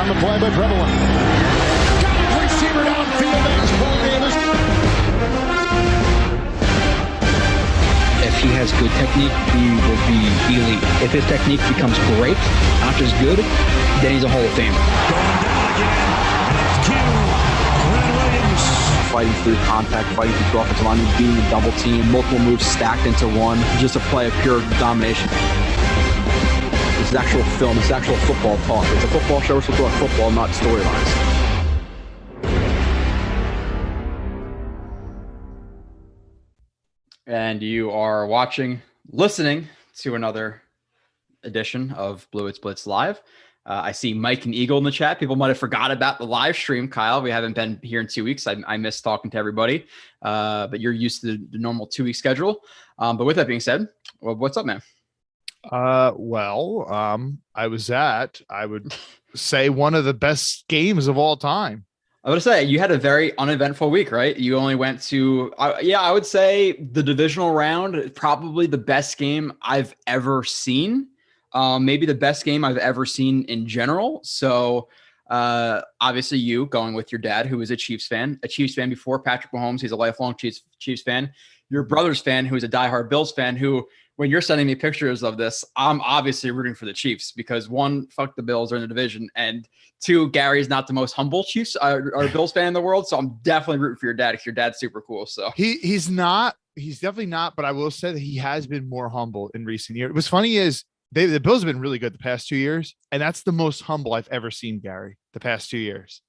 on the play by Blewett. Got his receiver downfield. That is Paul Davis. If he has good technique, he will be elite. If his technique becomes great, not just good, then he's a Hall of Famer. Going down again. Quinn Williams. Fighting through contact, fighting through offensive line, being a double team, multiple moves stacked into one, just a play of pure domination. This is actual film, this is actual football talk. It's a football show, we're supposed to talk football, not storylines. And you are listening to another edition of Blewett's Blitz Live. I see Mike and Eagle in the chat. People might have forgot about the live stream, Kyle. We haven't been here in 2 weeks. I missed talking to everybody, but you're used to the normal 2-week schedule. But with that being said, well, what's up, man? I would say one of the best games of all time. I would say you had a very uneventful week, right? You only went to, I would say the divisional round, probably the best game I've ever seen. Maybe the best game I've ever seen in general. So obviously you going with your dad, who is a Chiefs fan before Patrick Mahomes. He's a lifelong Chiefs fan. Your brother's fan, who is a diehard Bills fan, who, when you're sending me pictures of this, I'm obviously rooting for the Chiefs because 1, fuck the Bills are in the division, and 2, Gary's not the most humble Chiefs or Bills fan in the world. So I'm definitely rooting for your dad because your dad's super cool. So he's definitely not, but I will say that he has been more humble in recent years. What's funny is the Bills have been really good the past 2 years, and that's the most humble I've ever seen Gary the past 2 years.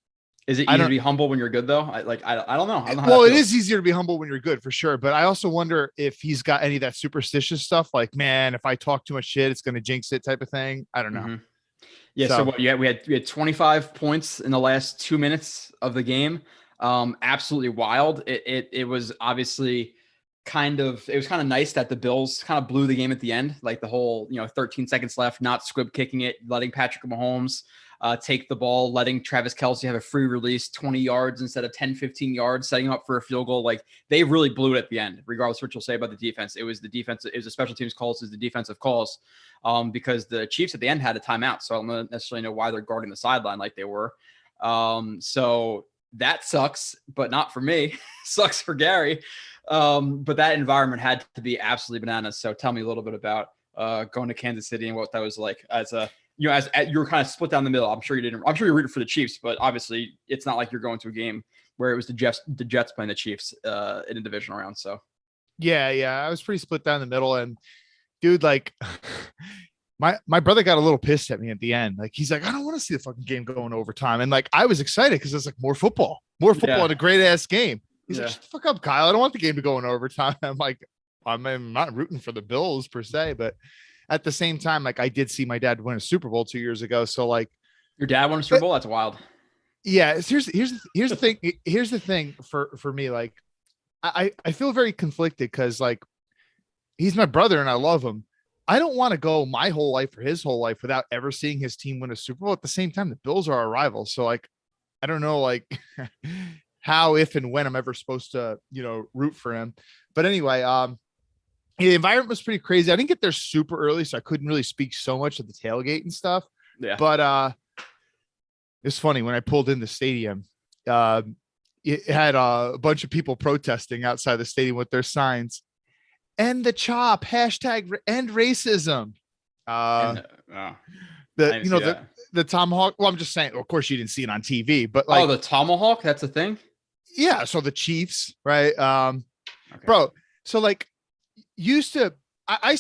Is it easier to be humble when you're good though? I don't know. Well, it is easier to be humble when you're good for sure. But I also wonder if he's got any of that superstitious stuff. Like, man, if I talk too much shit, it's going to jinx it type of thing. I don't know. Mm-hmm. Yeah. So what, we had 25 points in the last 2 minutes of the game. Absolutely wild. It was obviously kind of nice that the Bills kind of blew the game at the end. Like the whole, 13 seconds left, not squib kicking it, letting Patrick Mahomes take the ball, letting Travis Kelce have a free release, 20 yards instead of 10, 15 yards, setting up for a field goal. Like they really blew it at the end, regardless of what you'll say about the defense. It was the defense. It was the special teams calls. It was the defensive calls because the Chiefs at the end had a timeout. So I don't necessarily know why they're guarding the sideline like they were. So that sucks, but not for me. Sucks for Gary. But that environment had to be absolutely bananas. So tell me a little bit about going to Kansas City and what that was like as you were kind of split down the middle. I'm sure you're rooting for the Chiefs, but obviously it's not like you're going to a game where it was the Jets playing the Chiefs in a divisional round. So yeah, I was pretty split down the middle, and dude, like my brother got a little pissed at me at the end. Like he's like, I don't want to see the fucking game going overtime, and like I was excited because it's like more football and a great ass game. He's like, shut the fuck up, Kyle. I don't want the game to go in overtime. I'm like, I'm not rooting for the Bills per se, but at the same time, like I did see my dad win a Super Bowl 2 years ago. So like your dad won a Super Bowl? That's wild. Yeah. Here's the thing. Here's the thing for me. Like I feel very conflicted because like he's my brother and I love him. I don't want to go my whole life or his whole life without ever seeing his team win a Super Bowl. At the same time, the Bills are our rivals. So like, I don't know, like how, if, and when I'm ever supposed to, root for him. But anyway, the environment was pretty crazy. I didn't get there super early, so I couldn't really speak so much of the tailgate and stuff. Yeah. But it's funny when I pulled in the stadium, it had a bunch of people protesting outside the stadium with their signs. End the chop, hashtag end racism. The tomahawk. Well, I'm just saying, of course you didn't see it on TV, but like, the tomahawk, that's a thing. Yeah. So the Chiefs, right? Okay. Bro. So like I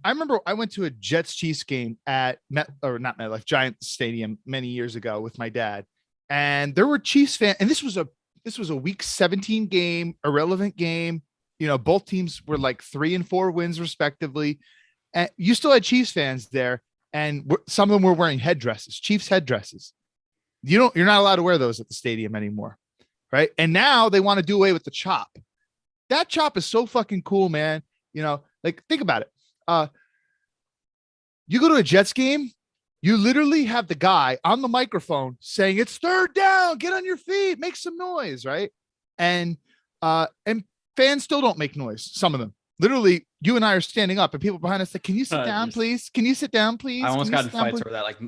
remember I went to a Jets Chiefs game at not MetLife, Stadium many years ago with my dad, and there were Chiefs fans. And this was a week 17 game, irrelevant game. Both teams were like 3 and 4 wins respectively. And you still had Chiefs fans there. And some of them were wearing headdresses, Chiefs headdresses. You're not allowed to wear those at the stadium anymore. Right. And now they want to do away with the chop. That chop is so fucking cool, man. Like think about it. You go to a Jets game, you literally have the guy on the microphone saying it's third down, get on your feet, make some noise. Right. And fans still don't make noise. Some of them, literally, you and I are standing up, and people behind us like, "Can you sit down, Just- please? Can you sit down, please?" I almost got in fights over that, like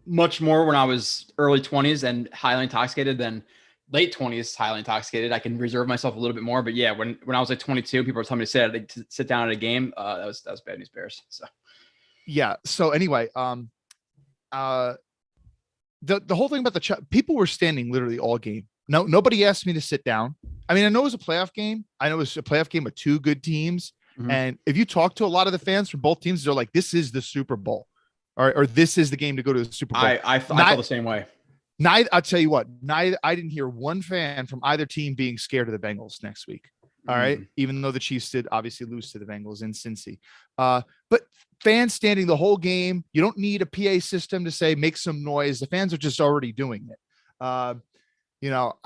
much more when I was early 20s and highly intoxicated than late 20s, highly intoxicated. I can reserve myself a little bit more, but yeah, when I was like 22, people were telling me to sit down at a game. That was bad news bears. So yeah. So anyway, the whole thing about people were standing literally all game. No, nobody asked me to sit down. I mean, I know it was a playoff game. I know it was a playoff game with two good teams. Mhm. And if you talk to a lot of the fans from both teams, they're like, this is the Super Bowl, or this is the game to go to the Super Bowl. I felt the same way. I'll tell you what, I didn't hear one fan from either team being scared of the Bengals next week. All right. Even though the Chiefs did obviously lose to the Bengals in Cincy. But fans standing the whole game, you don't need a PA system to say, make some noise. The fans are just already doing it. I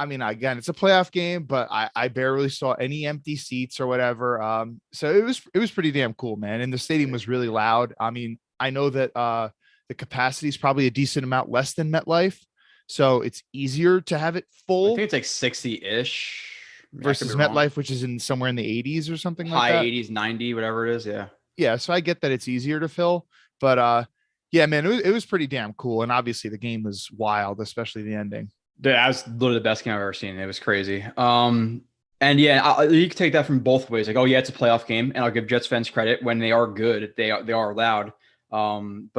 mean, again, it's a playoff game, but I barely saw any empty seats or whatever. So it was pretty damn cool, man. And the stadium was really loud. I mean, I know that the capacity is probably a decent amount less than MetLife, so it's easier to have it full. I think it's like 60-ish versus MetLife, which is in somewhere in the 80s or something like that. High 80s, 90, whatever it is. Yeah. Yeah. So I get that it's easier to fill, but yeah, man, it was pretty damn cool. And obviously the game was wild, especially the ending. That was literally the best game I've ever seen. It was crazy. And yeah, you can take that from both ways. Like, oh yeah, it's a playoff game, and I'll give Jets fans credit when they are good. They are loud. And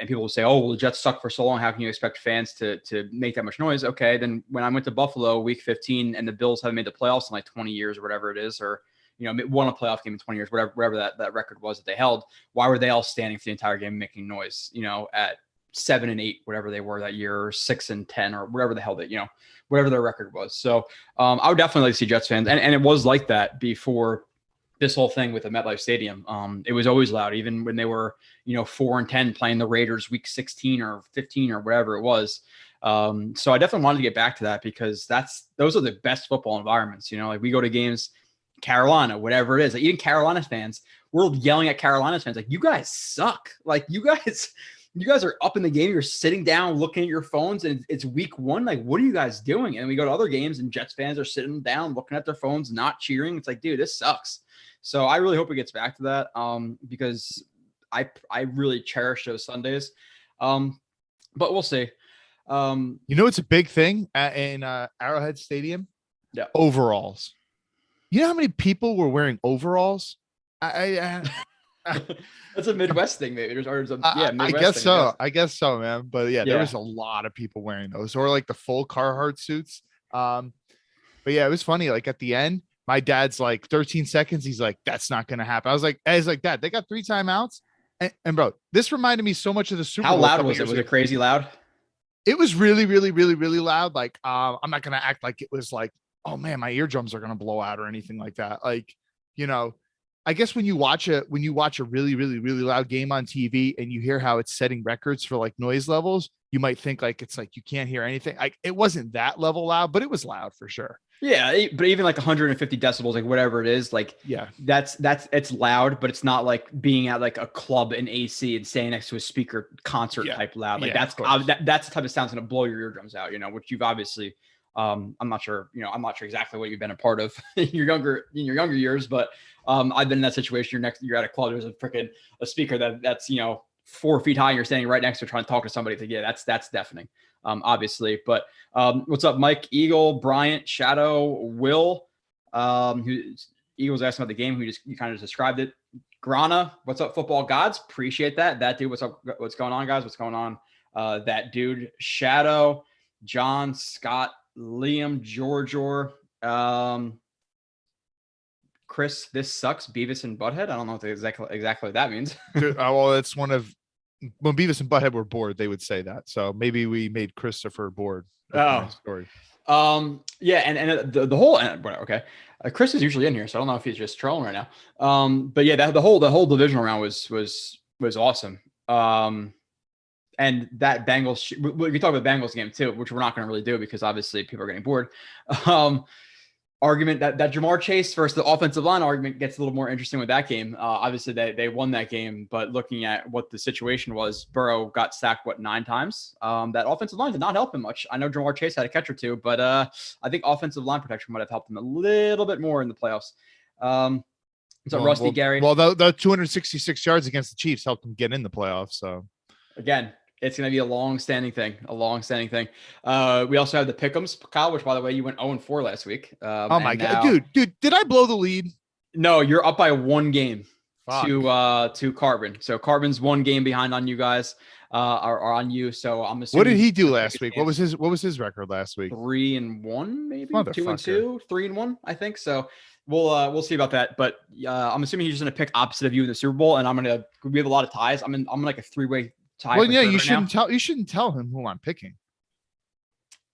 people will say, oh, well, the Jets suck for so long. How can you expect fans to make that much noise? Okay, then when I went to Buffalo week 15 and the Bills haven't made the playoffs in like 20 years or whatever it is, or won a playoff game in 20 years, whatever that record was that they held, why were they all standing for the entire game making noise? At 7-8, whatever they were that year, or 6-10, or whatever the hell that, whatever their record was. So I would definitely like to see Jets fans. And it was like that before this whole thing with the MetLife Stadium. It was always loud, even when they were, 4-10 playing the Raiders week 16 or 15 or whatever it was. So I definitely wanted to get back to that, because those are the best football environments. Like we go to games, Carolina, whatever it is, like even Carolina fans, we're yelling at Carolina fans, like, you guys suck. Like you guys are up in the game. You're sitting down, looking at your phones, and it's week 1. Like, what are you guys doing? And we go to other games, and Jets fans are sitting down, looking at their phones, not cheering. It's like, dude, this sucks. So I really hope it gets back to that, because I really cherish those Sundays. But we'll see. It's a big thing in Arrowhead Stadium. Yeah, overalls. You know how many people were wearing overalls? That's a Midwest thing, maybe. I guess so. I guess so, man. But yeah, there was a lot of people wearing those, or like the full Carhartt suits. But yeah, it was funny. Like at the end, my dad's like 13 seconds. He's like, that's not going to happen. I was like, Dad, they got 3 timeouts. And bro, this reminded me so much of the Super Bowl. How loud was it? Was it crazy loud? It was really, really, really, really loud. Like, I'm not going to act like it was like, oh man, my eardrums are going to blow out or anything like that. Like, I guess when you watch a really, really, really loud game on TV and you hear how it's setting records for like noise levels, you might think like it's like you can't hear anything. Like it wasn't that level loud, but it was loud for sure. Yeah, but even like 150 decibels, like whatever it is, like that's it's loud, but it's not like being at like a club in AC and staying next to a speaker concert type loud. Like that's the type of sound's gonna blow your eardrums out, which you've obviously. I'm not sure exactly what you've been a part of in your younger years, but I've been in that situation. You're at a club, there's a speaker that's 4 feet high, and you're standing right next to trying to talk to somebody. That's deafening, obviously. But what's up, Mike, Eagle, Bryant, Shadow, Will, Eagle's asking about the game. You kind of described it. Grana, what's up, football gods? Appreciate that. That dude, what's up? What's going on, guys? What's going on? That dude, Shadow, John, Scott, Liam, George, Chris, this sucks. Beavis and Butthead. I don't know exactly what that means. Dude, well, it's one of when Beavis and Butthead were bored, they would say that. So maybe we made Christopher bored. Story. Yeah, and the whole okay. Chris is usually in here, so I don't know if he's just trolling right now. But yeah, the whole divisional round was awesome. And that Bengals, we can talk about the Bengals game too, which we're not going to really do because obviously people are getting bored. Argument that Jamar Chase versus the offensive line argument gets a little more interesting with that game. Obviously they won that game, but looking at what the situation was, Burrow got sacked 9 times. That offensive line did not help him much. I know Jamar Chase had a catch or two, but I think offensive line protection might have helped him a little bit more in the playoffs. It's a rusty Gary. Well, the 266 yards against the Chiefs helped them get in the playoffs. So again, it's going to be a long-standing thing. We also have the Pick'ems, Kyle, which, by the way, you went 0-4 last week. Oh my God, dude, did I blow the lead? No, you're up by one game Fuck. to Carbon. So Carbon's one game behind on you guys, are on you. So I'm assuming. What did he do last week? What was his record last week? 3-1, maybe 2-2, 3-1, I think. So we'll see about that. But I'm assuming he's just going to pick opposite of you in the Super Bowl, and we have a lot of ties. I'm like a 3-way tie. Well, yeah, you shouldn't tell him who I'm picking.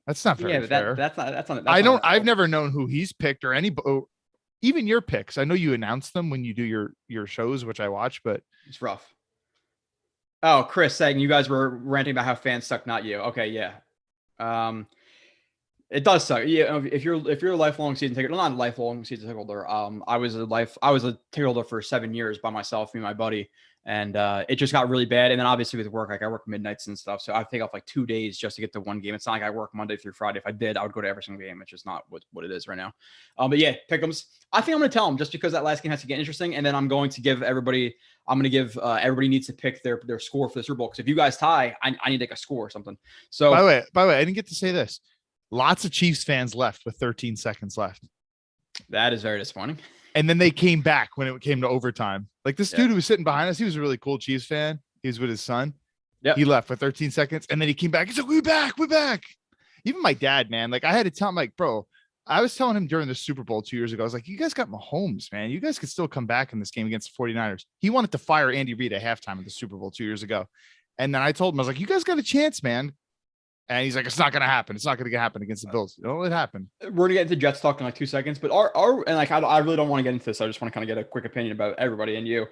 That's not very fair. That's not. I've never known who he's picked or even your picks. I know you announce them when you do your shows, which I watch, but it's rough. Oh, Chris saying you guys were ranting about how fans suck, not you. Okay, yeah. It does suck. Yeah, if you're a lifelong season ticket, well, not a lifelong season ticket holder. I was a ticket holder for 7 years by myself, me and my buddy. And it just got really bad. And then obviously with work, like I work midnights and stuff. So I take off like 2 days just to get to one game. It's not like I work Monday through Friday. If I did, I would go to every single game. It's just not what it is right now. But yeah, Pick'ems. I think I'm going to tell them just because that last game has to get interesting. And then I'm going to give everybody, everybody needs to pick their score for the Super Bowl. Because if you guys tie, I need to take a score or something. So by the way, I didn't get to say this. Lots of Chiefs fans left with 13 seconds left. That is very disappointing. And then they came back when it came to overtime. Like this dude who was sitting behind us, he was a really cool Chiefs fan. He was with his son. Yeah. He left for 13 seconds and then he came back. He's like, we're back. Even my dad, man. Like I had to tell him, like, bro, I was telling him during the Super Bowl 2 years ago, I was like, you guys got Mahomes, man. You guys could still come back in this game against the 49ers. He wanted to fire Andy Reid at halftime at the Super Bowl 2 years ago. And then I told him, I was like, you guys got a chance, man. And he's like, it's not going to happen. It's not going to happen against the Bills. No, it happened. We're going to get into Jets talk in like 2 seconds, but I really don't want to get into this. I just want to kind of get a quick opinion about everybody and you.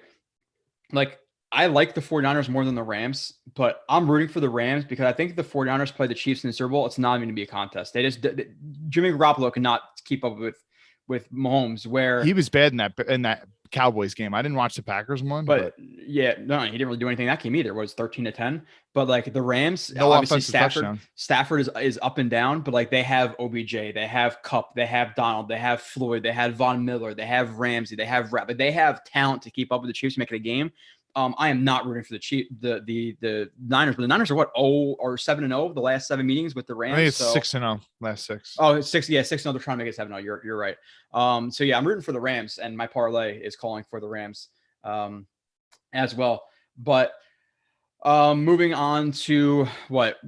Like, I like the 49ers more than the Rams, but I'm rooting for the Rams because I think if the 49ers play the Chiefs in the Super Bowl, it's not even going to be a contest. Jimmy Garoppolo cannot keep up with Mahomes, where he was bad in that Cowboys game. I didn't watch the Packers one, but yeah, no, he didn't really do anything in that game either. It was 13-10, but like the Rams, obviously Stafford is up and down, but like they have OBJ, they have Kupp, they have Donald, they have Floyd, they have Von Miller, they have Ramsey, they have but they have talent to keep up with the Chiefs, make it a game. I am not rooting for the Niners, but the Niners are 7-0 the last 7 meetings with the Rams. I think it's 6-0 last 6. Oh, it's 6. Yeah, 6-0. They're trying to make it 7-0. You're right. So yeah, I'm rooting for the Rams, and my parlay is calling for the Rams as well. But moving on to what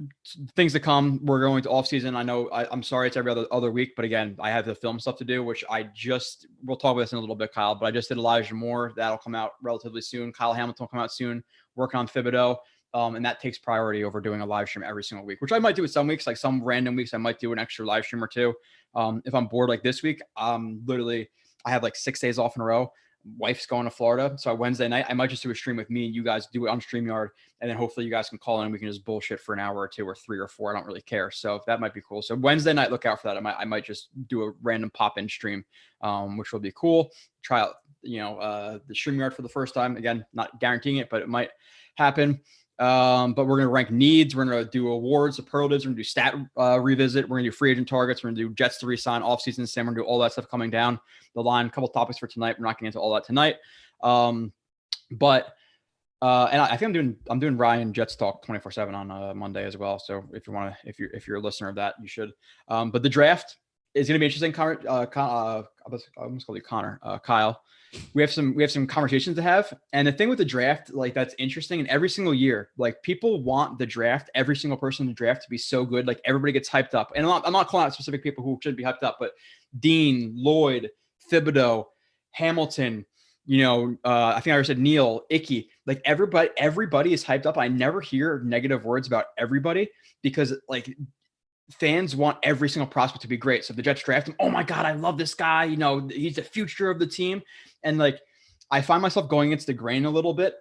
things to come. We're going to offseason. I know I'm sorry it's every other week, but again, I have the film stuff to do, which we'll talk about this in a little bit, Kyle, but I just did Elijah Moore. That'll come out relatively soon. Kyle Hamilton will come out soon, working on Thibodeau. And that takes priority over doing a live stream every single week, which I might do with some weeks, like some random weeks, I might do an extra live stream or two. If I'm bored like this week, I have like 6 days off in a row. Wife's going to Florida. So Wednesday night, I might just do a stream with me and you guys, do it on StreamYard. And then hopefully you guys can call in and we can just bullshit for an hour or 2 or 3 or 4. I don't really care. So that might be cool. So Wednesday night, look out for that. I might just do a random pop-in stream, which will be cool. Try out, the StreamYard for the first time. Again, not guaranteeing it, but it might happen. But we're going to rank needs. We're going to do awards, superlatives. We're going to do stat revisit. We're going to do free agent targets. We're going to do Jets to resign, offseason sim. We're going to do all that stuff coming down the line. A couple topics for tonight. We're not getting into all that tonight. And I think I'm doing Ryan Jets talk 24/7 on Monday as well. So if you're a listener of that, you should. But the draft is going to be interesting. I almost called you Connor, Kyle. We have some conversations to have. And the thing with the draft, like that's interesting. And every single year, like people want the draft, every single person in the draft to be so good. Like everybody gets hyped up. And I'm not calling out specific people who should be hyped up, but Dean, Lloyd, Thibodeau, Hamilton, I think I already said Neil, Icky, like everybody is hyped up. I never hear negative words about everybody because like fans want every single prospect to be great. So if the Jets draft him, oh my God, I love this guy. He's the future of the team. And like, I find myself going against the grain a little bit,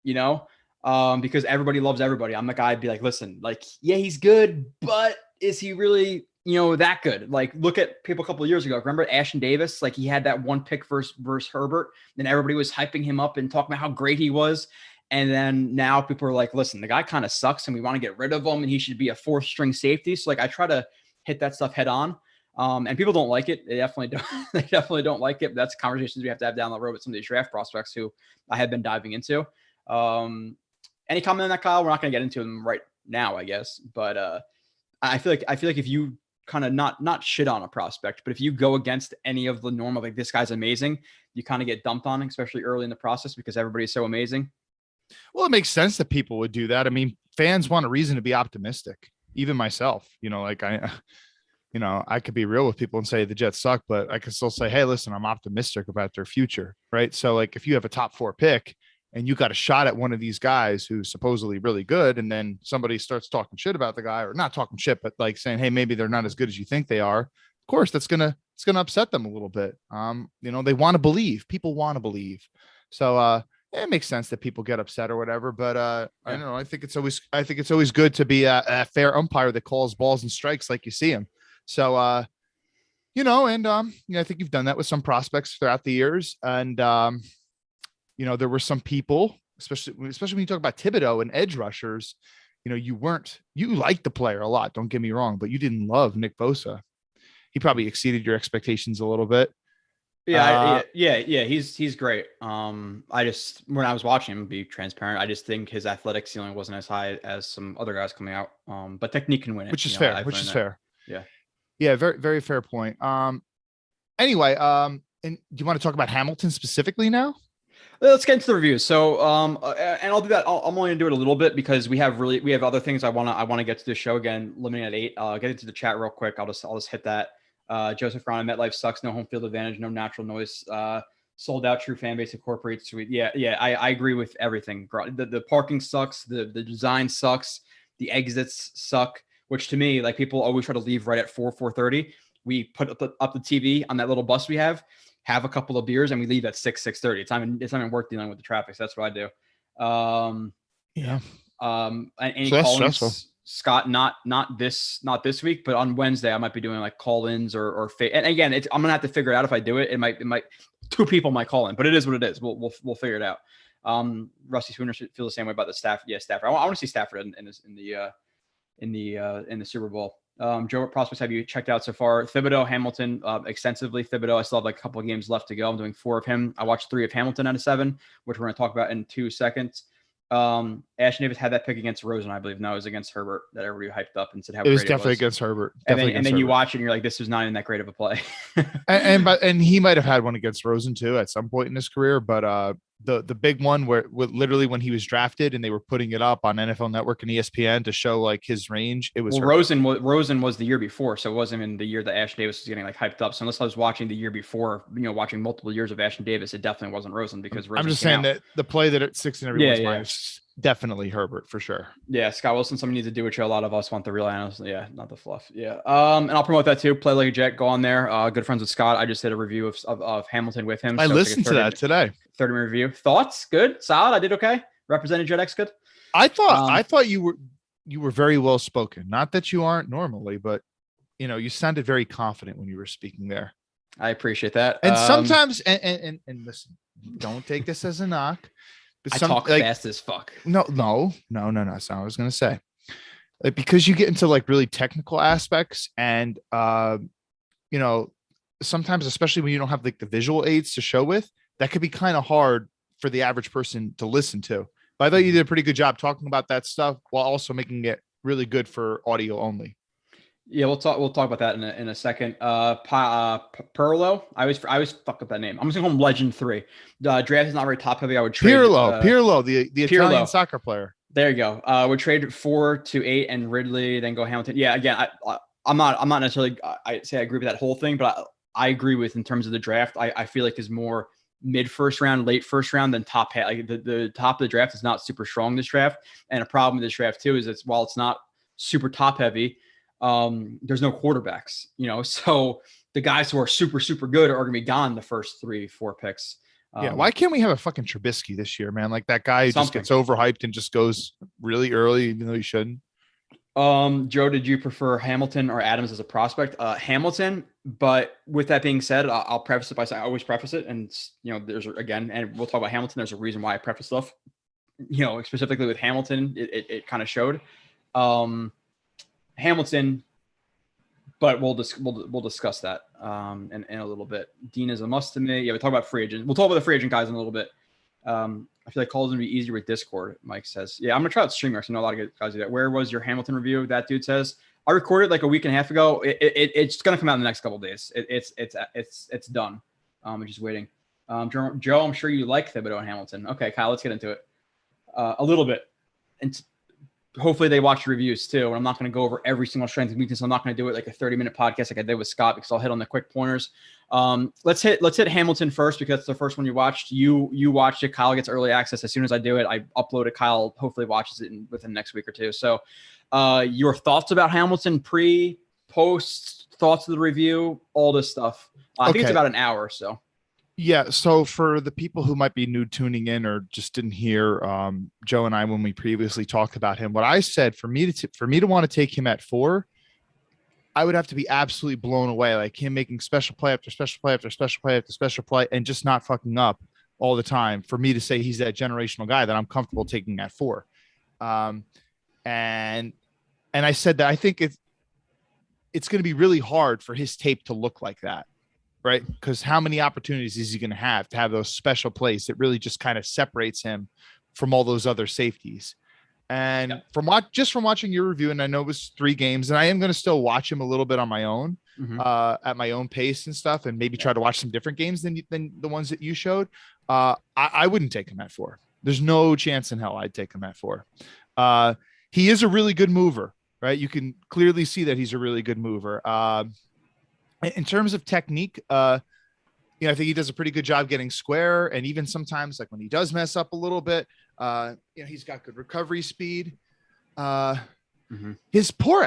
because everybody loves everybody. I'm the guy I'd be like, listen, like, yeah, he's good, but is he really, that good? Like, look at people a couple of years ago. Remember Ashton Davis? Like he had that one pick versus Herbert, and everybody was hyping him up and talking about how great he was. And then now people are like, listen, the guy kind of sucks and we want to get rid of him and he should be a 4th string safety. So like, I try to hit that stuff head on. And people don't like it. They definitely don't. They definitely don't like it. But that's conversations we have to have down the road with some of these draft prospects who I have been diving into. Any comment on that, Kyle? We're not going to get into them right now, I guess. But I feel like if you kind of not shit on a prospect, but if you go against any of the normal, like this guy's amazing, you kind of get dumped on, especially early in the process because everybody's so amazing. Well, it makes sense that people would do that. I mean, fans want a reason to be optimistic. Even myself, like I could be real with people and say the Jets suck, but I can still say, hey, listen, I'm optimistic about their future, right? So like if you have a top 4 pick and you got a shot at one of these guys who's supposedly really good, and then somebody starts talking shit about the guy, or not talking shit, but like saying, hey, maybe they're not as good as you think they are. Of course, it's gonna upset them a little bit. They want to believe. People want to believe. So it makes sense that people get upset or whatever, but I don't know. I think it's always good to be a fair umpire that calls balls and strikes like you see them. So, I think you've done that with some prospects throughout the years. And, there were some people, especially when you talk about Thibodeau and edge rushers, you liked the player a lot. Don't get me wrong, but you didn't love Nick Bosa. He probably exceeded your expectations a little bit. Yeah. He's great. When I was watching him, be transparent, I just think his athletic ceiling wasn't as high as some other guys coming out. But technique can win it. Which is fair. Yeah. Yeah. Very, very fair point. Anyway, and do you want to talk about Hamilton specifically now? Let's get into the reviews. So, and I'll do that. I'm only gonna do it a little bit because we have other things I wanna get to the show again. Limiting at 8. Get into the chat real quick. I'll just hit that. Joseph Brown, MetLife sucks. No home field advantage. No natural noise. Sold out. True fan base incorporates. Sweet. Yeah. I agree with everything. The parking sucks. The design sucks. The exits suck. Which to me, like people always try to leave right at 4:30. We put up the TV on that little bus we have a couple of beers, and we leave at 6:30. It's not even worth dealing with the traffic. So that's what I do. Any call-ins, Scott, not this week, but on Wednesday I might be doing like call-ins or and again, I'm gonna have to figure it out if I do it. It might 2 people might call in, but it is what it is. We'll figure it out. Rusty Spooner should feel the same way about the Stafford. Yeah, Stafford. I want to see Stafford in the Super Bowl. Joe, what prospects have you checked out so far? Thibodeau, Hamilton, extensively. Thibodeau, I still have like a couple of games left to go. I'm doing 4 of him. I watched 3 of Hamilton out of 7, which we're going to talk about in 2 seconds. Ashton Davis had that pick against Rosen, I believe. No, it was against Herbert that everybody hyped up and said how great it was. Definitely against Herbert. And then you watch it and you're like, this was not even that great of a play. and he might have had one against Rosen too at some point in his career, but the big one where literally when he was drafted and they were putting it up on NFL Network and ESPN to show like his range, it was Rosen was the year before, so it wasn't even the year that Ashton Davis was getting like hyped up. So unless I was watching the year before, watching multiple years of Ashton Davis, it definitely wasn't Rosen because Rosen I'm just saying that the play that it sticks in everyone's mind is definitely Herbert for sure. Yeah, Scott Wilson, something needs to do, which a lot of us want the real analyst. Yeah, not the fluff. Yeah. And I'll promote that too. Play Like a Jet. Go on there. Good friends with Scott. I just did a review of Hamilton with him. I listened to that today. 30-minute review. Thoughts? Good. Solid. I did okay. Represented JetX good. I thought you were very well spoken. Not that you aren't normally, but you sounded very confident when you were speaking there. I appreciate that. And sometimes, and listen, don't take this as a knock. But I talk fast as fuck. No. That's not what I was gonna say. Like, because you get into like really technical aspects, and sometimes, especially when you don't have like the visual aids to show with, that could be kind of hard for the average person to listen to. But I thought you did a pretty good job talking about that stuff while also making it really good for audio only. Yeah, we'll talk about that in a second. Pirlo. I always fuck up that name. I'm just gonna call him Legend 3. Draft is not very top heavy. I would trade Pirlo, the Italian soccer player. There you go. Would trade 4 to 8 and Ridley, then go Hamilton. Yeah, again, I'm not necessarily I say I agree with that whole thing, but I agree with in terms of the draft. I feel like is more mid first round, late first round than top. Like the top of the draft is not super strong this draft, and a problem with this draft too is while it's not super top heavy. There's no quarterbacks, so the guys who are super, super good are going to be gone the first 3-4 picks. Why can't we have a fucking Trubisky this year, man? Like that guy who just gets overhyped and just goes really early, even though he shouldn't. Joe, did you prefer Hamilton or Adams as a prospect? Hamilton, but with that being said, I'll preface it by saying I always preface it. And, there's and we'll talk about Hamilton. There's a reason why I preface stuff, specifically with Hamilton, it kind of showed. Hamilton, but we'll discuss that in a little bit. Dean is a must to me. Yeah, we talk about free agent. We'll talk about the free agent guys in a little bit. I feel like calls gonna be easier with Discord. Mike says, "Yeah, I'm gonna try out StreamYard. I know a lot of guys do that." Where was your Hamilton review? That dude says, "I recorded like a week and a half ago. It's gonna come out in the next couple of days. It's done. I'm just waiting." Joe, I'm sure you like Thibodeau and Hamilton. Okay, Kyle, let's get into it a little bit, and hopefully they watch the reviews too. And I'm not going to go over every single strength and weakness. I'm not going to do it like a 30-minute podcast like I did with Scott, because I'll hit on the quick pointers. Let's hit Hamilton first, because it's the first one you watched. You watched it. Kyle gets early access. As soon as I do it, I upload it. Kyle hopefully watches it within the next week or two. So your thoughts about Hamilton, pre, post, thoughts of the review, all this stuff. I think it's about an hour or so. Yeah. So for the people who might be new tuning in or just didn't hear Joe and I, when we previously talked about him, what I said, for me to want to take him at 4, I would have to be absolutely blown away, like him making special play after special play after special play after special play and just not fucking up all the time for me to say he's that generational guy that I'm comfortable taking at 4. And I said that I think it's going to be really hard for his tape to look like that. Right. Because how many opportunities is he going to have those special plays that really just kind of separates him from all those other safeties? And from watching your review, and I know it was 3 games, and I am going to still watch him a little bit on my own, at my own pace and stuff, and maybe try to watch some different games than the ones that you showed. I wouldn't take him at 4. There's no chance in hell I'd take him at 4. He is a really good mover, right? You can clearly see that he's a really good mover. In terms of technique, I think he does a pretty good job getting square. And even sometimes, like when he does mess up a little bit, he's got good recovery speed. His poor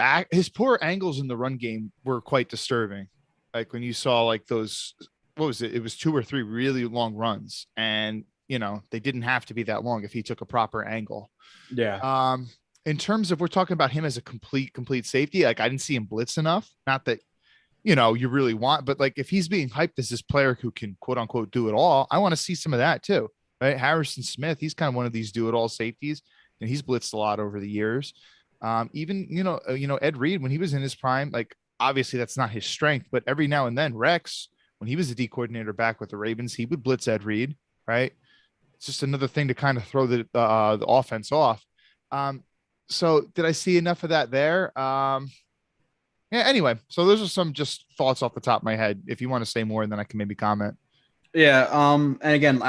angles in the run game were quite disturbing. Like when you saw like those, what was it? It was 2 or 3 really long runs, and they didn't have to be that long if he took a proper angle. Yeah. In terms of, we're talking about him as a complete safety. Like I didn't see him blitz enough. Not that you really want, but like if he's being hyped as this player who can quote unquote do it all, I want to see some of that too, right? Harrison Smith, he's kind of one of these do it all safeties, and he's blitzed a lot over the years. Even Ed Reed, when he was in his prime, like obviously that's not his strength, but every now and then Rex, when he was a D coordinator back with the Ravens, he would blitz Ed Reed, right? It's just another thing to kind of throw the offense off. So did I see enough of that there? Yeah, anyway, so those are some just thoughts off the top of my head. If you want to say more, then I can maybe comment. Yeah. And again,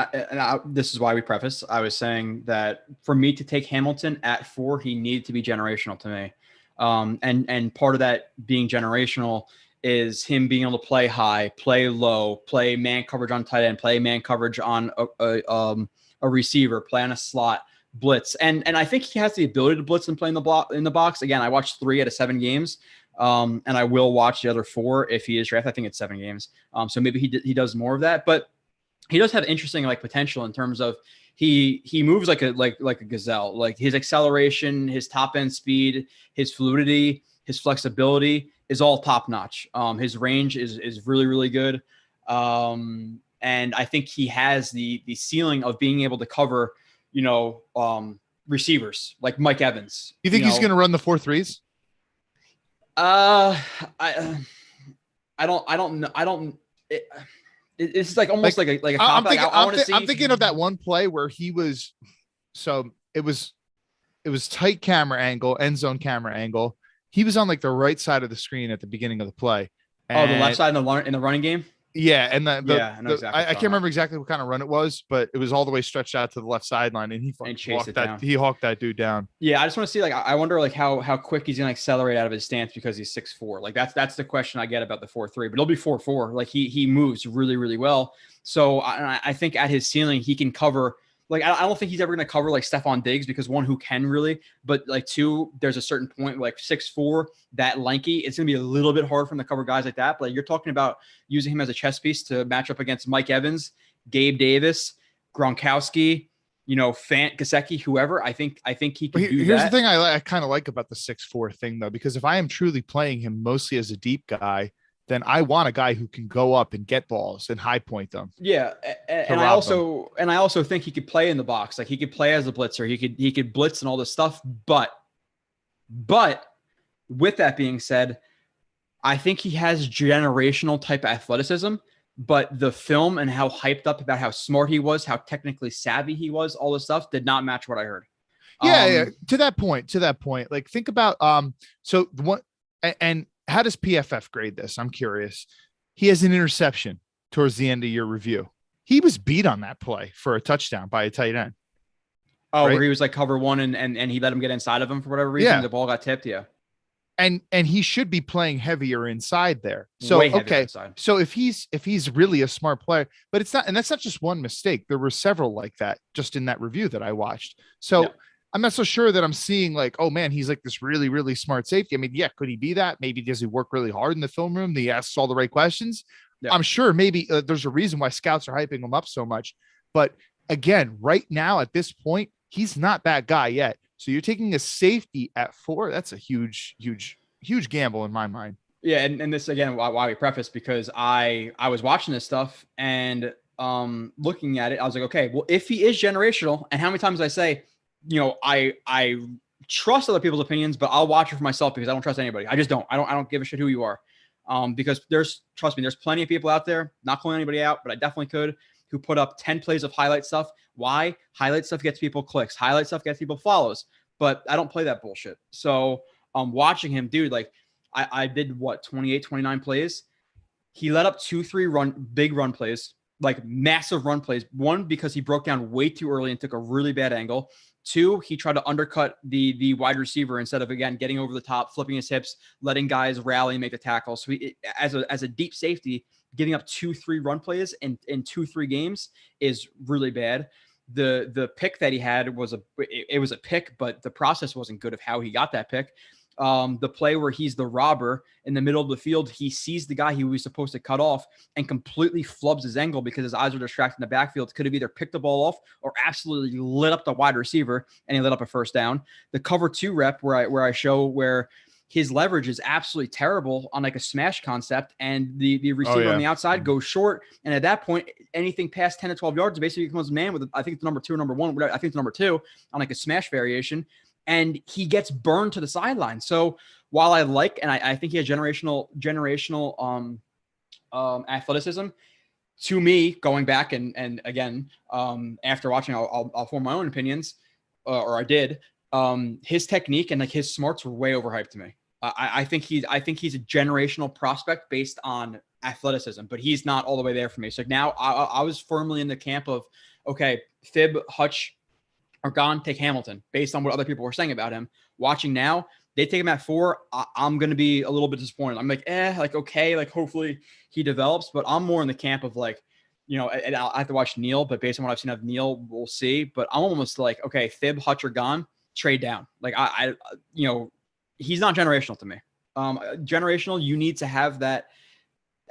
this is why we preface. I was saying that for me to take Hamilton at 4, he needed to be generational to me. And part of that being generational is him being able to play high, play low, play man coverage on tight end, play man coverage on a receiver, play on a slot, blitz. And I think he has the ability to blitz and play in the box. Again, I watched 3 out of 7 games. And I will watch the other 4 if he is drafted. I think it's 7 games. So maybe he does more of that, but he does have interesting like potential in terms of he moves like a gazelle. Like his acceleration, his top end speed, his fluidity, his flexibility is all top notch. His range is really, really good. And I think he has the ceiling of being able to cover, receivers like Mike Evans. You think he's going to run the 4.3s? I don't know. It's like almost like a I'm thinking of that one play where he was, so it was tight camera angle, end zone camera angle. He was on like the right side of the screen at the beginning of the play. And, the left side in the running game. Yeah, and I can't remember exactly what kind of run it was, but it was all the way stretched out to the left sideline, and he hawked that dude down. Yeah, I just want to see, like, I wonder like how quick he's gonna accelerate out of his stance because he's 6'4". Like that's the question I get about the 4.3, but it'll be 4.4. Like he moves really, really well. So I think at his ceiling he can cover. Like, I don't think he's ever going to cover like Stephon Diggs, because 1, who can really, but like 2, there's a certain point like 6'4", that lanky, it's going to be a little bit hard for him to cover guys like that. But like, you're talking about using him as a chess piece to match up against Mike Evans, Gabe Davis, Gronkowski, Fant, Gesicki, whoever. I think he can do that. Here's the thing I kind of like about the 6'4" thing though, because if I am truly playing him mostly as a deep guy, then I want a guy who can go up and get balls and high point them. Yeah. And I also think he could play in the box. Like he could play as a blitzer. He could blitz and all this stuff. But with that being said, I think he has generational type athleticism, but the film and how hyped up about how smart he was, how technically savvy he was, all this stuff did not match what I heard. Yeah. To that point, like think about, so the one, and how does PFF grade this? I'm curious. He has an interception towards the end of your review. He was beat on that play for a touchdown by a tight end. Oh, right? Where he was like cover one and he let him get inside of him for whatever reason. Yeah. The ball got tipped. Yeah. And he should be playing heavier inside there. So, Way heavier okay. inside. So if he's really a smart player, but it's not, and that's not just one mistake. There were several like that just in that review that I watched. So Yeah. I'm not so sure that I'm seeing like, oh man, he's like this really, really smart safety. I mean, yeah, could he be that? Maybe does he work really hard in the film room? He asks all the right questions. Yeah. I'm sure maybe there's a reason why scouts are hyping him up so much. But again, right now at this point, he's not that guy yet. So you're taking a safety at 4. That's a huge gamble in my mind. Yeah, and this again, why we preface, because I was watching this stuff and looking at it, I was like, okay, well, if he is generational, and how many times I say, I trust other people's opinions, but I'll watch it for myself because I don't trust anybody. I just don't. I don't give a shit who you are. Because trust me, there's plenty of people out there, not calling anybody out, but I definitely could, who put up 10 plays of highlight stuff. Why? Highlight stuff gets people clicks. Highlight stuff gets people follows. But I don't play that bullshit. So watching him, dude, like I did 28, 29 plays. He let up 2-3 big run plays, like massive run plays. 1, because he broke down way too early and took a really bad angle. 2, he tried to undercut the wide receiver instead of, again, getting over the top, flipping his hips, letting guys rally and make the tackle. So he, as a deep safety, giving up 2-3 run plays in 2-3 games is really bad. The pick that he had was a pick, but the process wasn't good of how he got that pick. The play where he's the robber in the middle of the field, he sees the guy he was supposed to cut off and completely flubs his angle because his eyes are distracted in the backfield. Could have either picked the ball off or absolutely lit up the wide receiver, and he lit up a first down. The cover 2 rep where I show where his leverage is absolutely terrible on like a smash concept, and the receiver on the outside goes short. And at that point, anything past 10 to 12 yards basically becomes a man with, I think it's number 2 or number 1, whatever. I think it's number 2 on like a smash variation. And he gets burned to the sideline. So while I like, and I think he has generational athleticism, to me, going back and again, after watching, I'll form my own opinions, or I did. His technique and like his smarts were way overhyped to me. I think he's a generational prospect based on athleticism, but he's not all the way there for me. So now I was firmly in the camp of, okay, Fib, Hutch are gone, take Hamilton based on what other people were saying about him. Watching now, they take him at 4. I'm going to be a little bit disappointed. I'm like, okay, like hopefully he develops, but I'm more in the camp of like, and I have to watch Neil, but based on what I've seen of Neil, we'll see. But I'm almost like, okay, Fib, Hutch are gone, trade down. Like he's not generational to me. Generational, you need to have that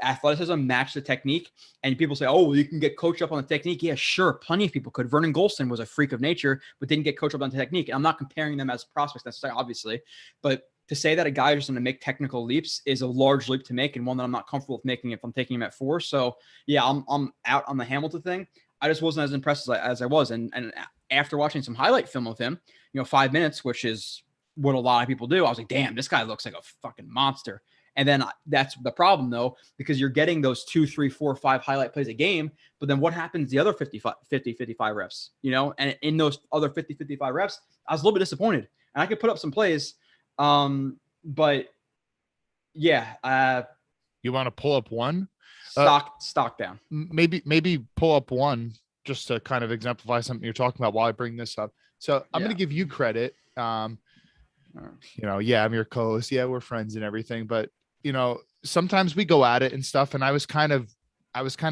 athleticism match the technique. And people say, oh, you can get coached up on the technique. Yeah, sure. Plenty of people could. Vernon Golston was a freak of nature, but didn't get coached up on the technique. And I'm not comparing them as prospects necessarily, obviously, but to say that a guy is just going to make technical leaps is a large leap to make, and one that I'm not comfortable with making if I'm taking him at 4. So yeah, I'm out on the Hamilton thing. I just wasn't as impressed as I was. And after watching some highlight film of him, 5 minutes, which is what a lot of people do, I was like, damn, this guy looks like a fucking monster. And then that's the problem, though, because you're getting those 2, 3, 4, 5 highlight plays a game. But then what happens the other 50, 55 reps, And in those other 50, 55 reps, I was a little bit disappointed. And I could put up some plays. But yeah. You want to pull up one? Stock down. Maybe pull up one just to kind of exemplify something you're talking about while I bring this up. So I'm going to give you credit. I'm your co-host. Yeah, we're friends and everything, but sometimes we go at it and stuff. And I was kind of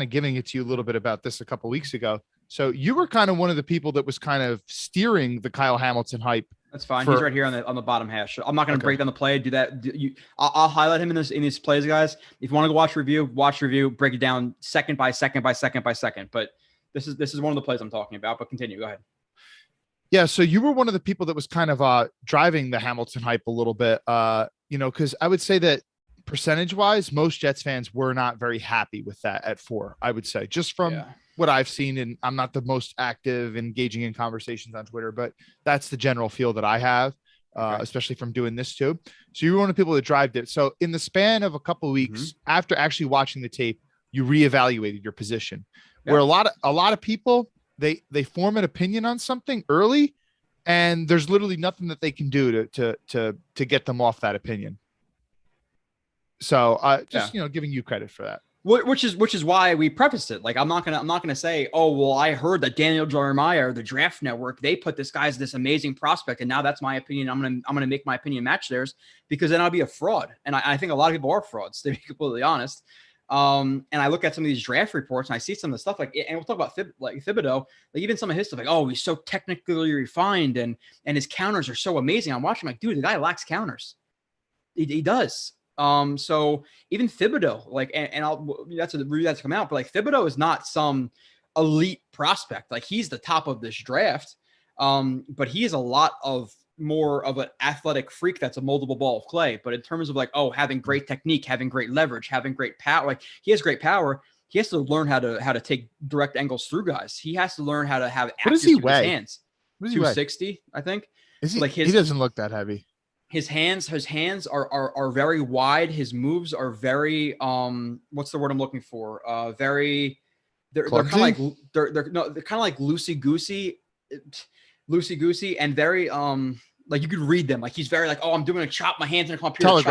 giving it to you a little bit about this a couple of weeks ago. So you were kind of one of the people that was kind of steering the Kyle Hamilton hype. That's fine. He's right here on the bottom hash. I'm not going to break down the play. Do that. I'll highlight him in these plays, guys. If you want to go watch review, break it down second by second by second by second. But this is one of the plays I'm talking about. But continue. Go ahead. Yeah, so you were one of the people that was kind of driving the Hamilton hype a little bit, because I would say that percentage-wise, most Jets fans were not very happy with that at 4, I would say, just from what I've seen. And I'm not the most active, engaging in conversations on Twitter, but that's the general feel that I have. especially from doing this too. So you were one of the people that drived it. So in the span of a couple of weeks after actually watching the tape, you reevaluated your position. Where a lot of people, they form an opinion on something early, and there's literally nothing that they can do to get them off that opinion. So giving you credit for that. Which is why we prefaced it. Like, I'm not gonna say, oh, well, I heard that Daniel Jeremiah, the Draft Network, they put this guy as this amazing prospect, and now that's my opinion. I'm gonna make my opinion match theirs, because then I'll be a fraud. And I think a lot of people are frauds, to be completely honest. And I look at some of these draft reports and I see some of the stuff and we'll talk about Thibodeau, like even some of his stuff, like, oh, he's so technically refined and his counters are so amazing. I'm watching, like, dude, the guy lacks counters. He does. So even Thibodeau, like, and that's a review that's come out, but like Thibodeau is not some elite prospect. Like, he's the top of this draft. But he is a lot more of an athletic freak that's a moldable ball of clay. But in terms of like, oh, having great technique, having great leverage, having great power, like, he has great power. He has to learn how to take direct angles through guys. He has to learn how to have access to his hands. 260, I think. Is he, like he doesn't look that heavy. His hands are very wide. His moves are very what's the word I'm looking for? They're kind of like they're kind of like loosey goosey and very like you could read them. Like, he's very like, oh, I'm doing a chop, my hands in a computer.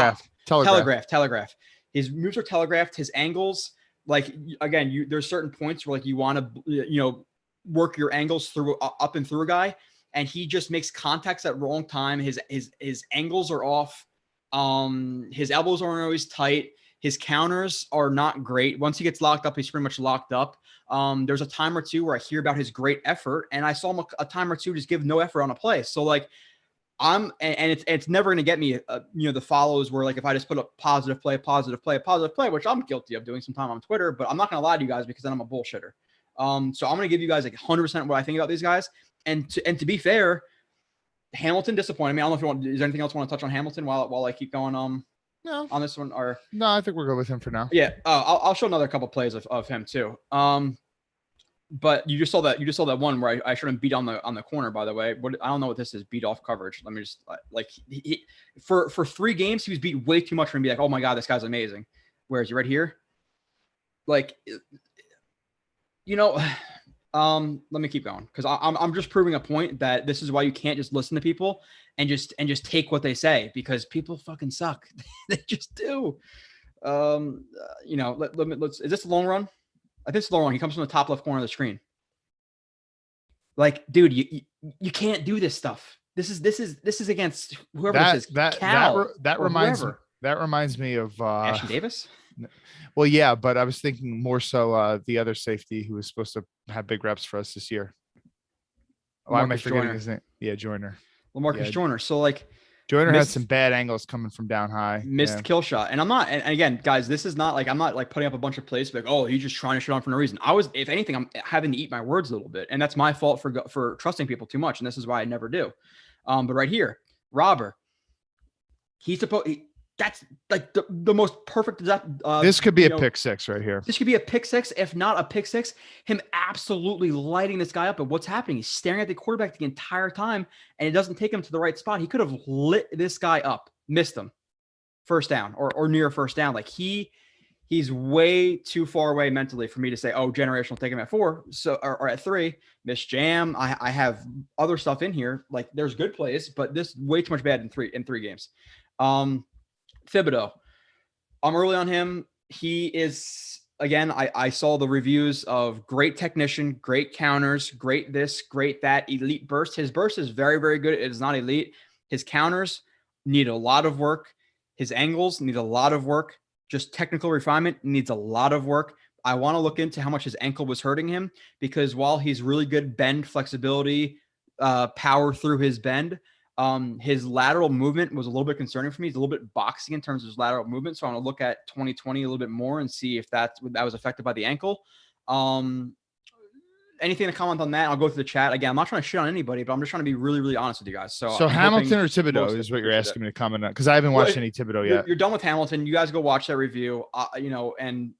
Telegraph. His moves are telegraphed. His angles, like, again, there's certain points where like you want to work your angles through up and through a guy. And he just makes contacts at the wrong time. His angles are off. His elbows aren't always tight. His counters are not great. Once he gets locked up, he's pretty much locked up. There's a time or two where I hear about his great effort, and I saw him a time or two just give no effort on a play. So like, it's never going to get me, the follows where like if I just put a positive play, which I'm guilty of doing sometime on Twitter, but I'm not going to lie to you guys because then I'm a bullshitter. So I'm going to give you guys like 100% what I think about these guys. And to be fair, Hamilton disappointed me. I don't know if you want. Is there anything else you want to touch on Hamilton while I keep going no. on this one? Or no, I think we're good with him for now. Yeah, I'll show another couple plays of him too. But you just saw that one where I showed him beat on the corner. By the way, I don't know what this is. Beat off coverage. Let me just for 3 games he was beat way too much for me to be like, oh my god, this guy's amazing. Where is he? Right here. Like, let me keep going, because I'm just proving a point that this is why you can't just listen to people and just take what they say, because people fucking suck. They just do. Let's. Is this a long run? I think it's a long run. He comes from the top left corner of the screen. Like, dude, you can't do this stuff. This is against whoever this is. That reminds me of Ashton Davis. Well, yeah, but I was thinking more so the other safety who was supposed to have big reps for us this year. Why am I forgetting his name? Yeah, Joyner. LaMarcus Joyner. So like, Joyner had some bad angles coming from down high. Missed kill shot. And I'm not, and again, guys, this is not like, I'm not like putting up a bunch of plays like, oh, he's just trying to shit on for no reason. If anything, I'm having to eat my words a little bit. And that's my fault for trusting people too much. And this is why I never do. But right here, Robber, that's like the most perfect. This could be a pick six right here. This could be a pick six, if not a pick six. Him absolutely lighting this guy up. And what's happening? He's staring at the quarterback the entire time, and it doesn't take him to the right spot. He could have lit this guy up, missed him, first down or near first down. Like he's way too far away mentally for me to say, oh, generational, take him at 4, or at 3. Miss jam. I have other stuff in here. Like, there's good plays, but this way too much bad in three games. Thibodeau, I'm early on him. He is, again, I saw the reviews of great technician, great counters, great this, great that, elite burst. His burst is very, very good. It is not elite. His counters need a lot of work. His angles need a lot of work. Just technical refinement needs a lot of work. I want to look into how much his ankle was hurting him, because while he's really good bend flexibility, power through his bend, his lateral movement was a little bit concerning for me. He's a little bit boxy in terms of his lateral movement. So I want to look at 2020 a little bit more and see if that was affected by the ankle. Anything to comment on that? I'll go through the chat. Again, I'm not trying to shit on anybody, but I'm just trying to be really, really honest with you guys. So Hamilton or Thibodeau is what you're asking me to comment on, because I haven't watched any Thibodeau yet. You're done with Hamilton. You guys go watch that review, and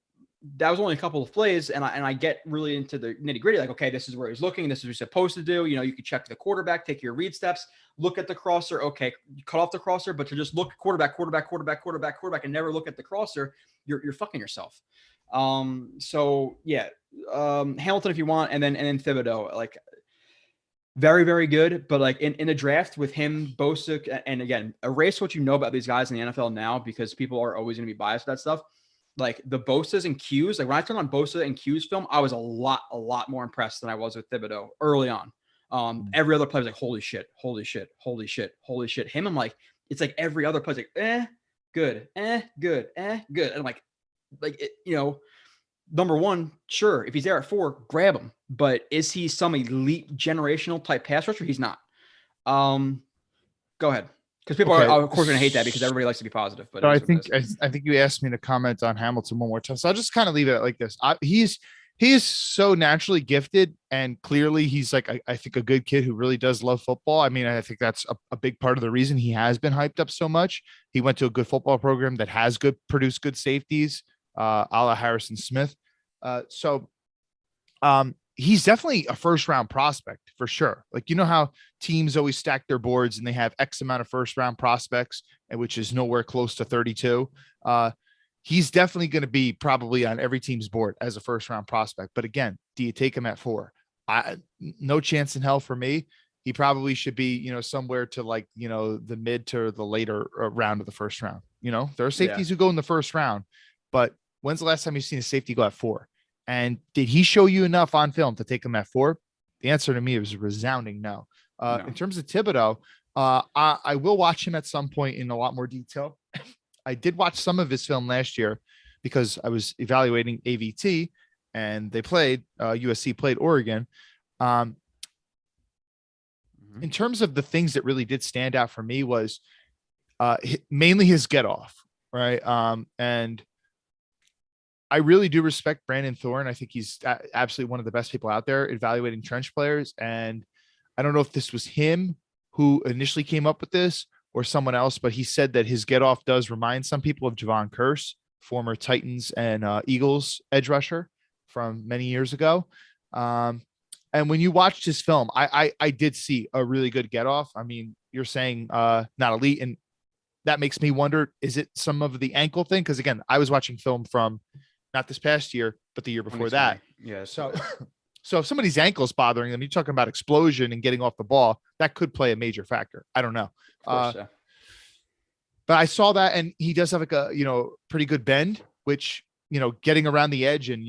that was only a couple of plays, and I get really into the nitty gritty. Like, okay, this is where he's looking. This is what he's supposed to do. You can check the quarterback, take your read steps, look at the crosser. Okay, you cut off the crosser, but to just look quarterback, and never look at the crosser, you're fucking yourself. So yeah, Hamilton if you want, and then Thibodeau, like very, very good. But like in a draft with him, Bosa, and again, erase what you know about these guys in the NFL now, because people are always going to be biased with that stuff. Like the Bosas and Qs, like when I turned on Bosa and Q's film, I was a lot more impressed than I was with Thibodeau early on. Every other play was like, holy shit. Him, I'm like, it's like every other play is like, good. And I'm like it, number one, sure, if he's there at 4, grab him. But is he some elite generational type pass rusher? He's not. Go ahead. Because people are, of course, going to hate that because everybody likes to be positive. But so I think you asked me to comment on Hamilton one more time, so I'll just kind of leave it like this. He is so naturally gifted, and clearly he's like I think a good kid who really does love football. I mean, I think that's a big part of the reason he has been hyped up so much. He went to a good football program that has produced good safeties, a la Harrison Smith. He's definitely a first round prospect for sure. Like, how teams always stack their boards and they have X amount of first round prospects, and which is nowhere close to 32. He's definitely going to be probably on every team's board as a first round prospect. But again, do you take him at 4? No chance in hell for me. He probably should be, somewhere to like, the mid to the later round of the first round. There are safeties who go in the first round, but when's the last time you've seen a safety go at 4? And did he show you enough on film to take him at 4? The answer to me was a resounding no. No. In terms of Thibodeau, I will watch him at some point in a lot more detail. I did watch some of his film last year because I was evaluating AVT, and they played USC played Oregon. In terms of the things that really did stand out for me was mainly his get off, right? And I really do respect Brandon Thorne. I think he's absolutely one of the best people out there evaluating trench players. And I don't know if this was him who initially came up with this or someone else, but he said that his get off does remind some people of Javon Curse, former Titans and Eagles edge rusher from many years ago. And when you watched his film, I did see a really good get off. I mean, you're saying not elite, and that makes me wonder, is it some of the ankle thing? Because again, I was watching film from not this past year, but the year before that. Yeah. So if somebody's ankle's bothering them, you're talking about explosion and getting off the ball, that could play a major factor. I don't know. Of course, but I saw that, and he does have like a, pretty good bend, which, getting around the edge and,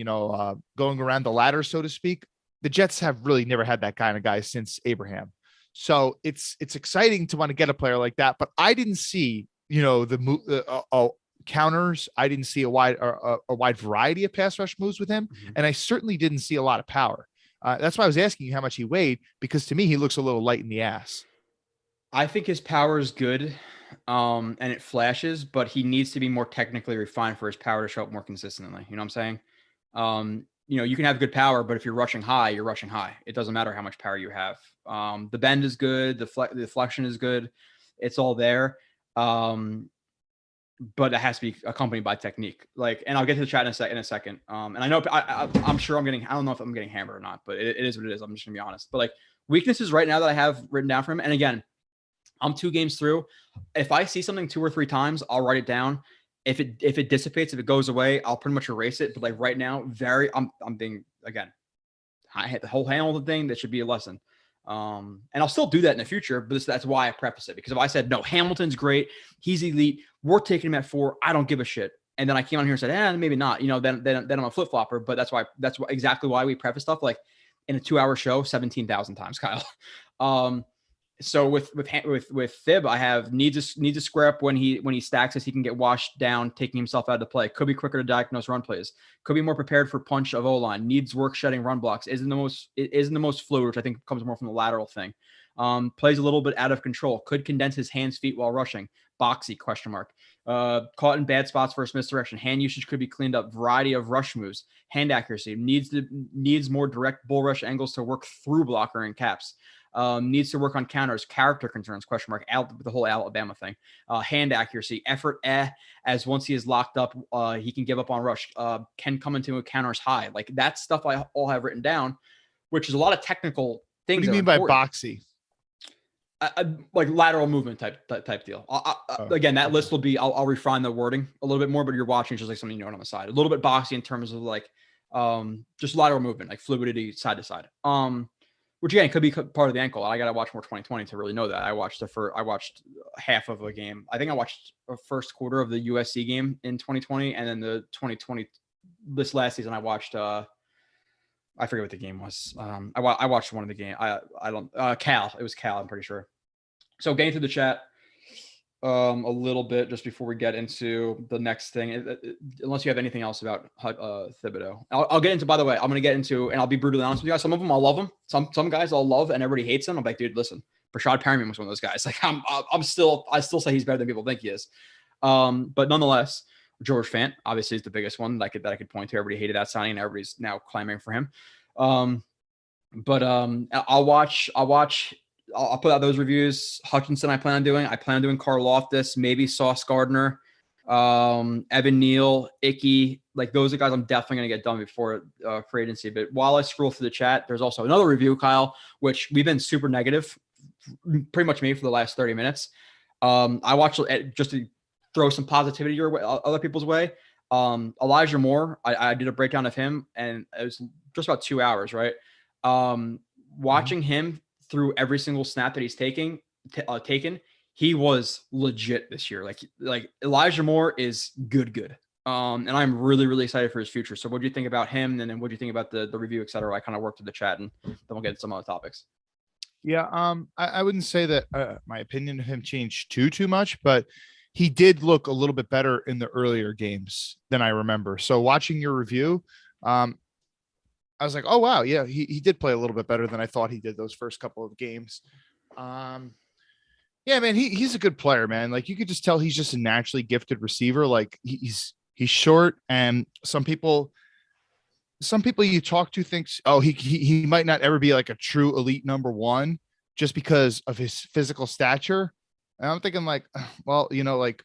going around the ladder, so to speak. The Jets have really never had that kind of guy since Abraham. So it's exciting to want to get a player like that, but I didn't see, the counters. I didn't see a wide variety of pass rush moves with him. And I certainly didn't see a lot of power. That's why I was asking you how much he weighed, because to me, he looks a little light in the ass. I think his power is good, and it flashes, but he needs to be more technically refined for his power to show up more consistently. You know what I'm saying? You can have good power, but if you're rushing high, you're rushing high. It doesn't matter how much power you have. The bend is good. The flexion is good. It's all there. But it has to be accompanied by technique. And I'll get to the chat in a second. And I know I'm sure I don't know if I'm getting hammered or not, but it is what it is. I'm just gonna be honest. But weaknesses right now that I have written down for him. And again, I'm 2 games through. If I see something 2 or 3 times, I'll write it down. If it dissipates, if it goes away, I'll pretty much erase it. But right now, I'm being, again, I hit the whole Hamilton thing. That should be a lesson. And I'll still do that in the future, but that's why I preface it, because if I said, no, Hamilton's great, he's elite, we're taking him at 4, I don't give a shit. And then I came on here and said, maybe not, then I'm a flip flopper. But that's exactly why we preface stuff in a 2-hour show 17,000 times, Kyle. So with Thib, I have needs to square up when he stacks us. He can get washed down, taking himself out of the play. Could be quicker to diagnose run plays. Could be more prepared for punch of O-line. Needs work shedding run blocks. Isn't the most fluid, which I think comes more from the lateral thing. Plays a little bit out of control. Could condense his hands, feet while rushing. Boxy ? Caught in bad spots versus misdirection. Hand usage could be cleaned up. Variety of rush moves. Hand accuracy. Needs more direct bull rush angles to work through blocker and caps. Needs to work on counters. Character concerns, question mark. The whole Alabama thing. Hand accuracy. Effort, as once he is locked up, he can give up on rush. Can come into a counters high. Like, that stuff I all have written down, which is a lot of technical things. What do you mean by boxy? Like lateral movement type deal. Again, that list will be, I'll refine the wording a little bit more, but you're watching just like something you know on the side. A little bit boxy in terms of like just lateral movement, like fluidity side to side. Which again could be part of the ankle. I got to watch more 2020 to really know that. I watched half of a game. I think I watched a first quarter of the USC game in 2020, and then the 2020 this last season I watched. I forget what the game was. I watched one of the game. I don't Cal. It was Cal. I'm pretty sure. So getting through the chat a little bit just before we get into the next thing, unless you have anything else about Thibodeau. I'll get into, by the way, I'm going to get into, and I'll be brutally honest with you guys. Some of them I'll love them. Some guys I'll love and everybody hates them. I'm like, dude, listen, Brashad Perryman was one of those guys. Like I still say he's better than people think he is. But nonetheless, George Fant obviously is the biggest one that I could point to. Everybody hated that signing and everybody's now clamoring for him. But I'll put out those reviews. Hutchinson, I plan on doing Carl Loftus, maybe Sauce Gardner, Evan Neal, Icky. Like, those are guys I'm definitely going to get done before free agency. But while I scroll through the chat, there's also another review, Kyle, which we've been super negative, pretty much me, for the last 30 minutes. I watched it just to throw some positivity your way, other people's way. Elijah Moore, I did a breakdown of him, and it was just about 2 hours, right? Watching him through every single snap that he's taken, he was legit this year. Like Elijah Moore is good. And I'm really, really excited for his future. So what do you think about him? And then what do you think about the review, et cetera? I kind of worked through the chat, and then we'll get into some other topics. Yeah. I wouldn't say that my opinion of him changed too much, but he did look a little bit better in the earlier games than I remember. So watching your review, I was like, oh, wow. Yeah, he did play a little bit better than I thought he did those first couple of games. Yeah, man, he's a good player, man. Like, you could just tell he's just a naturally gifted receiver. Like, he's short, and some people you talk to thinks, oh, he might not ever be like a true elite number one just because of his physical stature. And I'm thinking, like, well, like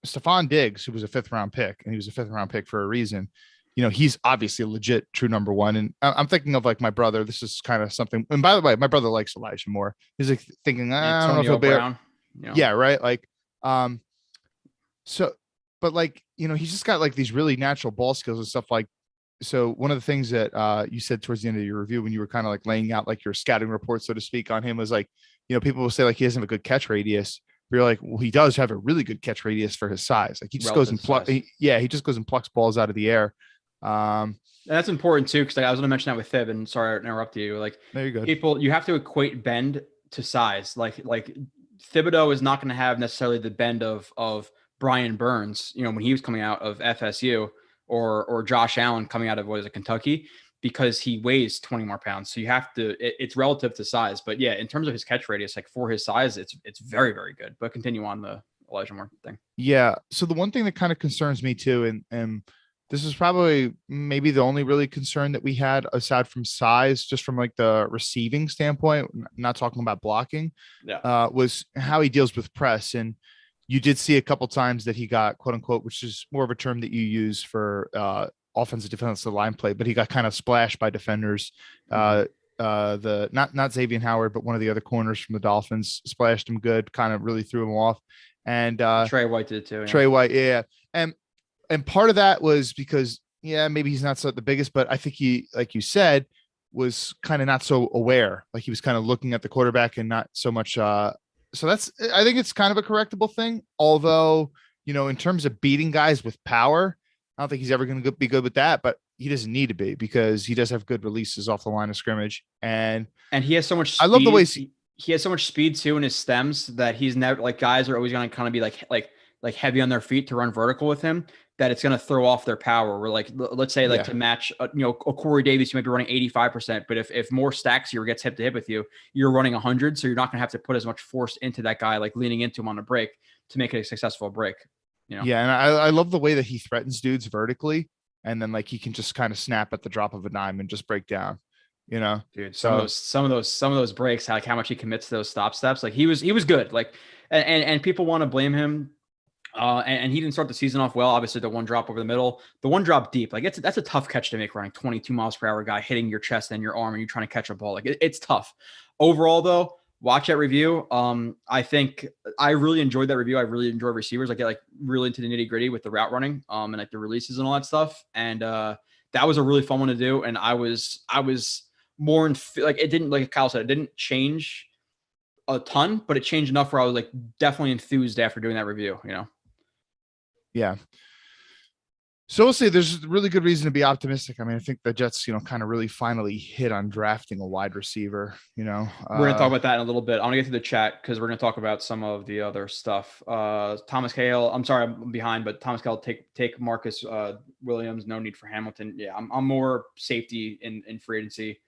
Stephon Diggs, who was a 5th round pick, and he was a 5th round pick for a reason. He's obviously a legit true number one. And I'm thinking of like my brother. This is kind of something. And by the way, my brother likes Elijah Moore. He's like thinking, I don't know if he'll be. Brown, Yeah, right. Like, so, but like, he's just got like these really natural ball skills and stuff. Like, so one of the things that you said towards the end of your review, when you were kind of like laying out like your scouting report, so to speak, on him, was like, people will say like he doesn't have a good catch radius. But you're like, well, he does have a really good catch radius for his size. Like, he just goes and he just goes and plucks balls out of the air. And that's important too, because I was going to mention that with Thib, and sorry to interrupt you. Like, there you go. You have to equate bend to size. Like Thibodeau is not going to have necessarily the bend of Brian Burns, when he was coming out of FSU, or Josh Allen coming out of Kentucky, because he weighs 20 more pounds. So you have to, it's relative to size. But yeah, in terms of his catch radius, like for his size, it's very, very good. But continue on the Elijah Moore thing. Yeah. So the one thing that kind of concerns me too, and this is probably maybe the only really concern that we had aside from size, just from like the receiving standpoint, not talking about blocking, was how he deals with press. And you did see a couple times that he got, quote unquote, which is more of a term that you use for offensive defensive line play, but he got kind of splashed by defenders. Not Xavier Howard, but one of the other corners from the Dolphins splashed him good, kind of really threw him off. And Trey White did too. Yeah. Trey White, yeah. And part of that was because, maybe he's not the biggest, but I think he, like you said, was kind of not so aware. Like, he was kind of looking at the quarterback and not so much. So I think it's kind of a correctable thing. Although, in terms of beating guys with power, I don't think he's ever going to be good with that, but he doesn't need to be, because he does have good releases off the line of scrimmage. And he has so much speed. I love the way he has so much speed too in his stems that he's never, like, guys are always going to kind of be like heavy on their feet to run vertical with him, that it's going to throw off their power. Where, like, let's say to match, a Corey Davis, you might be running 85%, but if more stacks here gets hip to hip with you, you're running 100. So you're not going to have to put as much force into that guy, like leaning into him on a break to make it a successful break. You know? Yeah, and I love the way that he threatens dudes vertically, and then like he can just kind of snap at the drop of a dime and just break down. You know, Dude, some of those breaks, like how much he commits to those stop steps. Like he was good. Like, and people want to blame him. And he didn't start the season off well. Obviously, the one drop over the middle, the one drop deep, like that's a tough catch to make running 22 miles per hour guy hitting your chest and your arm and you're trying to catch a ball. Like it's tough. Overall, though, watch that review. I think I really enjoyed that review. I really enjoy receivers. I get like really into the nitty gritty with the route running, and like the releases and all that stuff. And that was a really fun one to do. And I was more like it didn't, like Kyle said, it didn't change a ton, but it changed enough where I was like definitely enthused after doing that review. You know. Yeah. So we'll see. There's really good reason to be optimistic. I mean, I think the Jets, kind of really finally hit on drafting a wide receiver. We're going to talk about that in a little bit. I want to get to the chat because we're going to talk about some of the other stuff. Thomas Hale. I'm sorry, I'm behind, but Thomas Hale take Marcus Williams. No need for Hamilton. Yeah, I'm more safety in free agency.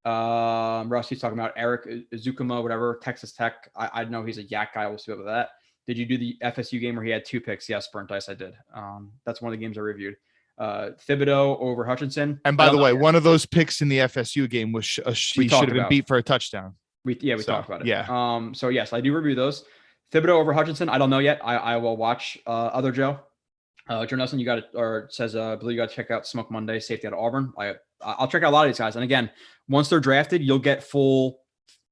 Rusty's talking about Eric Zukuma, whatever, Texas Tech. I know he's a yak guy. We'll see about that. Did you do the FSU game where he had 2 picks? Yes, burnt ice. I did. That's one of the games I reviewed. Thibodeau over Hutchinson. And by the way, one of those picks in the FSU game was he should have been beat for a touchdown. We talked about it. Yeah. So yes, I do review those. Thibodeau over Hutchinson. I don't know yet. I will watch. Other Joe. Joe Nelson, you got it, or says, I believe you got to check out Smoke Monday, safety out of Auburn. I'll check out a lot of these guys. And again, once they're drafted, you'll get full.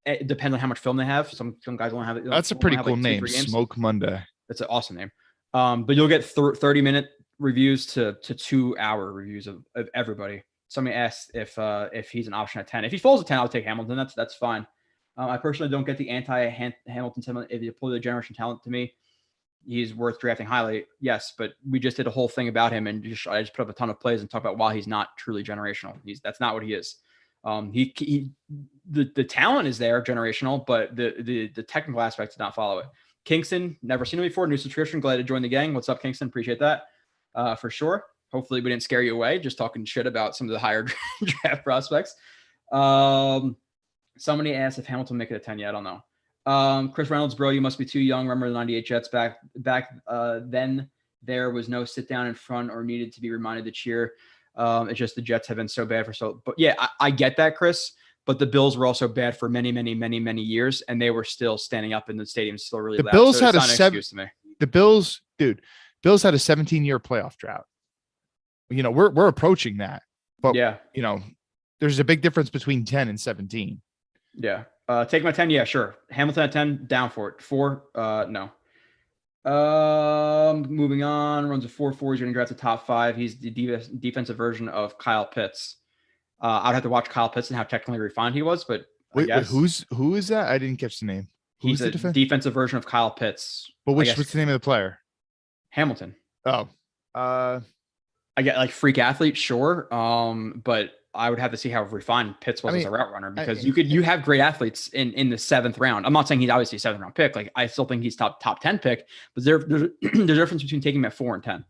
It depends on how much film they have. Some guys won't have it. That's a pretty cool name, Smoke Monday. That's an awesome name. But you'll get 30-minute reviews to 2-hour reviews of everybody. Somebody asked if he's an option at 10. If he falls at 10, I'll take Hamilton. That's fine. I personally don't get the anti-Hamilton sentiment. If you pull the generation talent to me, he's worth drafting highly. Yes, but we just did a whole thing about him, and I just put up a ton of plays and talk about why he's not truly generational. That's not what he is. The talent is there, generational, but the technical aspect did not follow it. Kingston, never seen him before. New subscription, glad to join the gang. What's up, Kingston? Appreciate that for sure. Hopefully we didn't scare you away just talking shit about some of the higher draft prospects. Somebody asked if Hamilton make it a 10. Yeah, I don't know. Chris Reynolds, bro, you must be too young. Remember the 98 Jets back then? There was no sit down in front or needed to be reminded to cheer. It's just the Jets have been so bad but yeah, I get that, Chris, but the Bills were also bad for many, many, many, many years, and they were still standing up in the stadium, still really loud. Bills so had Bills had a 17-year playoff drought. We're approaching that, but yeah, there's a big difference between 10 and 17. Yeah. Take my 10. Yeah, sure. Hamilton at 10, down for it. 4, no. Moving on, runs a 4.4. He's going to draft the top 5. He's the defensive version of Kyle Pitts. I'd have to watch Kyle Pitts and how technically refined he was, but wait, who is that? I didn't catch the name. He's a defensive version of Kyle Pitts. But what's the name of the player? Hamilton. Oh, I get like freak athlete, sure. But I would have to see how refined Pitts was as a route runner, because you have great athletes in the 7th round. I'm not saying he's obviously a 7th round pick. Like I still think he's top 10 pick, but there's a difference between taking him at 4 and 10.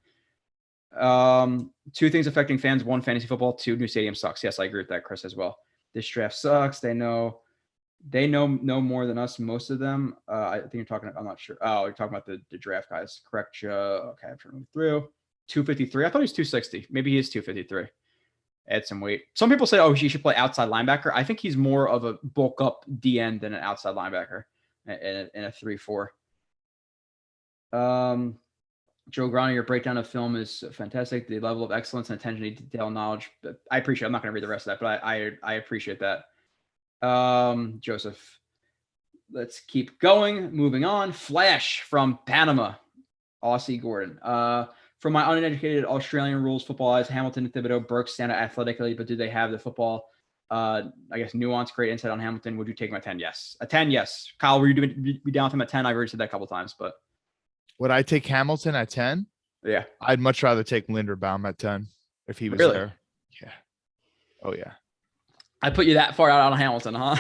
2 things affecting fans: 1, fantasy football; 2, new stadium sucks. Yes, I agree with that, Chris, as well. This draft sucks. They know more than us, most of them. I think you're talking, I'm not sure. Oh, you're talking about the draft guys. Correct. Okay, I'm trying to move through. 253. I thought he was 260. Maybe he is 253. Add some weight. Some people say, he should play outside linebacker. I think he's more of a bulk up DN than an outside linebacker in a 3-4. Joe Grani, your breakdown of film is fantastic. The level of excellence and attention to detail and knowledge. I appreciate it. I'm not going to read the rest of that, but I appreciate that. Joseph, let's keep going. Moving on. Flash from Panama. Aussie Gordon. From my uneducated Australian rules football eyes, Hamilton and Thibodeau, Burks stand out athletically, but do they have the football, nuance, great insight on Hamilton? Would you take him at 10? Yes. A 10, yes. Kyle, were you be down with him at 10? I've already said that a couple times, but. Would I take Hamilton at 10? Yeah. I'd much rather take Linderbaum at 10 if he was there. Yeah. Oh, yeah. I put you that far out on Hamilton, huh?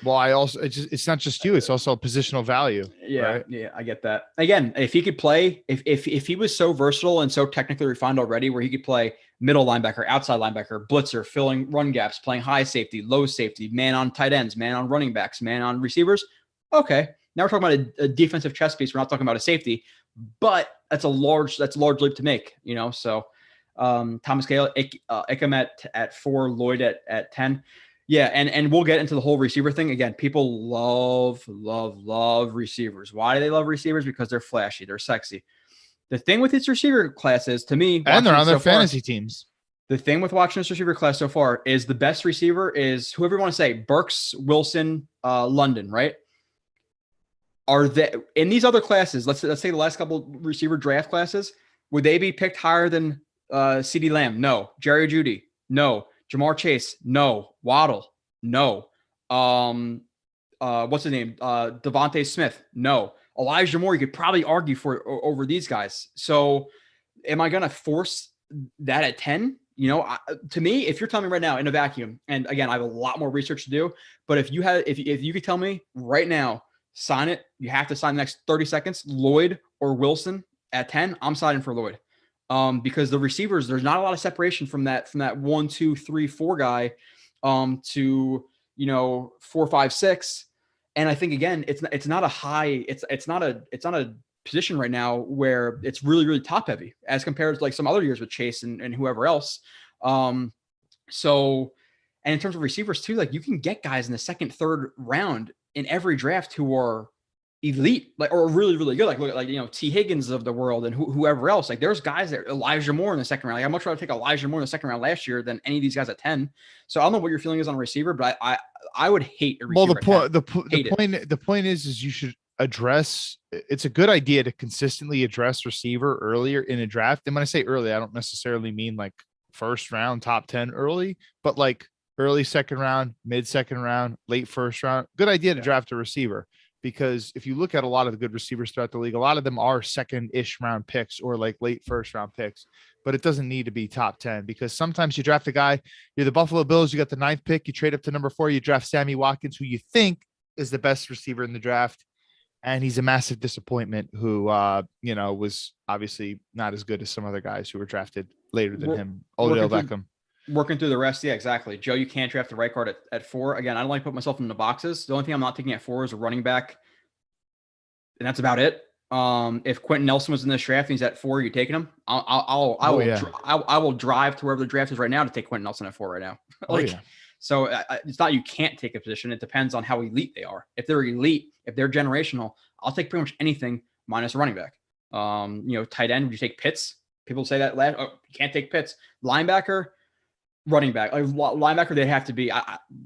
Well, it's not just you, it's also positional value. Yeah. Right? Yeah. I get that. Again, if he could play, if he was so versatile and so technically refined already, where he could play middle linebacker, outside linebacker, blitzer, filling run gaps, playing high safety, low safety, man on tight ends, man on running backs, man on receivers. Okay. Now we're talking about a defensive chess piece. We're not talking about a safety, but that's a large leap to make, you know? So Thomas Gale, Ickham at 4, Lloyd at 10. Yeah. And we'll get into the whole receiver thing. Again, people love receivers. Why do they love receivers? Because they're flashy. They're sexy. The thing with its receiver class is, to me, and they're on their fantasy teams. The thing with watching this receiver class so far is the best receiver is whoever you want to say, Burks, Wilson, London, right? Are they in these other classes? Let's say the last couple receiver draft classes, would they be picked higher than CeeDee Lamb? No. Jerry Jeudy? No. Jamar Chase? No. Waddle? No. What's his name? Devontae Smith? No. Elijah Moore, you could probably argue for over these guys. So am I going to force that at 10? You know, to me, if you're telling me right now in a vacuum, and again, I have a lot more research to do, but if you could tell me right now, sign it, you have to sign the next 30 seconds, Lloyd or Wilson at 10, I'm signing for Lloyd. Because the receivers, there's not a lot of separation from that 1, 2, 3, 4 guy to, you know, 4, 5, 6. And I think again, it's not a position right now where it's really, really top heavy as compared to like some other years with Chase and whoever else. So, and in terms of receivers too, like you can get guys in the second, third round in every draft who are elite, like, or really, really good. Like, look at like, you know, T Higgins of the world and whoever else. Like there's guys that Elijah Moore in the second round. Like I'd much rather take Elijah Moore in the second round last year than any of these guys at 10. So I don't know what your feeling is on a receiver, but I would hate a receiver. Well, the point is you should address. It's a good idea to consistently address receiver earlier in a draft. And when I say early, I don't necessarily mean like first round, top 10 early, but like early second round, mid second round, late first round. Good idea to draft a receiver. Because if you look at a lot of the good receivers throughout the league, a lot of them are second-ish round picks or like late first round picks, but it doesn't need to be top 10 because sometimes you draft a guy, you're the Buffalo Bills, you got the 9th pick, you trade up to number 4, you draft Sammy Watkins, who you think is the best receiver in the draft. And he's a massive disappointment who, you know, was obviously not as good as some other guys who were drafted later than him. Odell Beckham. Working through the rest. Yeah, exactly. Joe, you can't draft the right guard at 4. Again, I don't like to put myself in the boxes. The only thing I'm not taking at 4 is a running back. And that's about it. If Quentin Nelson was in this draft and he's at 4, you taking him? I will drive to wherever the draft is right now to take Quentin Nelson at 4 right now. So it's not, you can't take a position. It depends on how elite they are. If they're elite, if they're generational, I'll take pretty much anything minus a running back. You know, tight end, would you take Pitts? People say that you can't take Pitts. Linebacker, running back, like linebacker, they have to be.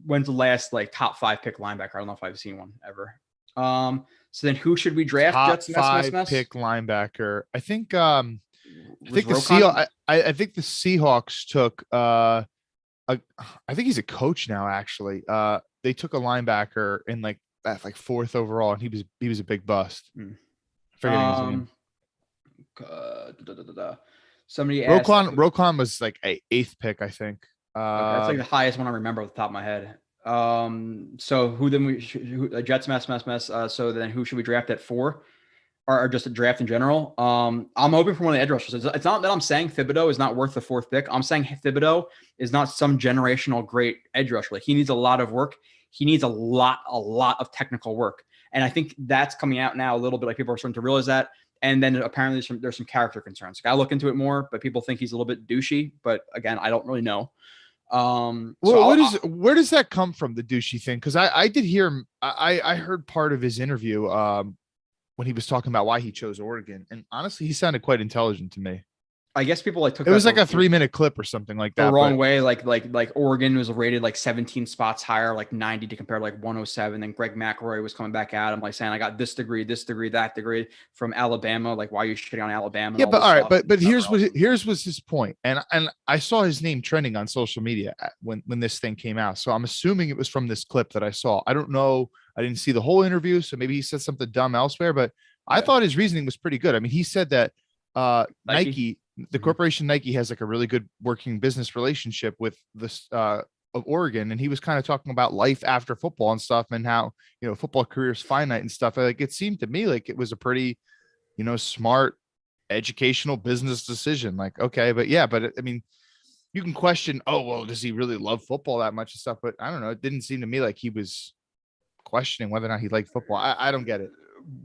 When's the last like top 5 pick linebacker? I don't know if I've seen one ever. So then, who should we draft? Top 5 pick linebacker. I think the Seahawks took. I think he's a coach now. Actually, they took a linebacker in like 4th overall, and he was a big bust. Forgetting his name. Somebody asked, Roquan was like a 8th pick, I think. That's like the highest one I remember off the top of my head. So who then Jets mess. So then who should we draft at 4, or just a draft in general? I'm hoping for one of the edge rushers. It's not that I'm saying Thibodeau is not worth the 4th pick. I'm saying Thibodeau is not some generational great edge rusher. Like he needs a lot of work. He needs a lot of technical work, and I think that's coming out now a little bit. Like people are starting to realize that. And then apparently there's some character concerns. Like I look into it more, but people think he's a little bit douchey. But again, I don't really know. Where does that come from, the douchey thing? Because I did hear him. I heard part of his interview when he was talking about why he chose Oregon, and honestly, he sounded quite intelligent to me. I guess people took it was like a 3-minute clip or something like that. The wrong way. Like Oregon was rated like 17 spots higher, like 90 to compare to like 107. And Greg McElroy was coming back at him like saying, I got this degree, that degree from Alabama. Like, why are you shitting on Alabama? Yeah, but all right, but here's was his point. And I saw his name trending on social media when this thing came out. So I'm assuming it was from this clip that I saw. I don't know. I didn't see the whole interview, so maybe he said something dumb elsewhere, but I thought his reasoning was pretty good. I mean, he said that Nike, the corporation Nike, has like a really good working business relationship with this of Oregon, and he was kind of talking about life after football and stuff, and how, you know, football career is finite and stuff. Like it seemed to me like it was a pretty, you know, smart educational business decision. Like, okay, but I mean, you can question, oh well, does he really love football that much and stuff? But I don't know. It didn't seem to me like he was questioning whether or not he liked football. I don't get it.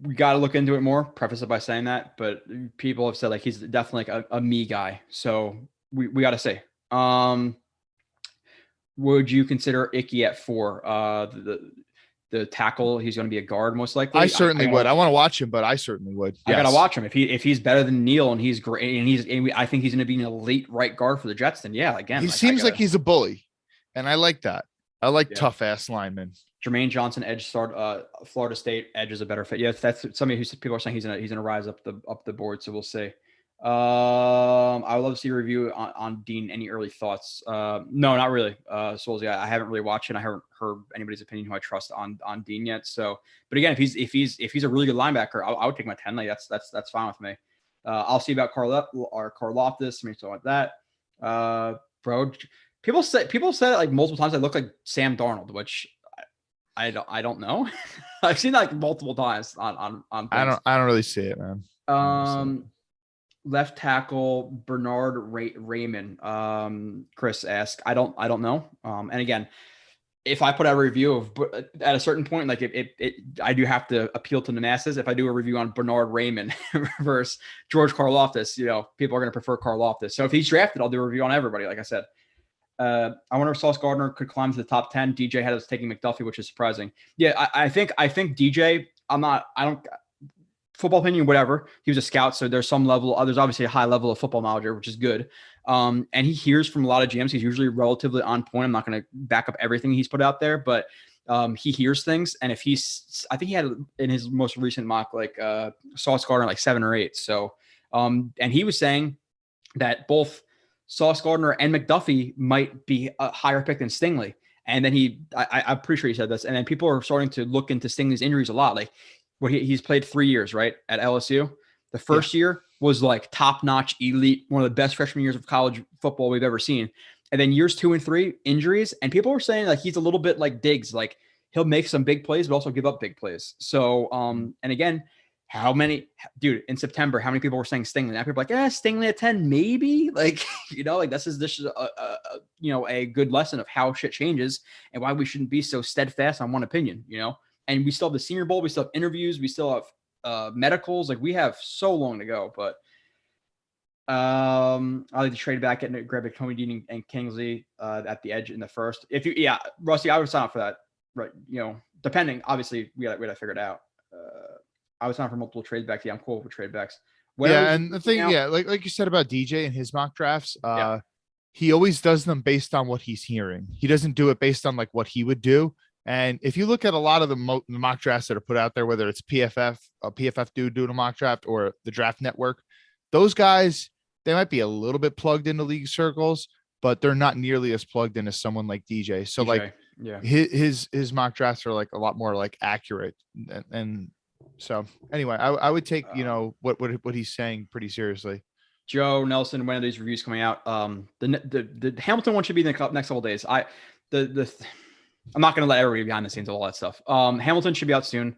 We got to look into it more. Preface it by saying that, but people have said like he's definitely like a me guy. So we got to see. Would you consider Icky at 4? The tackle, he's going to be a guard most likely. I certainly would. I want to watch him, but I certainly would. I got to watch him. If he's better than Neal and he's great and I think he's going to be an elite right guard for the Jets, then yeah, again. He seems like he's a bully, and I like that. I like tough ass linemen. Jermaine Johnson, edge start. Florida State edge is a better fit. Yeah, that's somebody who people are saying he's gonna rise up the board. So we'll see. I would love to see a review on Dean. Any early thoughts? No, not really. Solzy, I haven't really watched it. I haven't heard anybody's opinion who I trust on Dean yet. So, but again, if he's a really good linebacker, I would take my 10. Like that's fine with me. I'll see about Karlaftis. Maybe something like that. Bro, people said it like multiple times. I look like Sam Darnold, which I don't know. I've seen that like multiple times on things. I don't really see it, man. Left tackle Bernard Raymond. Chris asked, I don't know. And again, if I put out a review of at a certain point, like I do have to appeal to the masses. If I do a review on Bernard Raymond versus George Karlaftis, people are going to prefer Karlaftis. So if he's drafted, I'll do a review on everybody. Like I said, I wonder if Sauce Gardner could climb to the top 10. DJ had us taking McDuffie, which is surprising. Yeah, I think DJ. I don't. Football opinion, whatever. He was a scout, so there's some level. There's obviously a high level of football knowledge, which is good. And he hears from a lot of GMs. He's usually relatively on point. I'm not going to back up everything he's put out there, but he hears things. And if I think he had in his most recent mock like Sauce Gardner like 7 or 8. So, and he was saying that both Sauce Gardner and McDuffie might be a higher pick than Stingley. And then I'm pretty sure he said this. And then people are starting to look into Stingley's injuries a lot. Like, he's played 3 years, right, at LSU. The first year was like top-notch, elite, one of the best freshman years of college football we've ever seen. And then years 2 and 3, injuries. And people were saying like he's a little bit like Diggs, like he'll make some big plays, but also give up big plays. So, and again, in September, how many people were saying Stingley? Now people are like, Stingley at 10, maybe. Like, like this is a good lesson of how shit changes and why we shouldn't be so steadfast on one opinion, And we still have the Senior Bowl. We still have interviews. We still have medicals. Like we have so long to go. But I like to trade back and grab a Tony Dean and Kingsley at the edge in the first. Rusty, I would sign up for that. Right, depending. Obviously, we got to figure it out. I would sign up for multiple trade backs. Yeah, I'm cool with trade backs. And the thing, like you said about DJ and his mock drafts, he always does them based on what he's hearing. He doesn't do it based on like what he would do. And if you look at a lot of the mock drafts that are put out there, whether it's a PFF dude doing a mock draft or the Draft Network, those guys, they might be a little bit plugged into league circles, but they're not nearly as plugged in as someone like DJ. So his mock drafts are like a lot more like accurate. And so anyway, I would take, what he's saying pretty seriously. Joe Nelson, when are these reviews coming out? The Hamilton one should be in the next couple days. I'm not going to let everybody behind the scenes of all that stuff. Hamilton should be out soon.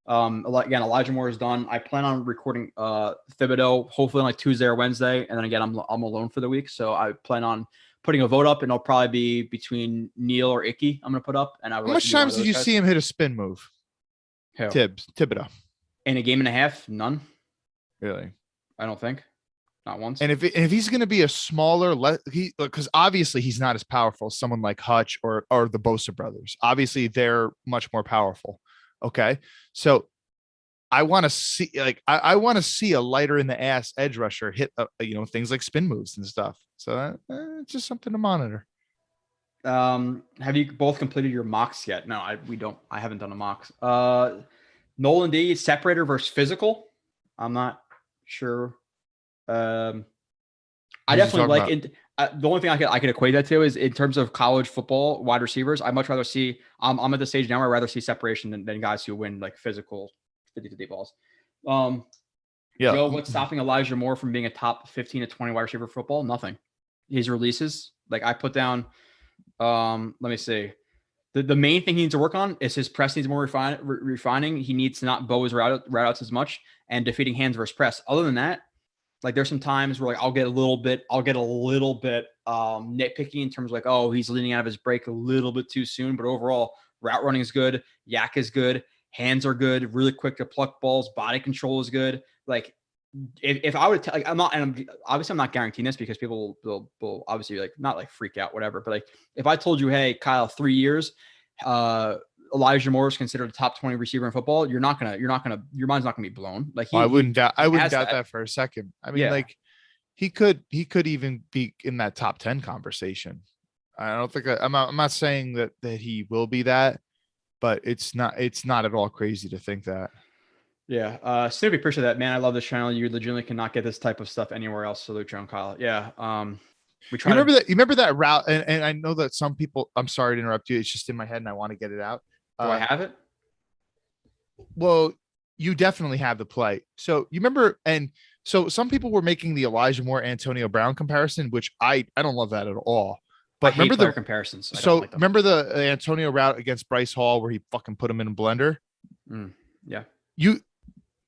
Again, Elijah Moore is done. I plan on recording Thibodeau hopefully on like Tuesday or Wednesday, and then again I'm alone for the week, so I plan on putting a vote up, and it'll probably be between Neal or Icky. I'm going to put up. And how much times did you see him hit a spin move? Who? Thibodeau. In a game and a half, none. Really? I don't think. Not once. And if he's going to be a smaller, because obviously he's not as powerful as someone like Hutch or the Bosa brothers. Obviously, they're much more powerful. Okay, so I want to see I want to see a lighter in the ass edge rusher hit things like spin moves and stuff. So it's just something to monitor. Have you both completed your mocks yet? No, we don't. I haven't done a mocks. Nolan D, separator versus physical. I'm not sure. I definitely like it. The only thing I could equate that to is in terms of college football wide receivers. I'd much rather see. I'm at the stage now where I'd rather see separation than guys who win like physical 50-50 balls. Joe, what's stopping Elijah Moore from being a top 15 to 20 wide receiver for football? Nothing. His releases, like I put down. Let me see. The main thing he needs to work on is his press needs more refining. He needs to not bow his route outs as much and defeating hands versus press. Other than that, like there's some times where like I'll get a little bit nitpicky in terms of like, oh, he's leaning out of his break a little bit too soon. But overall, Route running is good. Yak is good. Hands are good. Really quick to pluck balls. Body control is good. Like if I would like, I'm not guaranteeing this because people will obviously like not like freak out, whatever. But like if I told you, hey, Kyle, 3 years, Elijah Moore is considered a top 20 receiver in football, your mind's not gonna be blown. Like I wouldn't doubt that for a second. I mean, like he could even be in that top 10 conversation. I don't think I'm not saying that he will be that, but it's not at all crazy to think that. Yeah. Snoopy, appreciate that, man. I love this channel. You legitimately cannot get this type of stuff anywhere else. Salute you, Kyle. Yeah. We try. You remember that route? And I know that some people, I'm sorry to interrupt you. It's just in my head and I want to get it out. Do I have it? Well, you definitely have the play. So you remember, and so some people were making the Elijah Moore, Antonio Brown comparison, which I don't love that at all. But remember the comparisons. Remember the Antonio route against Bryce Hall where he fucking put him in a blender? Yeah.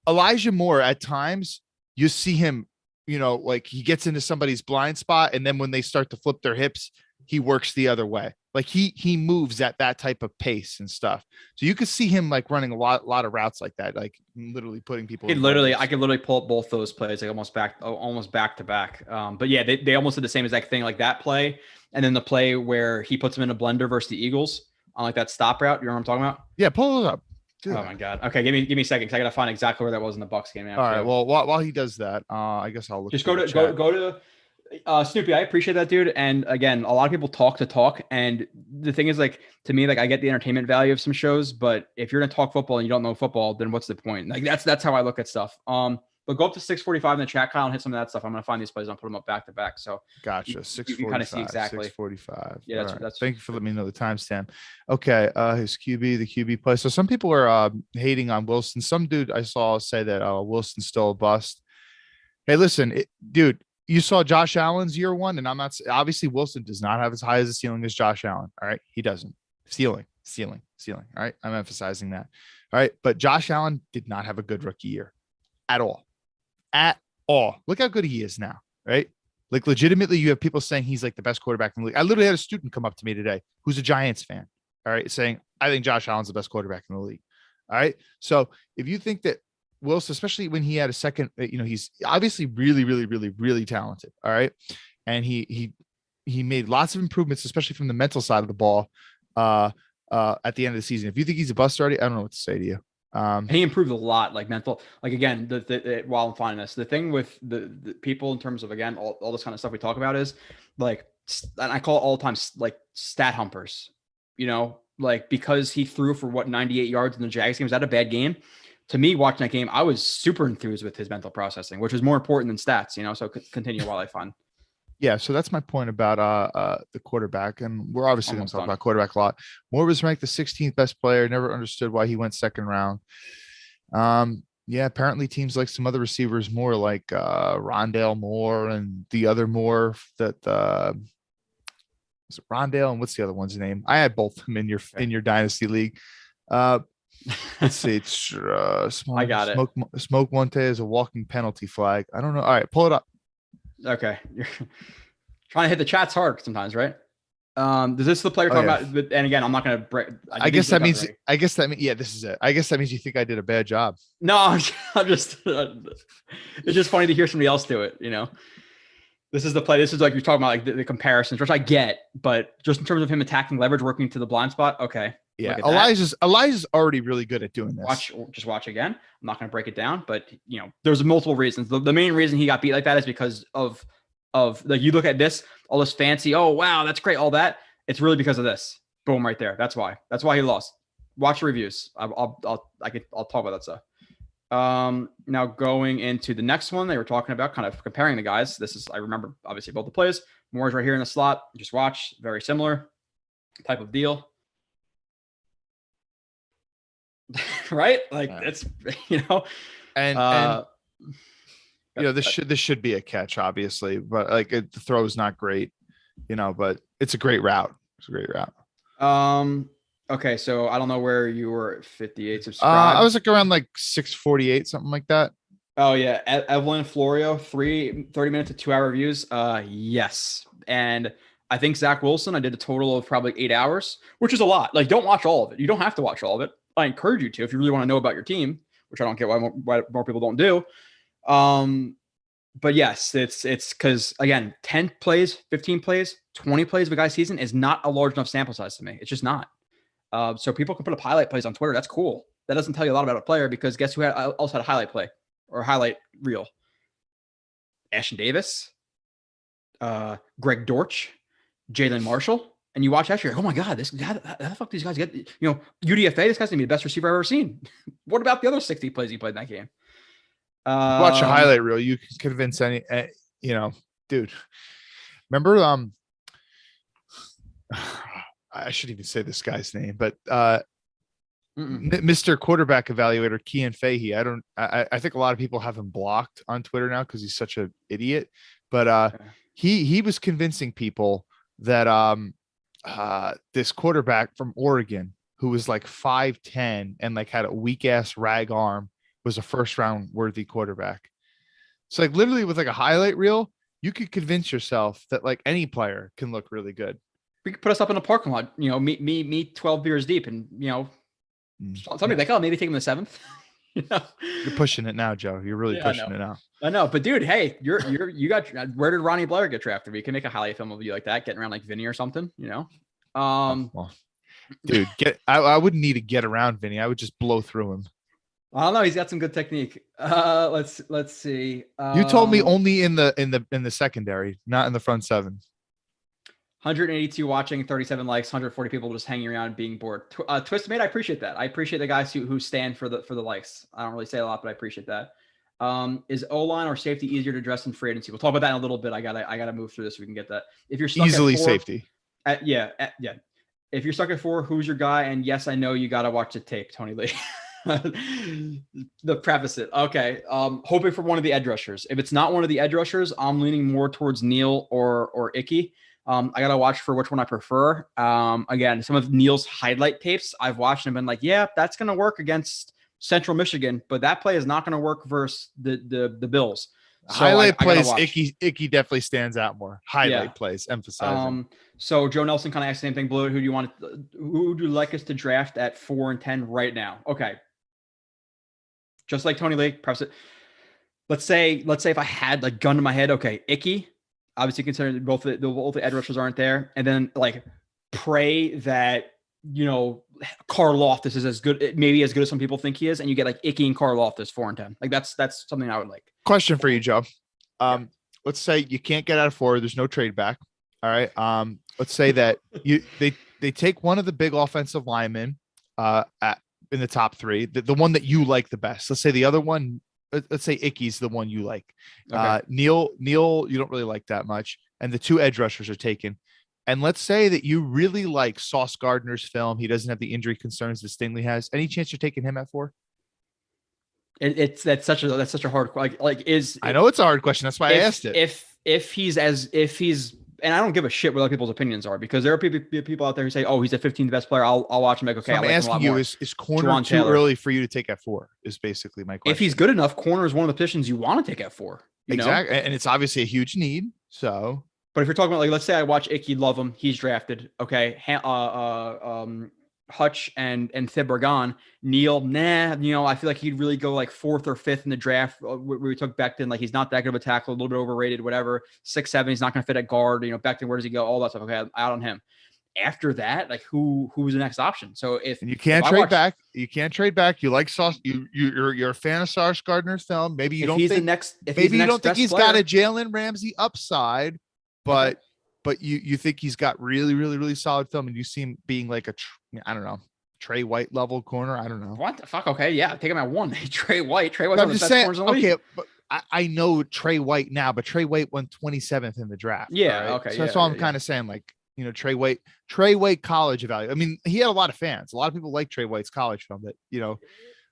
Elijah Moore, at times you see him, like he gets into somebody's blind spot. And then when they start to flip their hips, he works the other way. Like he moves at that type of pace and stuff. So you could see him like running a lot of routes like that, like literally putting people. I could literally pull up both those plays like almost back to back. But yeah, they almost did the same exact thing, like that play. And then the play where he puts him in a blender versus the Eagles on like that stop route. You know what I'm talking about? Yeah. Pull it up. Oh my God. Okay. Give me a second. Cause I got to find exactly where that was in the Bucs game. All right. Well, while he does that, I guess I'll look. Just go to Snoopy. I appreciate that, dude. And again, a lot of people talk. And the thing is, like, to me, like I get the entertainment value of some shows, but if you're going to talk football and you don't know football, then what's the point? Like that's how I look at stuff. But go up to 645 in the chat, Kyle, and hit some of that stuff. I'm going to find these plays and I'll put them up back to back. So gotcha. 645. You kind of see exactly 645. Yeah. That's Thank you for letting me know the timestamp. Okay. His QB, the QB play. So some people are hating on Wilson. Some dude I saw say that Wilson's still a bust. Hey, listen, dude, you saw Josh Allen's year one, and I'm not obviously Wilson does not have as high as a ceiling as Josh Allen. All right. He doesn't. Ceiling. All right. I'm emphasizing that. All right. But Josh Allen did not have a good rookie year at all. Look how good he is now, right? Like legitimately, you have people saying he's like the best quarterback in the league. I literally had a student come up to me today who's a Giants fan, all right, saying, I think Josh Allen's the best quarterback in the league. All right. So if you think that Wilson, especially when he had a second, he's obviously really, really, really, really talented. All right. And he made lots of improvements, especially from the mental side of the ball at the end of the season. If you think he's a bust already, I don't know what to say to you. And he improved a lot, like mental, like again, while I'm finding this, the thing with the people in terms of, again, all this kind of stuff we talk about is like, and I call it all the time, like stat humpers, like because he threw for 98 yards in the Jags game. Is that a bad game? To me, watching that game, I was super enthused with his mental processing, which is more important than stats, so continue while I find. Yeah, so that's my point about the quarterback, and we're obviously going to talk about quarterback a lot. Moore was ranked the 16th best player. Never understood why he went second round. Yeah, apparently teams like some other receivers more, like Rondale Moore and the other Moore that is it Rondale and what's the other one's name? I had both of them in your dynasty league. Let's see. It's I got it. Smoke Monte is a walking penalty flag. I don't know. All right, pull it up. Okay. You're trying to hit the chats hard sometimes, right? Is this the player talking about? And again, I'm not going to break. I guess that means, yeah, this is it. I guess that means you think I did a bad job. No, I'm just, it's just funny to hear somebody else do it. This is the play. This is like you're talking about, like the comparisons, which I get, but just in terms of him attacking leverage, working to the blind spot. Okay. Yeah. Elijah's already really good at doing this. Watch again. I'm not going to break it down, but there's multiple reasons. The main reason he got beat like that is because of like, you look at this, all this fancy, oh wow, that's great, all that. It's really because of this. Boom, right there. That's why he lost. Watch the reviews. I'll talk about that stuff. Now going into the next one, they were talking about kind of comparing the guys. This is, I remember obviously both the plays. Moore's right here in the slot. Just watch, very similar type of deal. Right? Like it's, and this should be a catch, obviously, but like the throw is not great, but it's a great route. It's a great route. Okay, so I don't know where you were at 58 subscribed. I was like around like 648, something like that. Oh yeah, Evelyn Florio, 30 minutes to 2 hour reviews. Yes, and I think Zach Wilson, I did a total of probably 8 hours, which is a lot. Like, don't watch all of it. You don't have to watch all of it. I encourage you to if you really want to know about your team, which I don't get why more people don't do. But yes, it's because, again, 10 plays, 15 plays, 20 plays of a guy's season is not a large enough sample size to me. It's just not. So people can put up highlight plays on Twitter. That's cool. That doesn't tell you a lot about a player, because guess who also had a highlight play or a highlight reel? Ashton Davis, Greg Dortch, Jalen Marshall. And you watch that, you're like, oh my God, how the fuck these guys get, UDFA, this guy's gonna be the best receiver I've ever seen. What about the other 60 plays he played in that game? Watch a highlight reel. You can convince any, dude. Remember, I shouldn't even say this guy's name, but Mr. Quarterback Evaluator Kian Fahey. I think a lot of people have him blocked on Twitter now because he's such an idiot. But he was convincing people that this quarterback from Oregon, who was like 5'10" and like had a weak ass rag arm, was a first round worthy quarterback. So like literally with like a highlight reel, you could convince yourself that like any player can look really good. We could put us up in a parking lot, me 12 beers deep, and somebody like, oh, maybe take him the 7th. You're pushing it now, Joe. You're really pushing it now. I know, but dude, hey, you got, where did Ronnie Blair get drafted? We can make a highlight film of you like that, getting around like Vinny or something, Well, dude, I wouldn't need to get around Vinny. I would just blow through him. I don't know. He's got some good technique. Let's see. You told me only in the secondary, not in the front 7. 182 watching, 37 likes, 140 people just hanging around being bored. Twistmate, I appreciate that. I appreciate the guys who stand for the likes. I don't really say a lot, but I appreciate that. Is O-line or safety easier to address in free agency? We'll talk about that in a little bit. I gotta move through this so we can get that. If you're stuck easily at 4, safety. Yeah. If you're stuck at 4, who's your guy? And yes, I know you gotta watch the tape, Tony Lee. The preface it. Okay. Hoping for one of the edge rushers. If it's not one of the edge rushers, I'm leaning more towards Neal or Icky. I got to watch for which one I prefer. Again, some of Neal's highlight tapes I've watched and been like, yeah, that's going to work against Central Michigan, but that play is not going to work versus the Bills. So highlight plays, Icky definitely stands out more. Highlight plays, emphasizing. So Joe Nelson kind of asked the same thing. Blewett, who would you like us to draft at 4 and 10 right now? Okay. Just like Tony Lee, press it. Let's say if I had like gun to my head, okay, Icky, obviously considering both the edge rushers aren't there, and then like pray that Karlaftis is as good, maybe as good as some people think he is, and you get like Icky and Karlaftis 4 and 10. Like that's something I would like. Question for you, Joe. Let's say you can't get out of 4. There's no trade back. All right. Let's say that they take one of the big offensive linemen in the top 3, the one that you like the best. Let's say the other one. Let's say Icky's the one you like. Okay. Neal, you don't really like that much. And the 2 edge rushers are taken. And let's say that you really like Sauce Gardner's film. He doesn't have the injury concerns that Stingley has. Any chance you're taking him at 4? That's such a hard, I know it's a hard question. That's why I asked it. If he's, and I don't give a shit what other people's opinions are, because there are people out there who say, oh, he's the 15th best player. I'll watch him. Like, okay, so I'm asking you, is corner too early for you to take at 4 is basically my question. If he's good enough, corner is one of the positions you want to take at 4. Exactly. And it's obviously a huge need. So, but if you're talking about, like, let's say I watch Icky, love him. He's drafted. Okay. Hutch and Thib are gone. Neal, I feel like he'd really go like 4th or 5th in the draft. We took Becton, like he's not that good of a tackle, a little bit overrated, whatever. 6'7", he's not going to fit at guard. Becton, where does he go? All that stuff. Okay, out on him. After that, like who's the next option? So if you can't trade back, you like Sauce. You're a fan of Sauce Gardner's film. Maybe you don't think maybe you don't think he's got a Jalen Ramsey upside, but you think he's got really, really, really solid film, and you see him being like I don't know, Trey White level corner. I don't know. What the fuck? Okay, yeah, take him at 1. Trey White's one of the best corners in the league. Okay, but I know Trey White now, but Trey White went 27th in the draft. Yeah, right? okay. So that's all I'm kind of saying, like, Trey White college value. I mean, he had a lot of fans. A lot of people like Trey White's college film, but a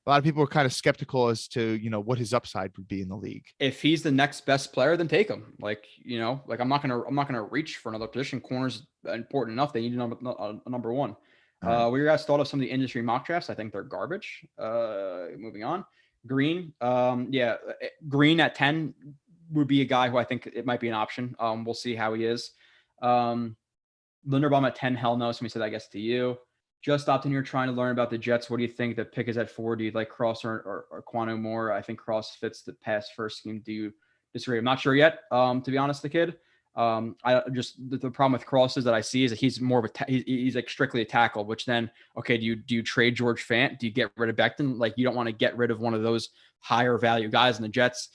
lot of people were kind of skeptical as to, what his upside would be in the league. If he's the next best player, then take him. I'm not gonna reach for another position. Corner's important enough. They need a number 1. Right. We guys thought of some of the industry mock drafts. I think they're garbage. Moving on. Green. Green at 10 would be a guy who I think it might be an option. We'll see how he is. Linderbaum at 10, hell no. Somebody said, I guess to you. Just stopped in here trying to learn about the Jets. What do you think? The pick is at 4. Do you like Cross or Quano more? I think Cross fits the pass first scheme. Do you disagree? I'm not sure yet. To be honest, the kid. I just the problem with Cross is that I see is that he's more of he's like strictly a tackle. Which then, okay, do you trade George Fant? Do you get rid of Becton? Like you don't want to get rid of one of those higher value guys in the Jets.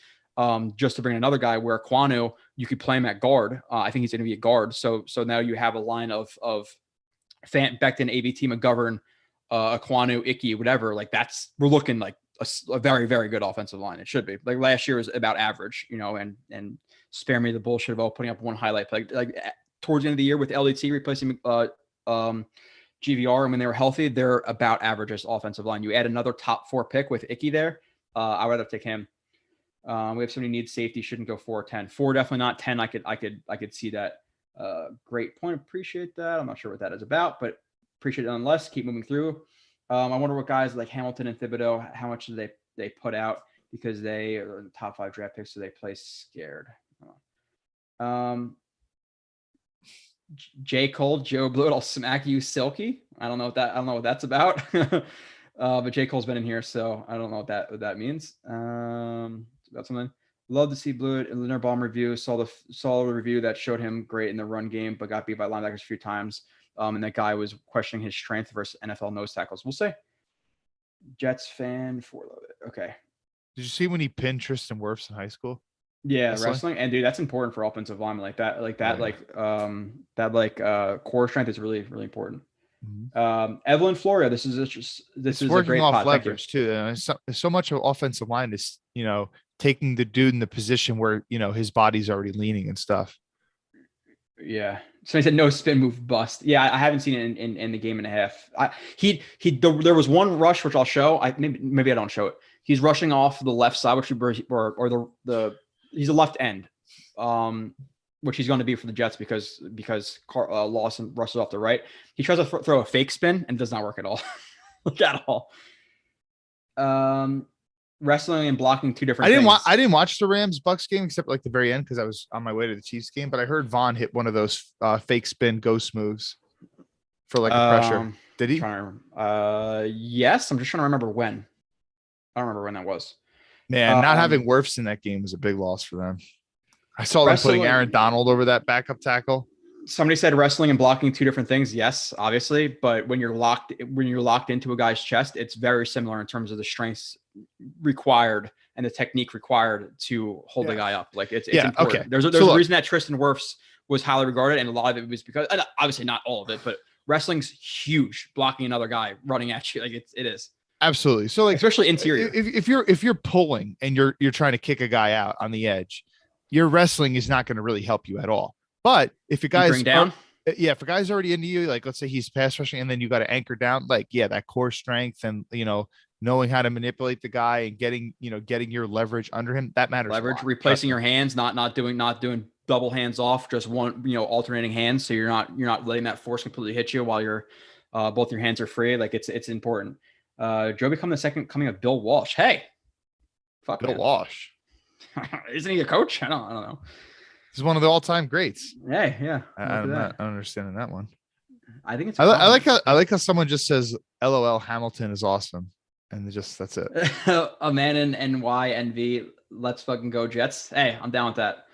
Just to bring another guy where Quano, you could play him at guard. I think he's going to be a guard. So now you have a line of Fant, Becton, ABT, McGovern, Aquanu, Icky, whatever. Like we're looking like a very, very good offensive line. It should be. Like last year was about average, and spare me the bullshit of putting up one highlight play. Like towards the end of the year with LDT replacing GVR, and when they were healthy, they're about average as offensive line. You add another top 4 pick with Icky there. I'd rather take him. We have somebody who needs safety, shouldn't go 4 or 10. 4 definitely not. 10, I could see that. Great point. Appreciate that. I'm not sure what that is about, but appreciate it nonetheless. Keep moving through. I wonder what guys like Hamilton and Thibodeau, how much do they put out because they are the top 5 draft picks, so they play scared. J. Cole, Joe Blewett, I'll smack you, Silky. I don't know what that's about. But J. Cole's been in here, so I don't know what that means. About something. Love to see Blewett in the Linderbaum review. Saw the review that showed him great in the run game, but got beat by linebackers a few times. And that guy was questioning his strength versus NFL nose tackles. We'll say. Jets fan for love it. Okay. Did you see when he pinned Tristan Wirfs in high school? Yeah, wrestling. And dude, that's important for offensive linemen like that. Core strength is really, really important. Mm-hmm. Evelyn Florio, this is a great off pot. leverage too. So much of offensive line is taking the dude in the position where his body's already leaning and stuff. Yeah. Somebody said no spin move bust. Yeah, I haven't seen it in the game and a half. There was one rush which I'll show. Maybe I don't show it. He's rushing off the left side, which he's a left end, which he's going to be for the Jets because Lawson rushes off the right. He tries to throw a fake spin and it does not work at all. At all. Wrestling and blocking, 2 different things. I didn't watch the Rams-Bucks game except like the very end because I was on my way to the Chiefs game, but I heard Vaughn hit one of those fake spin ghost moves for like a pressure. Did he? Yes. I'm just trying to remember when. I don't remember when that was. Man, not having Wirfs in that game was a big loss for them. I saw them putting Aaron Donald over that backup tackle. Somebody said wrestling and blocking, 2 different things. Yes, obviously, but when you're locked into a guy's chest, it's very similar in terms of the strengths required and the technique required to hold the guy up. Like it's important. Okay. There's a reason that Tristan Wirfs was highly regarded, and a lot of it was because, and obviously not all of it, but wrestling's huge. Blocking another guy running at you, like it is. Absolutely. So like, especially interior. If you're pulling and you're trying to kick a guy out on the edge, your wrestling is not going to really help you at all. But if a guy's down, if a guy's already into you, like let's say he's pass rushing and then you got to anchor down, like that core strength and knowing how to manipulate the guy and getting your leverage under him, that matters. Leverage, replacing your hands, not doing double hands off, just one, alternating hands. So you're not letting that force completely hit you while you're both your hands are free. Like it's important. Joe become the second coming of Bill Walsh. Hey, fuck Bill Walsh. Isn't he a coach? I don't know. He's one of the all-time greats. Hey, yeah. I'm not understanding that one. I think it's. I like how someone just says, "LOL, Hamilton is awesome," and that's it. A man in NYNV. Let's fucking go Jets. Hey, I'm down with that.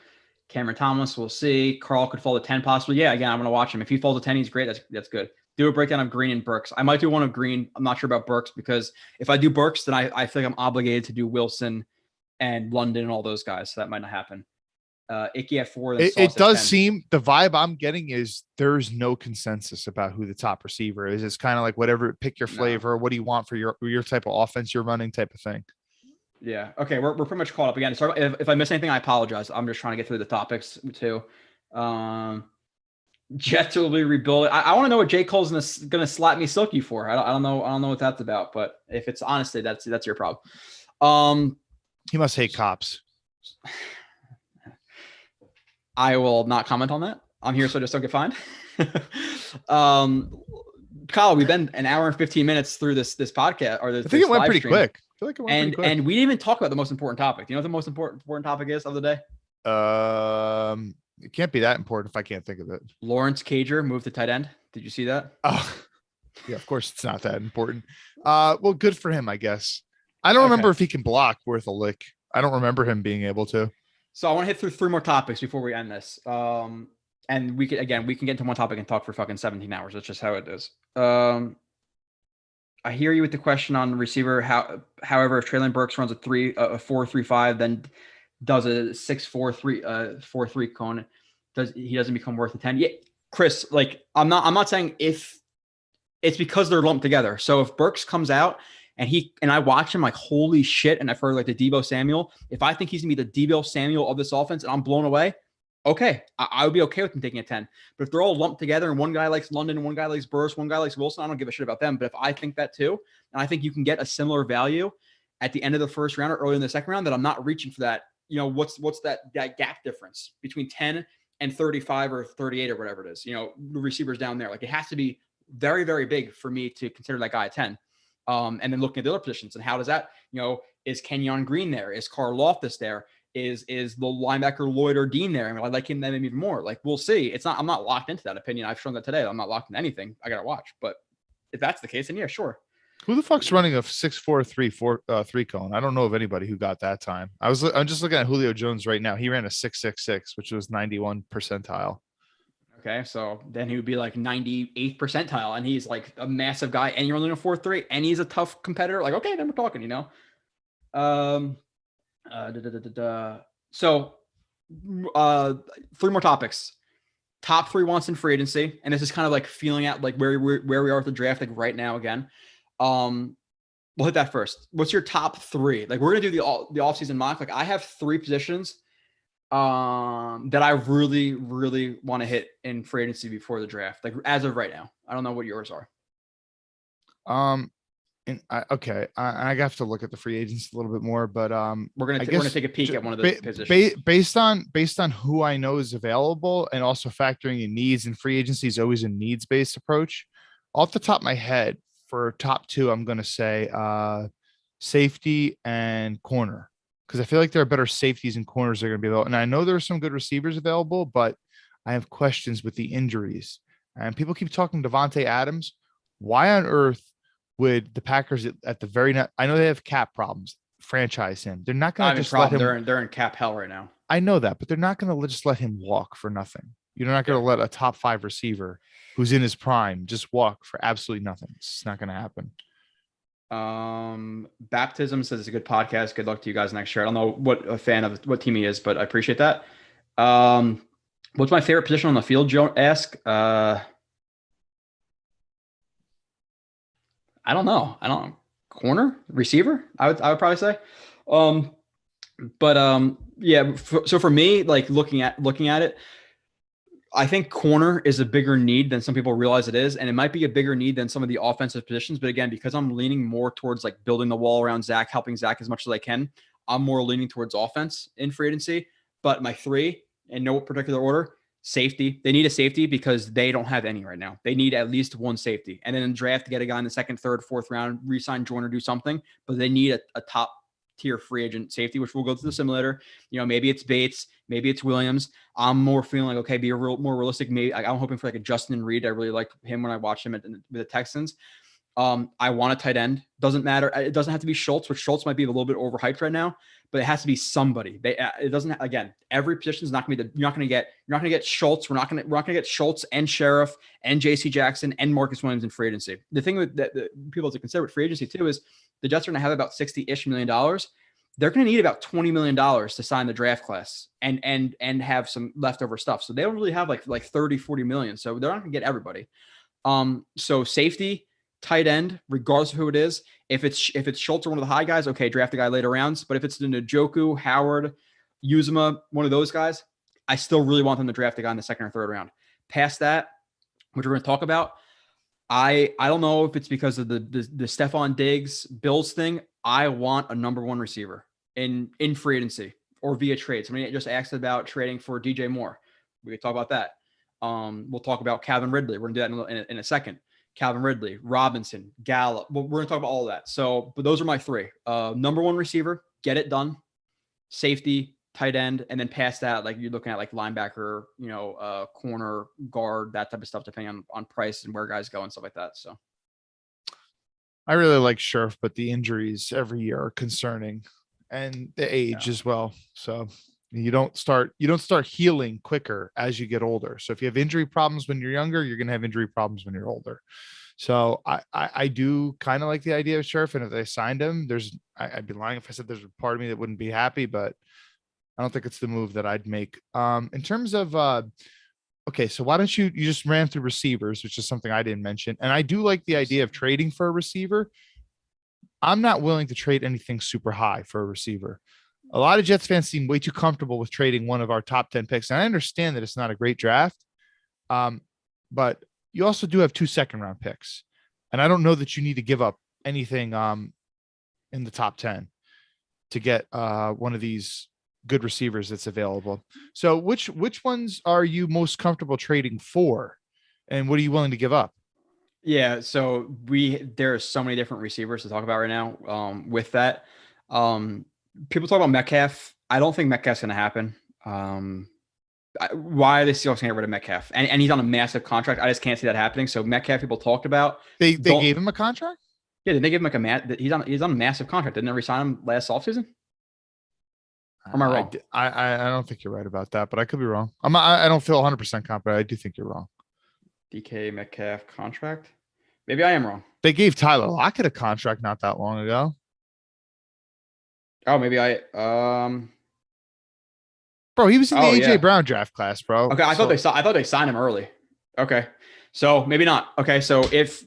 Cameron Thomas, we'll see. Carl could fall to 10 possibly. Yeah, again, I'm gonna watch him. If he falls to 10, he's great. That's good. Do a breakdown of Green and Burks. I might do one of Green. I'm not sure about Burks because if I do Burks, then I feel like I'm obligated to do Wilson and London and all those guys. So that might not happen. Icky at 4. It does seem the vibe I'm getting is there's no consensus about who the top receiver is. It's kind of like whatever, pick your flavor. No. What do you want for your type of offense you're running type of thing? Yeah. Okay. We're pretty much caught up again. Sorry if I miss anything, I apologize. I'm just trying to get through the topics too. Jets will be rebuilt. I want to know what J. Cole's gonna slap me silky for. I don't know what that's about. But if it's honestly, that's your problem. He must hate cops. I will not comment on that. I'm here so just don't get fined. Kyle, we've been an hour and 15 minutes through this podcast. Or I think it went pretty quick. I feel like it went pretty quick. And we didn't even talk about the most important topic. Do you know what the most important topic is of the day? It can't be that important if I can't think of it. Lawrence Cager moved to tight end. Did you see that? Oh, yeah, of course it's not that important. Well, good for him, I guess. I don't remember if he can block worth a lick. I don't remember him being able to. So I want to hit through 3 more topics before we end this. And we can get into one topic and talk for fucking 17 hours. That's just how it is. I hear you with the question on the receiver. However, if Traylon Burks runs a 4.35, then does a 6.43 4.3 cone, he doesn't become worth a 10? Yeah, Chris. Like I'm not saying if it's because they're lumped together. So if Burks comes out and I watch him like holy shit, and I've heard like the Deebo Samuel. If I think he's gonna be the Deebo Samuel of this offense, and I'm blown away. Okay, I would be okay with him taking a 10. But if they're all lumped together and one guy likes London, one guy likes Burst, one guy likes Wilson, I don't give a shit about them. But if I think that too, and I think you can get a similar value at the end of the first round or early in the second round, that I'm not reaching for that. What's that gap difference between 10 and 35 or 38 or whatever it is? The receivers down there. Like it has to be very, very big for me to consider that guy a 10. And then looking at the other positions and how does that, is Kenyon Green there? Is Carl Loftus there? Is the linebacker Lloyd or Dean there? I mean, I like him even more. Like we'll see. I'm not locked into that opinion. I've shown that today. I'm not locked into anything. I got to watch. But if that's the case, then yeah, sure. Who the fuck's running a 6.43 cone? I don't know of anybody who got that time. I'm just looking at Julio Jones right now. He ran a 6.66, which was 91 percentile. Okay, so then he would be like 98th percentile, and he's like a massive guy, and you're only in a 4.3, and he's a tough competitor. Like, okay, then we're talking, So, 3 more topics. Top 3 wants in free agency, and this is kind of like feeling out like where we are with the draft, like right now again. We'll hit that first. What's your top 3? Like we're gonna do the offseason mock. Like I have 3 positions that I really, really want to hit in free agency before the draft. Like as of right now, I don't know what yours are. I have to look at the free agents a little bit more, but we're gonna take a peek at one of those positions based on who I know is available, and also factoring in needs. And free agency is always a needs based approach. Off the top of my head, for top 2, I'm going to say safety and corner, because I feel like there are better safeties and corners that are going to be available. And I know there are some good receivers available, but I have questions with the injuries. And people keep talking Devontae Adams. Why on earth would the Packers at the very net? I know they have cap problems. Franchise him. They're not going to just let him. They're in cap hell right now. I know that, but they're not going to just let him walk for nothing. You're not going to let a top 5 receiver who's in his prime just walk for absolutely nothing. It's not going to happen. Baptism says it's a good podcast. Good luck to you guys next year. I don't know what a fan of what team he is, but I appreciate that. What's my favorite position on the field? Joe ask. I don't know. Corner, receiver. I would probably say. Yeah. So for me, like looking at it, I think corner is a bigger need than some people realize it is. And it might be a bigger need than some of the offensive positions. But again, because I'm leaning more towards like building the wall around Zach, helping Zach as much as I can, I'm more leaning towards offense in free agency. But my 3, in no particular order, safety. They need a safety because they don't have any right now. They need at least one safety. And then in draft, get a guy in the 2nd, 3rd, 4th round, re-sign Joyner, do something. But they need a top tier free agent safety, which we'll go through the simulator. Maybe it's Bates, maybe it's Williams. I'm more feeling like, okay, be more realistic. Maybe I'm hoping for like a Justin Reed. I really liked him when I watched him with the Texans. I want a tight end. Doesn't matter. It doesn't have to be Schultz, which Schultz might be a little bit overhyped right now, but it has to be somebody. It doesn't. Again, every position is not going to be you're not going to get Schultz. We're not going to get Schultz and Sheriff and J.C. Jackson and Marcus Williams in free agency. The thing that people have to consider with free agency too is the Jets are going to have about $60-ish million. They're going to need about $20 million to sign the draft class and have some leftover stuff. So they don't really have like 30, 40 million. So they're not going to get everybody. So safety, tight end, regardless of who it is, if it's Schultz or one of the high guys, okay, draft a guy later rounds. But if it's the Njoku, Howard, Uzuma, one of those guys, I still really want them to draft a guy in the 2nd or 3rd round. Past that, which we're going to talk about, I don't know if it's because of the Stephon Diggs Bills thing. I want a number 1 receiver in free agency or via trade. Somebody just asked about trading for DJ Moore. We could talk about that. We'll talk about Calvin Ridley. We're going to do that in a second. Calvin Ridley, Robinson, Gallup. We're going to talk about all of that. So, but those are my 3. Number 1 receiver, get it done. Safety, tight end, and then past that, like you're looking at like linebacker, corner, guard, that type of stuff, depending on price and where guys go and stuff like that. So I really like Scherf, but the injuries every year are concerning, and the age as well. So you don't start healing quicker as you get older. So if you have injury problems when you're younger, you're going to have injury problems when you're older. So I do kind of like the idea of Scherf, and if they signed him, I'd be lying if I said there's a part of me that wouldn't be happy, but I don't think it's the move that I'd make. In terms of okay, so why don't you just ran through receivers, which is something I didn't mention, and I do like the idea of trading for a receiver. I'm not willing to trade anything super high for a receiver. A lot of Jets fans seem way too comfortable with trading one of our top 10 picks, and I understand that it's not a great draft, but you also do have 2 second-round picks, and I don't know that you need to give up anything in the top 10 to get one of these good receivers that's available. So which ones are you most comfortable trading for, and what are you willing to give up? Yeah, so there are so many different receivers to talk about right now. With that, people talk about Metcalf. I don't think Metcalf's going to happen. Why are they still going to get rid of Metcalf? And he's on a massive contract. I just can't see that happening. So Metcalf, people talked about. They gave him a contract. Yeah, did they give him like he's on a massive contract? Didn't they resign him last offseason? Or am I wrong? I don't think you're right about that, but I could be wrong. I don't feel 100% confident. I do think you're wrong. DK Metcalf contract? Maybe I am wrong. They gave Tyler Lockett a contract not that long ago. Oh, maybe I Bro, he was in the AJ Brown draft class, bro. Okay, I thought they signed him early. Okay. So maybe not. Okay, so if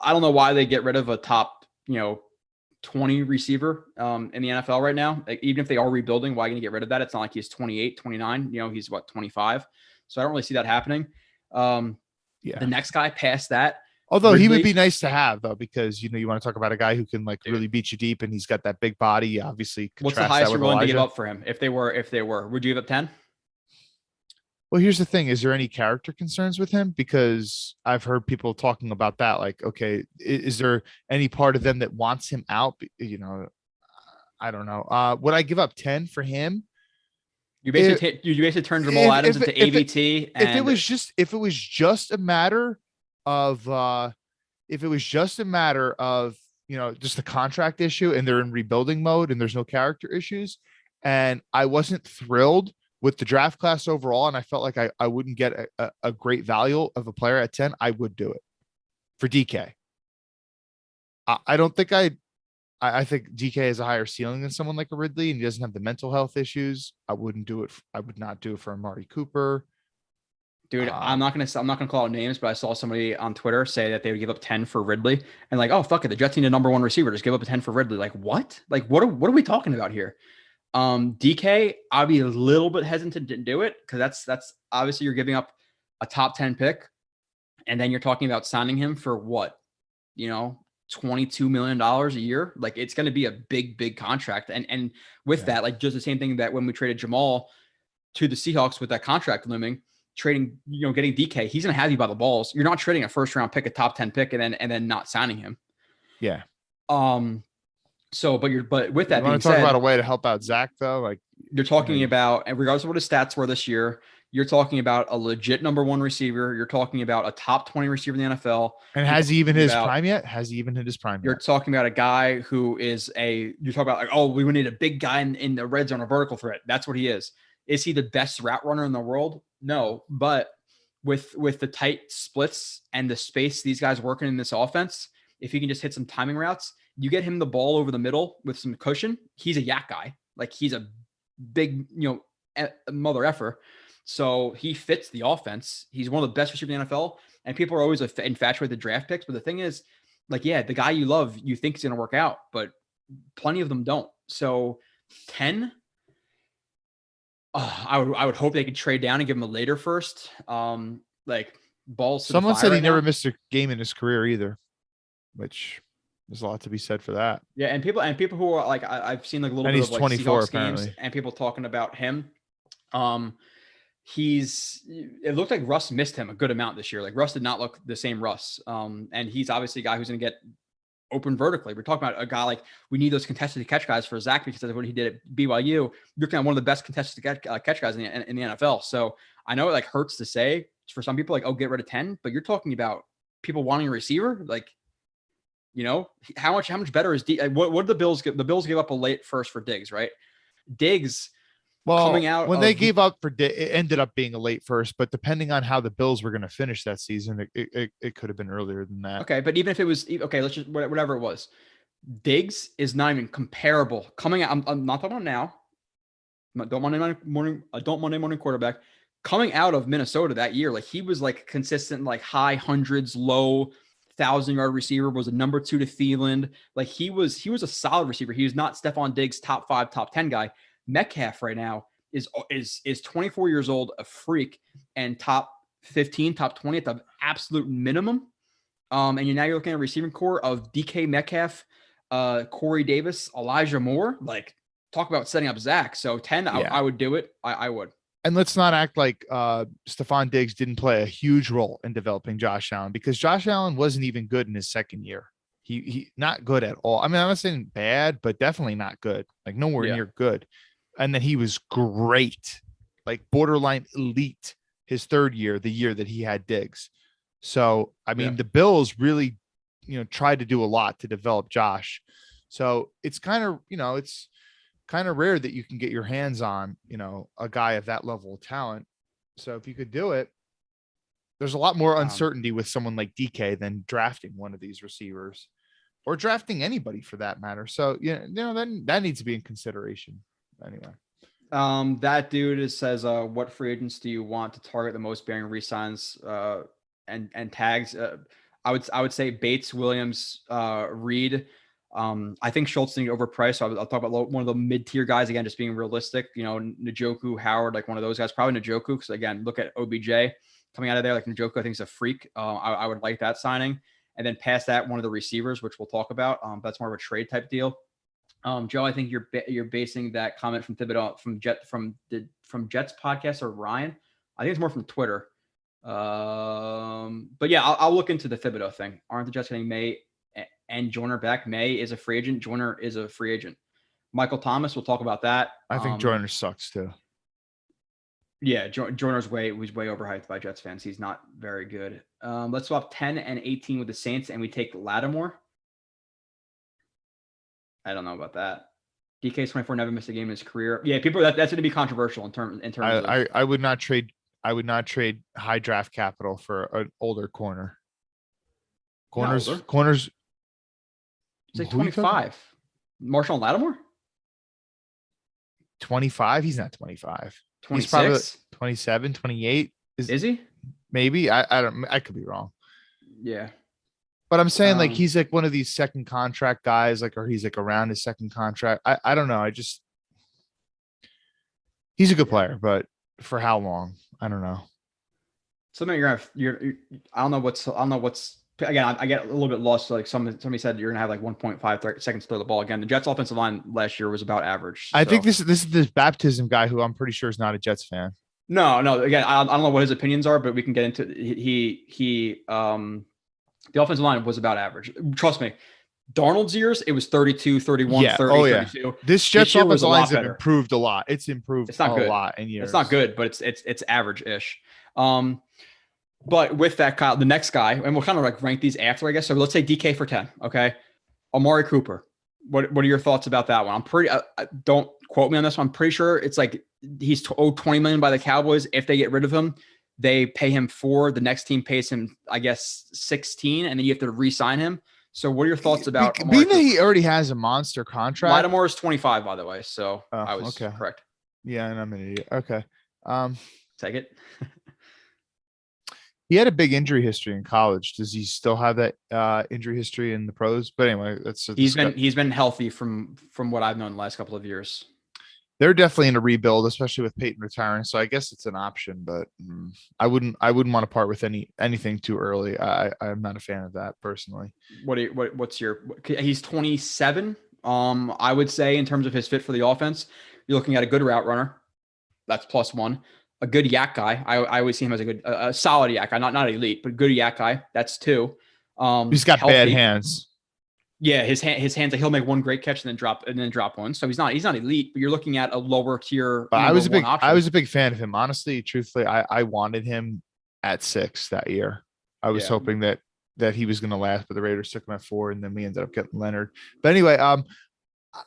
I don't know why they get rid of a top, 20 receiver in the NFL right now. Like, even if they are rebuilding, why are you going to get rid of that? It's not like he's 28, 29, he's 25. So I don't really see that happening. The next guy past that. Although Ridley, he would be nice to have, though, because you want to talk about a guy who can really beat you deep, and he's got that big body. Obviously, what's the highest you're willing to give up for him? If they were, would you give up 10? Well, here's the thing: is there any character concerns with him? Because I've heard people talking about that. Like, okay, is there any part of them that wants him out? I don't know. Would I give up 10 for him? You basically turned Jamal Adams into AVT. If it was just a matter of just the contract issue, and they're in rebuilding mode and there's no character issues, and I wasn't thrilled with the draft class overall, and I felt like I wouldn't get a great value of a player at 10, I would do it for DK. I don't think I think DK has a higher ceiling than someone like a Ridley, and he doesn't have the mental health issues. I would not do it for Amari Cooper. Dude, I'm not gonna call out names, but I saw somebody on Twitter say that they would give up 10 for Ridley, and like, oh fuck it, the Jets need a number 1 receiver, just give up a 10 for Ridley. Like, what? Like, what are we talking about here? DK, I'll be a little bit hesitant to do it, because that's obviously you're giving up a top 10 pick, and then you're talking about signing him for what, $22 million a year. Like, it's going to be a big contract, and with that, like, just the same thing that when we traded Jamal to the Seahawks with that contract looming, trading, getting DK, he's going to have you by the balls. You're not trading a first round pick, a top 10 pick, and then not signing him. Yeah. So, but with that, you want to talk about a way to help out Zach, though? Like, you're talking about, and regardless of what his stats were this year, you're talking about a legit number 1 receiver. You're talking about a top 20 receiver in the NFL. And has he even hit his prime yet? Has he even hit his prime yet? You're talking about a guy who is you're talking about like, oh, we would need a big guy in the red zone, a vertical threat. That's what he is. Is he the best route runner in the world? No, but with the tight splits and the space these guys working in this offense, if he can just hit some timing routes, you get him the ball over the middle with some cushion, he's a yak guy. Like, he's a big, mother effer. So he fits the offense. He's one of the best receivers in the NFL, and people are always infatuated with the draft picks. But the thing is, like, yeah, the guy you love, you think is going to work out, but plenty of them don't. So 10, I would hope they could trade down and give him a later first. Like, balls. Someone said he never missed a game in his career either, which there's a lot to be said for that. Yeah, and people who are like, I've seen like a little bit of like 24 Seahawks games, and people talking about him. It looked like Russ missed him a good amount this year. Like, Russ did not look the same Russ. And he's obviously a guy who's going to get open vertically. We're talking about a guy like, we need those contested catch guys for Zach because of what he did at BYU. You're looking at one of the best contested catch guys in the NFL. So I know it like hurts to say for some people, like, oh, get rid of 10, but you're talking about people wanting a receiver. Like, how much better is what did the Bills give? The Bills gave up a late first for Diggs, right? Diggs, coming out when they gave up for it ended up being a late first, but depending on how the Bills were going to finish that season, it could have been earlier than that. Okay, but even if it was okay, let's just whatever it was, Diggs is not even comparable. Coming out, I'm not talking about now. Don't Monday morning quarterback coming out of Minnesota that year. Like he was like consistent, like high hundreds, low 1,000-yard receiver. Was a number 2 to Thielen. Like he was a solid receiver. He was not Stephon Diggs top 5, top 10 guy. Metcalf right now is 24 years old, a freak, and top 15, top 20 at the absolute minimum. And you're looking at a receiving core of DK Metcalf, Corey Davis, Elijah Moore. Like, talk about setting up Zach. So 10, yeah. I would do it. I would. And let's not act like Stephon Diggs didn't play a huge role in developing Josh Allen, because Josh Allen wasn't even good in his second year. He not good at all. I mean, I'm not saying bad, but definitely not good. Like nowhere near good. And then he was great, like borderline elite his third year, the year that he had Diggs. So, I mean, the Bills really, tried to do a lot to develop Josh. So it's kind of, it's kind of rare that you can get your hands on, a guy of that level of talent. So if you could do it, there's a lot more uncertainty with someone like DK than drafting one of these receivers or drafting anybody for that matter. So, then that needs to be in consideration. Anyway, that dude says, what free agents do you want to target the most bearing resigns and tags? I would say Bates, Williams, Reed. I think Schultz being overpriced. So I'll talk about one of the mid-tier guys again, just being realistic. Njoku, Howard, like one of those guys. Probably Njoku, because again, look at OBJ coming out of there. Like Njoku, I think is a freak. I would like that signing. And then past that, one of the receivers, which we'll talk about. That's more of a trade type deal. Joe, I think you're basing that comment from Thibodeau from Jets podcast, or Ryan. I think it's more from Twitter. But yeah, I'll look into the Thibodeau thing. Aren't the Jets getting May and Joyner back? May is a free agent. Joyner is a free agent. Michael Thomas, we'll talk about that. I think Joyner sucks too. Yeah, Joyner's way overhyped by Jets fans. He's not very good. Let's swap 10 and 18 with the Saints, and we take Lattimore. I don't know about that. DK's 24 never missed a game in his career. Yeah, people that's going to be controversial in terms. I would not trade. I would not trade high draft capital for an older corner. Corners. It's like 25. Marshall Lattimore. 25. He's not 25. 26. He's probably 27, 28. Is he? Maybe. I don't. I could be wrong. Yeah. But I'm saying like he's like one of these second contract guys, like, or he's like around his second contract. I don't know. He's a good player, but for how long? I don't know. Something I don't know what's again. I get a little bit lost. Like somebody said, you're gonna have like 1.5 seconds to throw the ball again. The Jets offensive line last year was about average. I think this is this baptism guy who I'm pretty sure is not a Jets fan. No. Again, I don't know what his opinions are, but we can get into the offensive line was about average. Trust me. Darnold's years, it was 32, 31, 30, 32. This Jets offensive lines have improved a lot. It's improved a lot in years. It's not good, but it's average-ish. But with that, Kyle, the next guy, and we'll kind of like rank these after, I guess. So let's say DK for 10, okay? Amari Cooper. What are your thoughts about that one? I'm pretty don't quote me on this one. I'm pretty sure it's like he's owed $20 million by the Cowboys. If they get rid of him, they pay him 4. The next team pays him, I guess, 16, and then you have to re-sign him. So what are your thoughts about being that he already has a monster contract? Lattimore is 25, by the way. So I was correct. Yeah, and I'm an idiot. Okay. Take it. He had a big injury history in college. Does he still have that injury history in the pros? But anyway, he's been healthy from what I've known the last couple of years. They're definitely in a rebuild, especially with Peyton retiring. So I guess it's an option, but I wouldn't want to part with anything too early. I'm not a fan of that personally. He's 27. I would say in terms of his fit for the offense, you're looking at a good route runner. That's +1. A good yak guy. I always see him as a solid yak guy, not elite, but good yak guy. That's 2. He's got healthy. Bad hands. Yeah, his hands, like he'll make one great catch and then drop one. So he's not elite, but you're looking at a lower tier. But option. I was a big fan of him. Honestly, truthfully, I wanted him at 6 that year. I was hoping that he was going to last, but the Raiders took him at 4, and then we ended up getting Leonard. But anyway,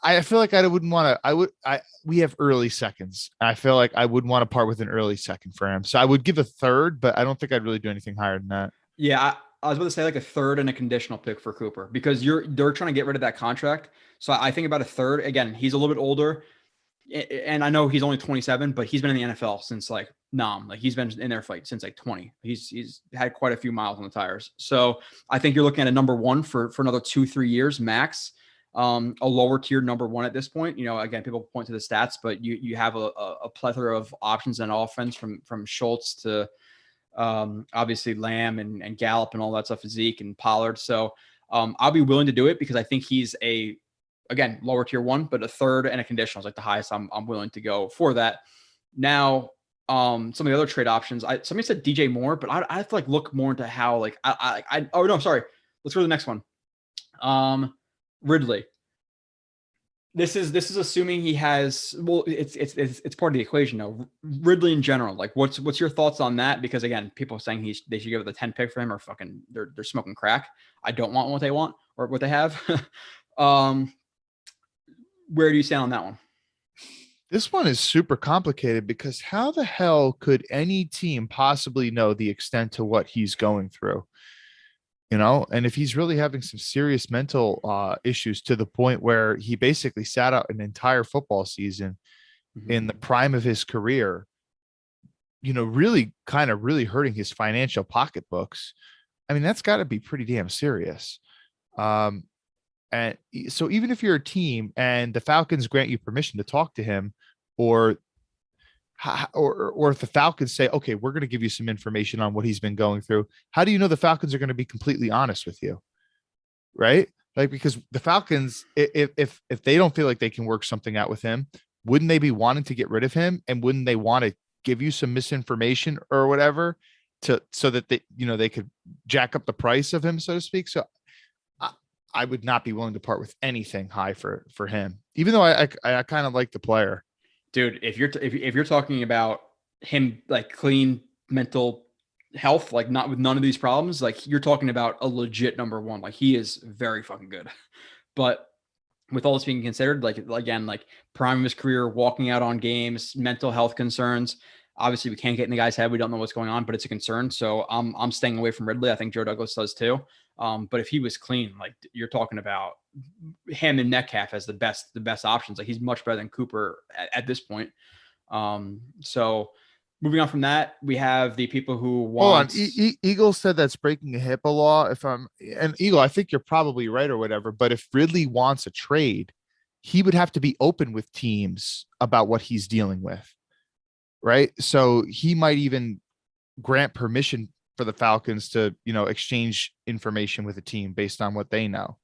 I feel like I wouldn't want to. We have early seconds. I feel like I wouldn't want to part with an early second for him. So I would give a third, but I don't think I'd really do anything higher than that. Yeah, I was about to say like a third and a conditional pick for Cooper because they're trying to get rid of that contract. So I think about a third. Again, he's a little bit older, and I know he's only 27, but he's been in the NFL since like like he's been in their fight since like 20. He's had quite a few miles on the tires. So I think you're looking at a number one for another 2-3 years max. A lower tier number one at this point. Again, people point to the stats, but you have a plethora of options in offense from Schultz to obviously Lamb and Gallup and all that stuff, Zeke and Pollard. So I'll be willing to do it because I think he's again, lower tier one, but a third and a conditional is like the highest I'm willing to go for that. Now, some of the other trade options, somebody said DJ Moore, but I have to like look more into how like oh no, sorry. Let's go to the next one. Ridley. This is assuming he has. Well, it's part of the equation though. Ridley in general, like what's your thoughts on that? Because again, people are saying they should give it the 10 pick for him, or fucking they're smoking crack. I don't want what they want or what they have. Where do you stand on that one? This one is super complicated because how the hell could any team possibly know the extent to what he's going through? And if he's really having some serious mental issues to the point where he basically sat out an entire football season in the prime of his career, really hurting his financial pocketbooks. I mean, that's got to be pretty damn serious. And so even if you're a team and the Falcons grant you permission to talk to him, or if the Falcons say, okay, we're going to give you some information on what he's been going through, how do you know the Falcons are going to be completely honest with you? Right? Like, because the Falcons, if they don't feel like they can work something out with him, wouldn't they be wanting to get rid of him? And wouldn't they want to give you some misinformation or whatever so that they could jack up the price of him, so to speak? So I would not be willing to part with anything high for him, even though I kind of like the player. Dude, if you're talking about him like clean mental health, like not with none of these problems, like you're talking about a legit number one. Like he is very fucking good. But with all this being considered, like again, like prime of his career, walking out on games, mental health concerns. Obviously, we can't get in the guy's head. We don't know what's going on, but it's a concern. So I'm staying away from Ridley. I think Joe Douglas does too. But if he was clean, like you're talking about him and Metcalf as the best options. Like he's much better than Cooper at this point. So moving on from that, we have the people who want. Hold on. Eagle said that's breaking a HIPAA law. And Eagle, I think you're probably right or whatever. But if Ridley wants a trade, he would have to be open with teams about what he's dealing with. Right. So he might even grant permission for the Falcons to, exchange information with a team based on what they know.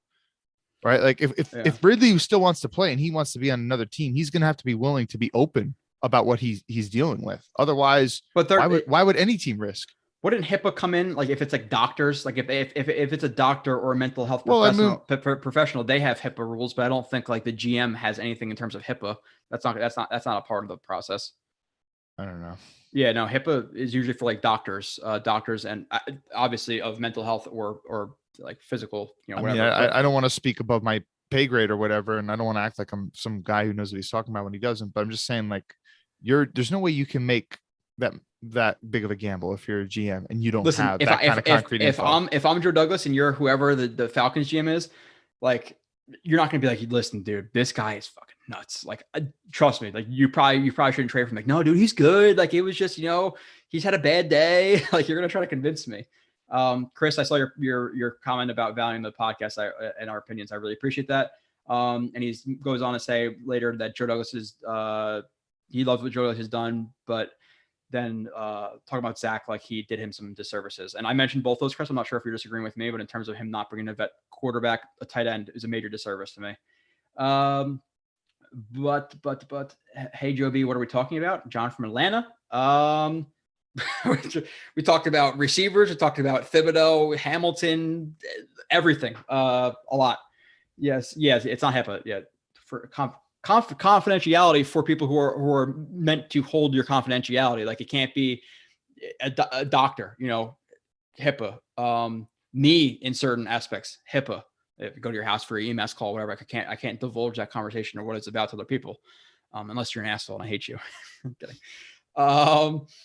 Right. Like if Ridley still wants to play and he wants to be on another team, he's going to have to be willing to be open about what he's dealing with. Otherwise, why would any team risk? Wouldn't HIPAA come in? Like if it's like doctors, like if it's a doctor or a mental health professional, they have HIPAA rules, but I don't think like the GM has anything in terms of HIPAA. That's not a part of the process. I don't know. Yeah, no, HIPAA is usually for like doctors and obviously of mental health or like physical, whatever. I mean, I don't want to speak above my pay grade or whatever. And I don't want to act like I'm some guy who knows what he's talking about when he doesn't, but I'm just saying like there's no way you can make that big of a gamble if you're a GM and you don't have that kind of concrete info. If I'm Joe Douglas and you're whoever the Falcons GM is, like, you're not going to be like, listen, dude, this guy is fucking nuts. Like, trust me, like you probably shouldn't trade for him. Like, no, dude, he's good. Like, it was just, he's had a bad day. Like, you're going to try to convince me. Chris, I saw your comment about valuing the podcast and our opinions. I really appreciate that. And he goes on to say later that Joe Douglas is, he loves what Joe Douglas has done, but then talk about Zach like he did him some disservices. And I mentioned both those, Chris. I'm not sure if you're disagreeing with me, but in terms of him not bringing a vet quarterback, a tight end is a major disservice to me. But hey, Joe B, what are we talking about? John from Atlanta. We talked about receivers. We talked about Thibodeau, Hamilton, everything, a lot. Yes, it's not HIPAA. Yeah, for confidentiality for people who are meant to hold your confidentiality. Like it can't be a doctor, HIPAA. Me in certain aspects, HIPAA. If you go to your house for an EMS call, whatever, I can't divulge that conversation or what it's about to other people, unless you're an asshole and I hate you. I'm kidding.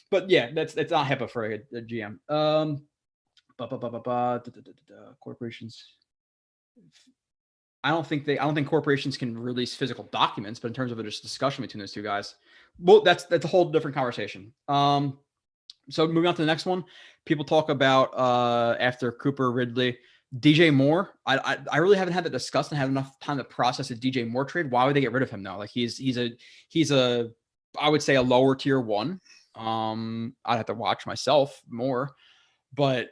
But yeah, that's not HIPAA for a GM. Corporations. I don't think corporations can release physical documents, but in terms of a just discussion between those two guys, well, that's a whole different conversation. So moving on to the next one, people talk about after Cooper, Ridley, DJ Moore. I really haven't had that discussed and had enough time to process a DJ Moore trade. Why would they get rid of him though? Like he's a I would say a lower tier one. I'd have to watch myself more, but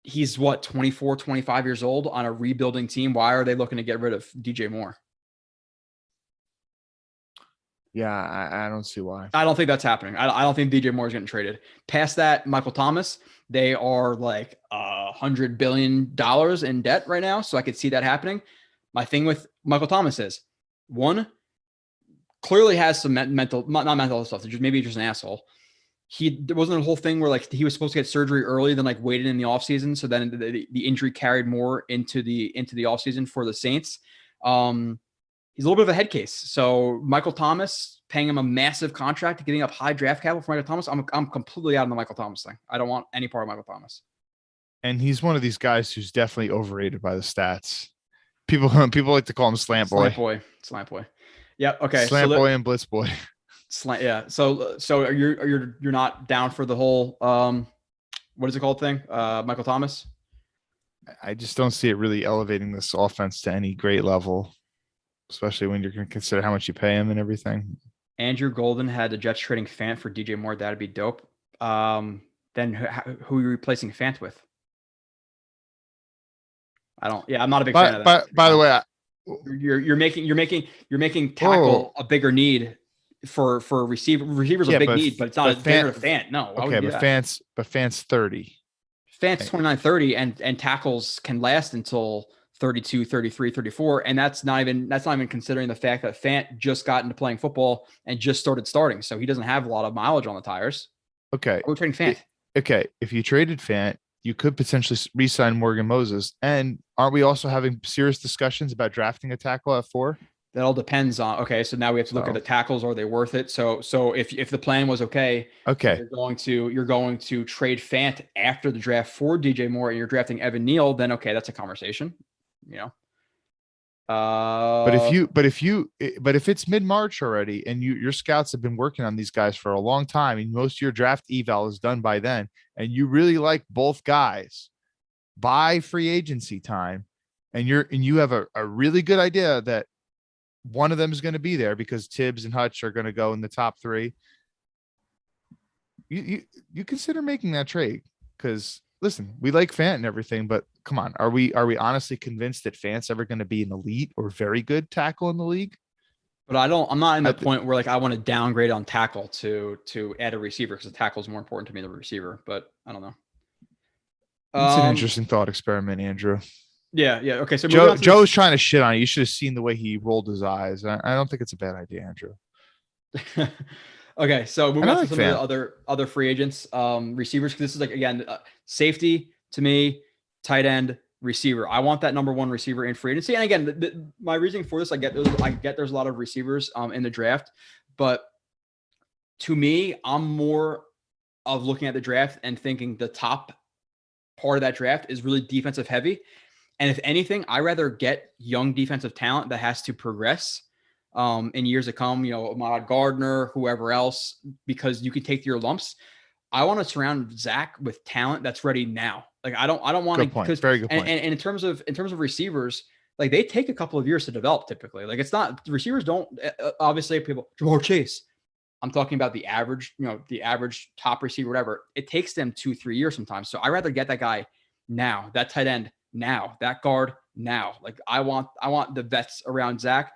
he's what, 24, 25 years old on a rebuilding team. Why are they looking to get rid of DJ Moore? Yeah, I don't see why. I don't think that's happening. I don't think DJ Moore is getting traded. Past that, Michael Thomas, they are like $100 billion in debt right now. So I could see that happening. My thing with Michael Thomas is, one, clearly has some not mental stuff. Maybe just an asshole. There wasn't a whole thing where like he was supposed to get surgery early, then like waited in the offseason. So then the injury carried more into the offseason for the Saints. He's a little bit of a head case. So Michael Thomas, paying him a massive contract, giving up high draft capital for Michael Thomas. I'm completely out on the Michael Thomas thing. I don't want any part of Michael Thomas. And he's one of these guys who's definitely overrated by the stats. People like to call him Slant Boy. Slant Boy. Yeah. Okay. Slant Boy and Blitz Boy. Slant. Yeah. So you're not down for the whole what is it called thing? Michael Thomas. I just don't see it really elevating this offense to any great level, especially when you're going to consider how much you pay him and everything. Andrew Golden had the Jets trading Fant for DJ Moore. That'd be dope. Then who are you replacing Fant with? I'm not a big fan of that. By the way, you're making tackle a bigger need for receiver. Receivers a big need, but it's not as big as Fant. No. Okay, but Fant's 30. Fant's 29, 30, and tackles can last until 32, 33, 34. And that's not even considering the fact that Fant just got into playing football and just starting. So he doesn't have a lot of mileage on the tires. Okay. We're trading Fant. Okay. If you traded Fant, you could potentially re-sign Morgan Moses. And aren't we also having serious discussions about drafting a tackle at 4? That all depends on, okay. So now we have to look at the tackles. Are they worth it? So if the plan was okay, you're going to trade Fant after the draft for DJ Moore and you're drafting Evan Neal, then okay, that's a conversation, But if it's mid-March already and your scouts have been working on these guys for a long time and most of your draft eval is done by then, and you really like both guys by free agency time, and you have a really good idea that one of them is going to be there because Tibbs and Hutch are going to go in the top 3, you consider making that trade. Because listen, we like Fant and everything, but come on, are we honestly convinced that Fant's ever going to be an elite or very good tackle in the league? But I'm not in the point where like I want to downgrade on tackle to add a receiver because the tackle is more important to me than the receiver. But I don't know. It's an interesting thought experiment, Andrew. Yeah. Okay. So Joe's trying to shit on it. You should have seen the way he rolled his eyes. I don't think it's a bad idea, Andrew. Okay. So moving on to some of the other free agents, receivers. This is like, again, safety to me, tight end, receiver. I want that number 1 receiver in free agency. And again, my reasoning for this, I get there's a lot of receivers in the draft, but to me, I'm more of looking at the draft and thinking the top part of that draft is really defensive heavy. And if anything, I rather get young defensive talent that has to progress in years to come, Ahmad Gardner, whoever else, because you can take your lumps. I want to surround Zach with talent that's ready now. Like I don't want to, very good point. And in terms of receivers, like they take a couple of years to develop typically. Like it's not, receivers don't obviously people, Jamar Chase. I'm talking about the average, the average top receiver, whatever. It takes them 2-3 years sometimes. So I rather get that guy now, that tight end now, that guard now. Like I want the vets around Zach.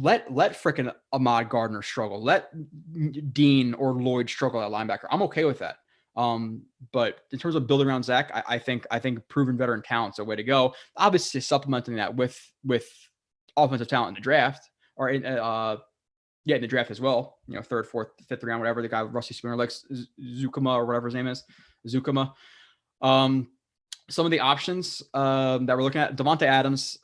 Let freaking Ahmad Gardner struggle. Let Dean or Lloyd struggle at linebacker. I'm okay with that. But in terms of building around Zach, I think proven veteran talent's a way to go. Obviously, supplementing that with offensive talent in the draft or in the draft as well. You know, third, fourth, fifth round, whatever. The guy Rusty Spooner likes, Zukama or whatever his name is, Zukama. Some of the options that we're looking at, Devontae Adams,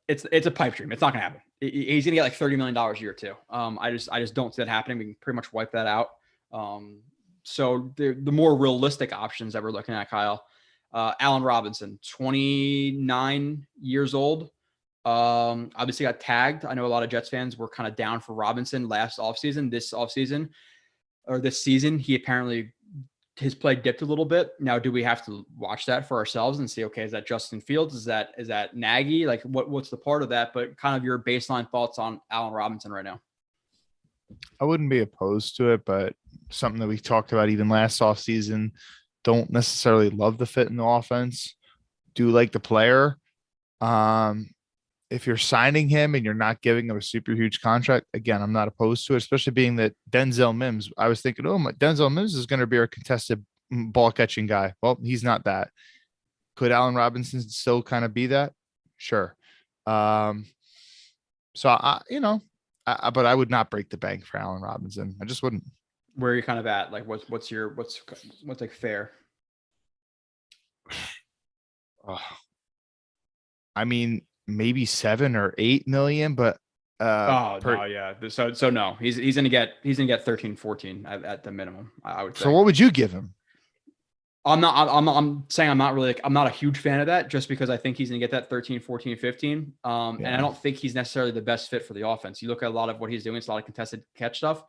it's a pipe dream. It's not gonna happen. He's gonna get like $30 million a year too. I just don't see that happening. We can pretty much wipe that out. So the more realistic options that we're looking at, Kyle, Allen Robinson, 29 years old. Obviously got tagged. I know a lot of Jets fans were kind of down for Robinson last offseason. This season, he apparently his play dipped a little bit. Now, do we have to watch that for ourselves and see, okay, is that Justin Fields? Is that Nagy? Like what's the part of that? But kind of your baseline thoughts on Allen Robinson right now. I wouldn't be opposed to it, but something that we talked about even last offseason, don't necessarily love the fit in the offense. Do like the player. If you're signing him and you're not giving him a super huge contract, again, I'm not opposed to it, especially being that Denzel Mims, I was thinking, Denzel Mims is going to be our contested ball catching guy. Well, he's not that. Could Allen Robinson still kind of be that? Sure. But I would not break the bank for Allen Robinson. I just wouldn't. Where are you kind of at? Like what's like fair? I mean, maybe 7 or 8 million, but no. So no, he's gonna get 13, 14 at the minimum. I would say. So what would you give him? I'm saying I'm not a huge fan of that just because I think he's gonna get that 13, 14, 15. And I don't think he's necessarily the best fit for the offense. You look at a lot of what he's doing, it's a lot of contested catch stuff.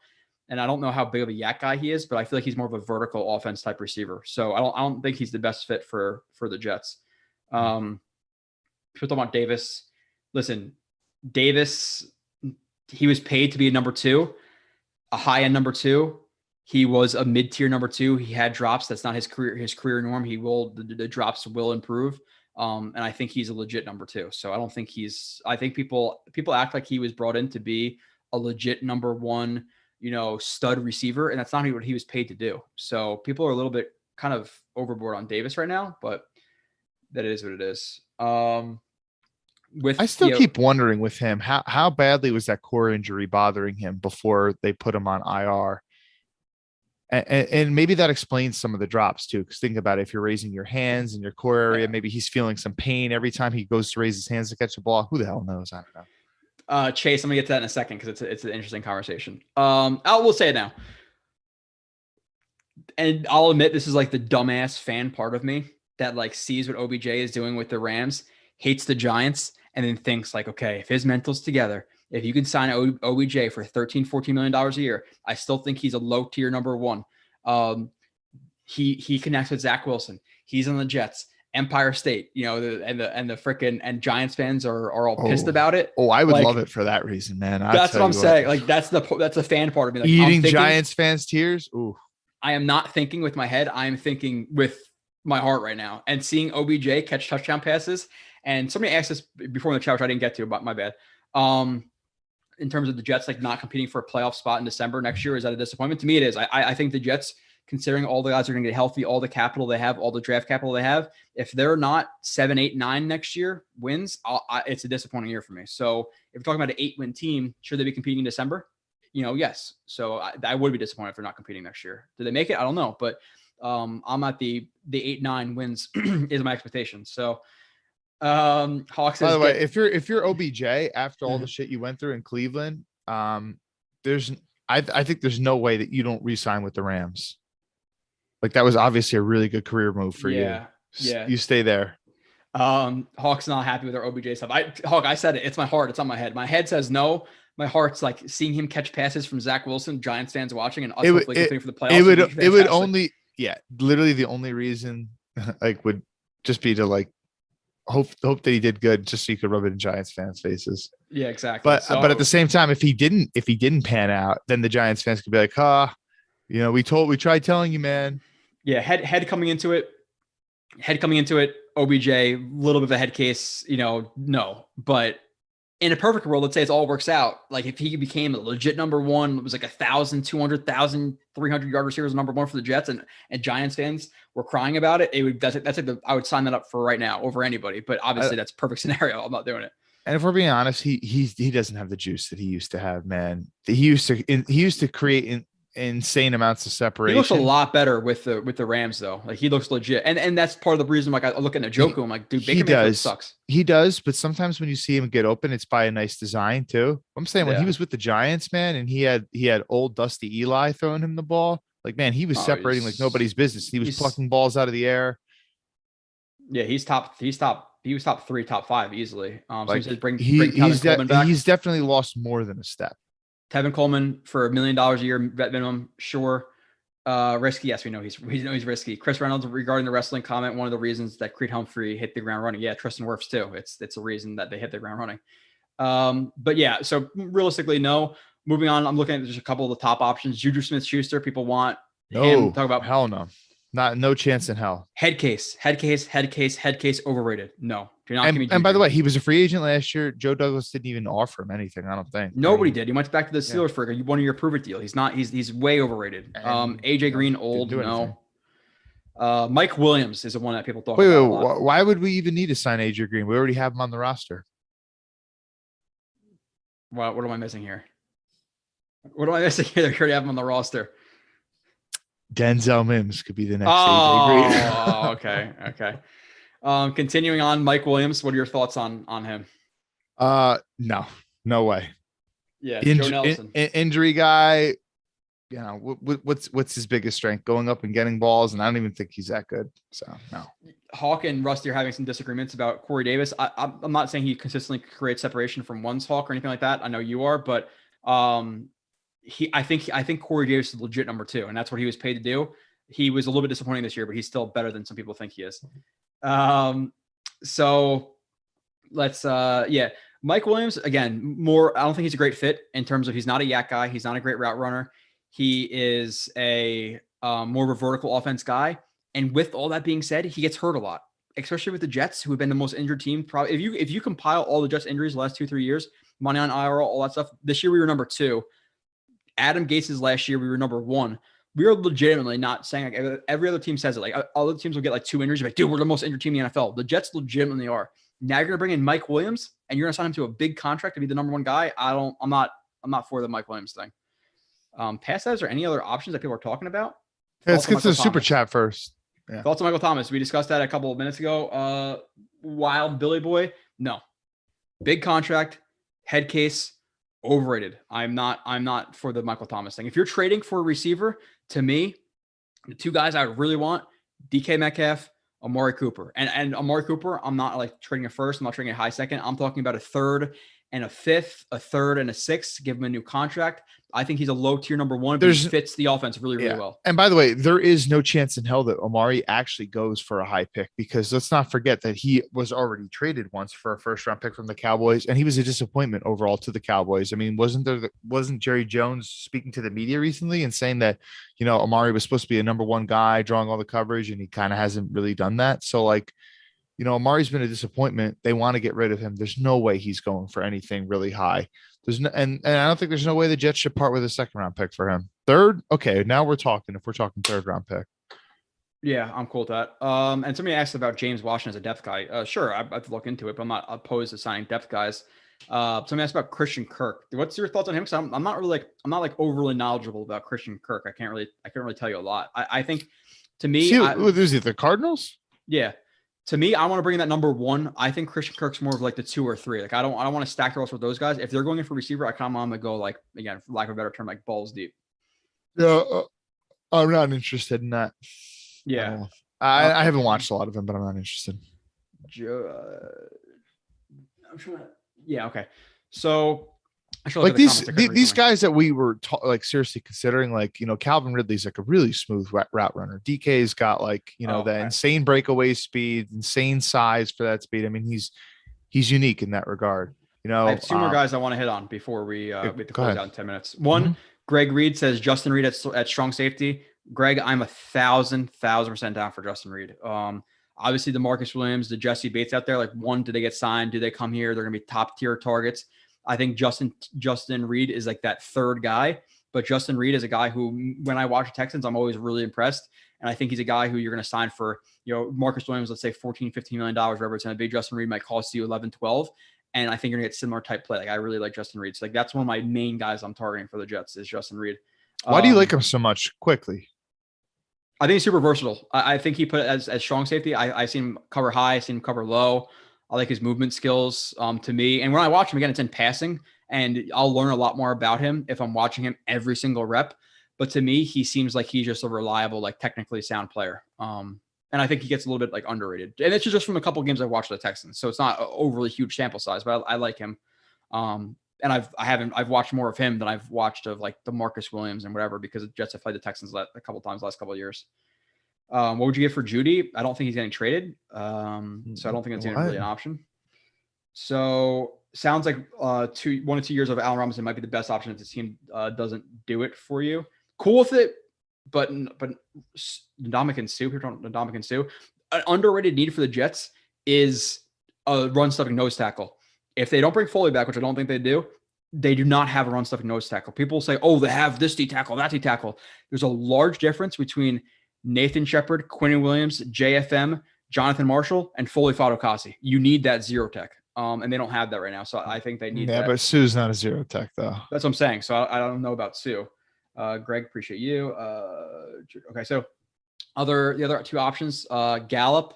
And I don't know how big of a yak guy he is, but I feel like he's more of a vertical offense type receiver. So I don't think he's the best fit for the Jets. People talk about Davis. Listen, Davis, he was paid to be a number 2, a high-end number 2. He was a mid-tier number 2. He had drops. That's not his career norm. The drops will improve. And I think he's a legit number 2. So I don't think I think people act like he was brought in to be a legit number 1, stud receiver. And that's not what he was paid to do. So people are a little bit kind of overboard on Davis right now, but that is what it is. I still keep wondering with him, how badly was that core injury bothering him before they put him on IR? And maybe that explains some of the drops too. Because think about it, if you're raising your hands in your core area, maybe he's feeling some pain every time he goes to raise his hands to catch the ball. Who the hell knows? I don't know. Chase, I'm gonna get to that in a second because it's an interesting conversation. I will say it now, and I'll admit this is like the dumbass fan part of me that like sees what OBJ is doing with the Rams, hates the Giants, and then thinks like, okay, if his mental's together, if you can sign OBJ for $13, $14 million a year, I still think he's a low tier number 1. He connects with Zach Wilson. He's on the Jets, Empire State, and the freaking Giants fans are all pissed about it. Oh, I would love it for that reason, man. That's what I'm saying. Like that's the fan part of me. Like, eating Giants fans' tears. Ooh. I am not thinking with my head. I am thinking with my heart right now. And seeing OBJ catch touchdown passes. And somebody asked this before in the chat, which I didn't get to, but my bad. In terms of the Jets, like not competing for a playoff spot in December next year, is that a disappointment? To me, it is. I think the Jets, considering all the guys are going to get healthy, all the capital they have, all the draft capital they have, if they're not 7, 8, 9 next year wins, it's a disappointing year for me. So if we're talking about an 8-win team, should they be competing in December? Yes. So I would be disappointed if they're not competing next year. Do they make it? I don't know. But I'm at the 8, 9 wins is my expectation. So Hawks. By the way, if you're OBJ after all the shit you went through in Cleveland, I think there's no way that you don't re-sign with the Rams. Like that was obviously a really good career move for you. Yeah, you stay there. Hawk's not happy with their OBJ stuff. I said it. It's my heart. It's on my head. My head says no. My heart's like seeing him catch passes from Zach Wilson. Giants fans watching and us hopefully competing for the playoffs. It would only, literally the only reason like would just be to like hope that he did good just so you could rub it in Giants fans' faces. Yeah, exactly. But at the same time, if he didn't pan out, then the Giants fans could be like, we tried telling you, man. Yeah, head coming into it, OBJ, a little bit of a head case, no. But in a perfect world, let's say it all works out. Like if he became a legit number one, it was like 1,000, 200, 300 yard receivers number one for the Jets, and Giants fans were crying about it. It would that's like I would sign that up for right now over anybody. But obviously that's perfect scenario. I'm not doing it. And if we're being honest, he doesn't have the juice that he used to have, man. He used to create insane amounts of separation. He looks a lot better with the Rams though. Like he looks legit, and that's part of the reason. Like I look at Njoku, I'm like, dude, Baker Mayfield sucks. He does, but sometimes when you see him get open, it's by a nice design too. I'm saying when he was with the Giants, man, and he had old dusty Eli throwing him the ball. Like, man, he was separating like nobody's business. He was plucking balls out of the air. Yeah, he was top 3, top 5 easily. So like, he bring Tevin Coleman back. He's definitely lost more than a step. Tevin Coleman for $1 million a year vet minimum, sure. Risky, yes, we know he's risky. Chris Reynolds regarding the wrestling comment, one of the reasons that Creed Humphrey hit the ground running. Yeah, Tristan Wirfs too. It's a reason that they hit the ground running. But yeah, so realistically, no. Moving on, I'm looking at just a couple of the top options. Juju Smith-Schuster, people want him. Talk about hell no. No chance in hell. Head case, overrated. No. Do not give me and by the way, he was a free agent last year. Joe Douglas didn't even offer him anything, I don't think. Nobody did. He went back to the Steelers for one of your prove it deal. He's not. He's way overrated. AJ Green, old. No. Mike Williams is the one that people talk about. Why would we even need to sign AJ Green? We already have him on the roster. What am I missing here? What am I missing here? They already have him on the roster. Denzel Mims could be the next AJ Green. Oh, okay. Continuing on, Mike Williams. What are your thoughts on him? No way. Yeah, Joe Nelson. Injury guy. You know, what's his biggest strength? Going up and getting balls, and I don't even think he's that good. So no. Hawk and Rusty are having some disagreements about Corey Davis. I'm not saying he consistently creates separation from one's Hawk or anything like that. I know you are, but I think Corey Davis is legit number 2, and that's what he was paid to do. He was a little bit disappointing this year, but he's still better than some people think he is. So let's Mike Williams, again, I don't think he's a great fit in terms of he's not a yak guy. He's not a great route runner. He is a more of a vertical offense guy. And with all that being said, he gets hurt a lot, especially with the Jets, who have been the most injured team. Probably if you compile all the Jets injuries the last 2-3 years, money on IR, all that stuff, this year we were number 2. Adam Gase's last year, we were number 1. We are legitimately not saying like every other team says it. Like other teams will get like 2 injuries. Like, dude, we're the most injured team in the NFL. The Jets legitimately are. Now you're gonna bring in Mike Williams and you're gonna sign him to a big contract to be the number 1 guy. I'm not for the Mike Williams thing. Past that, is there any other options that people are talking about? Let's get to the super chat first. Yeah. Thoughts on Michael Thomas? We discussed that a couple of minutes ago. Wild Billy Boy, no. Big contract, head case, overrated. I'm not for the Michael Thomas thing. If you're trading for a receiver, to me, the 2 guys I really want, DK Metcalf, Amari Cooper. And Amari Cooper, I'm not like trading a first. I'm not trading a high second. I'm talking about a 3rd and a 5th, a 3rd and a 6th. Give him a new contract. I think he's a low tier number 1, but he fits the offense really, really well. And by the way, there is no chance in hell that Amari actually goes for a high pick, because let's not forget that he was already traded once for a 1st-round pick from the Cowboys, and he was a disappointment overall to the Cowboys. I mean, wasn't Jerry Jones speaking to the media recently and saying that, you know, Amari was supposed to be a number 1 guy drawing all the coverage, and he kind of hasn't really done that. So like, you know, Amari's been a disappointment. They want to get rid of him. There's no way he's going for anything really high. There's no, and I don't think there's no way the Jets should part with a 2nd-round pick for him. 3rd, okay, now we're talking. If we're talking 3rd-round pick, yeah, I'm cool with that. And somebody asked about James Washington as a depth guy. Sure, I have to look into it, but I'm not opposed to signing depth guys. Somebody asked about Christian Kirk. What's your thoughts on him? Because I'm not like overly knowledgeable about Christian Kirk. I can't really tell you a lot. I think, to me, is it the Cardinals? Yeah. To me, I want to bring in that number 1. I think Christian Kirk's more of like the 2 or 3. Like I don't want to stack the roster with those guys. If they're going in for receiver, I kind of want to go like, again, for lack of a better term, like balls deep. Yeah, I'm not interested in that. Yeah, I haven't watched a lot of him, but I'm not interested. I'm trying to. Yeah, okay. So like these guys that we were like seriously considering, like, you know, Calvin Ridley's like a really smooth route runner. DK's got like, you know, insane breakaway speed, insane size for that speed. I mean, he's unique in that regard. You know, I have 2 more guys I want to hit on before we have to close out in 10 minutes. One, Greg Reed says Justin Reed at strong safety. Greg, I'm 1,000% down for Justin Reed. Obviously, the Marcus Williams, the Jesse Bates out there, like one, do they get signed? Do they come here? They're going to be top tier targets. I think Justin Reed is like that third guy, but Justin Reed is a guy who, when I watch the Texans, I'm always really impressed. And I think he's a guy who you're going to sign for, Marcus Williams, let's say $14-15 million, whatever it's going to be. Justin Reed might cost you 11-12. And I think you're going to get similar type play. Like, I really like Justin Reed. So like, that's one of my main guys I'm targeting for the Jets is Justin Reed. Why do you like him so much? Quickly. I think he's super versatile. I think he put it as strong safety. I seen him cover high. I seen him cover low. I like his movement skills to me. And when I watch him, again, it's in passing. And I'll learn a lot more about him if I'm watching him every single rep. But to me, he seems like he's just a reliable, like technically sound player. And I think he gets a little bit like underrated. And it's just from a couple of games I've watched the Texans. So it's not an overly huge sample size, but I like him. And I've watched more of him than I've watched of like the Marcus Williams and whatever, because the Jets have played the Texans a couple of times last couple of years. What would you get for Judy? I don't think he's getting traded. So I don't think it's really an option. So sounds like 1 to 2 years of Allen Robinson might be the best option if the team doesn't do it for you. Cool with it, but Ndamukong Suh, an underrated need for the Jets is a run-stuffing nose tackle. If they don't bring Foley back, which I don't think they do not have a run-stuffing nose tackle. People say, oh, they have this D tackle, that D tackle. There's a large difference between Nathan Shepard, Quinnen Williams, JFM, Jonathan Marshall, and Foley Fadokasi. You need that zero tech. And they don't have that right now. So I think they need that. Yeah, but Sue's not a zero tech, though. That's what I'm saying. So I don't know about Sue. Greg, appreciate you. Okay, so the other two options, Gallup.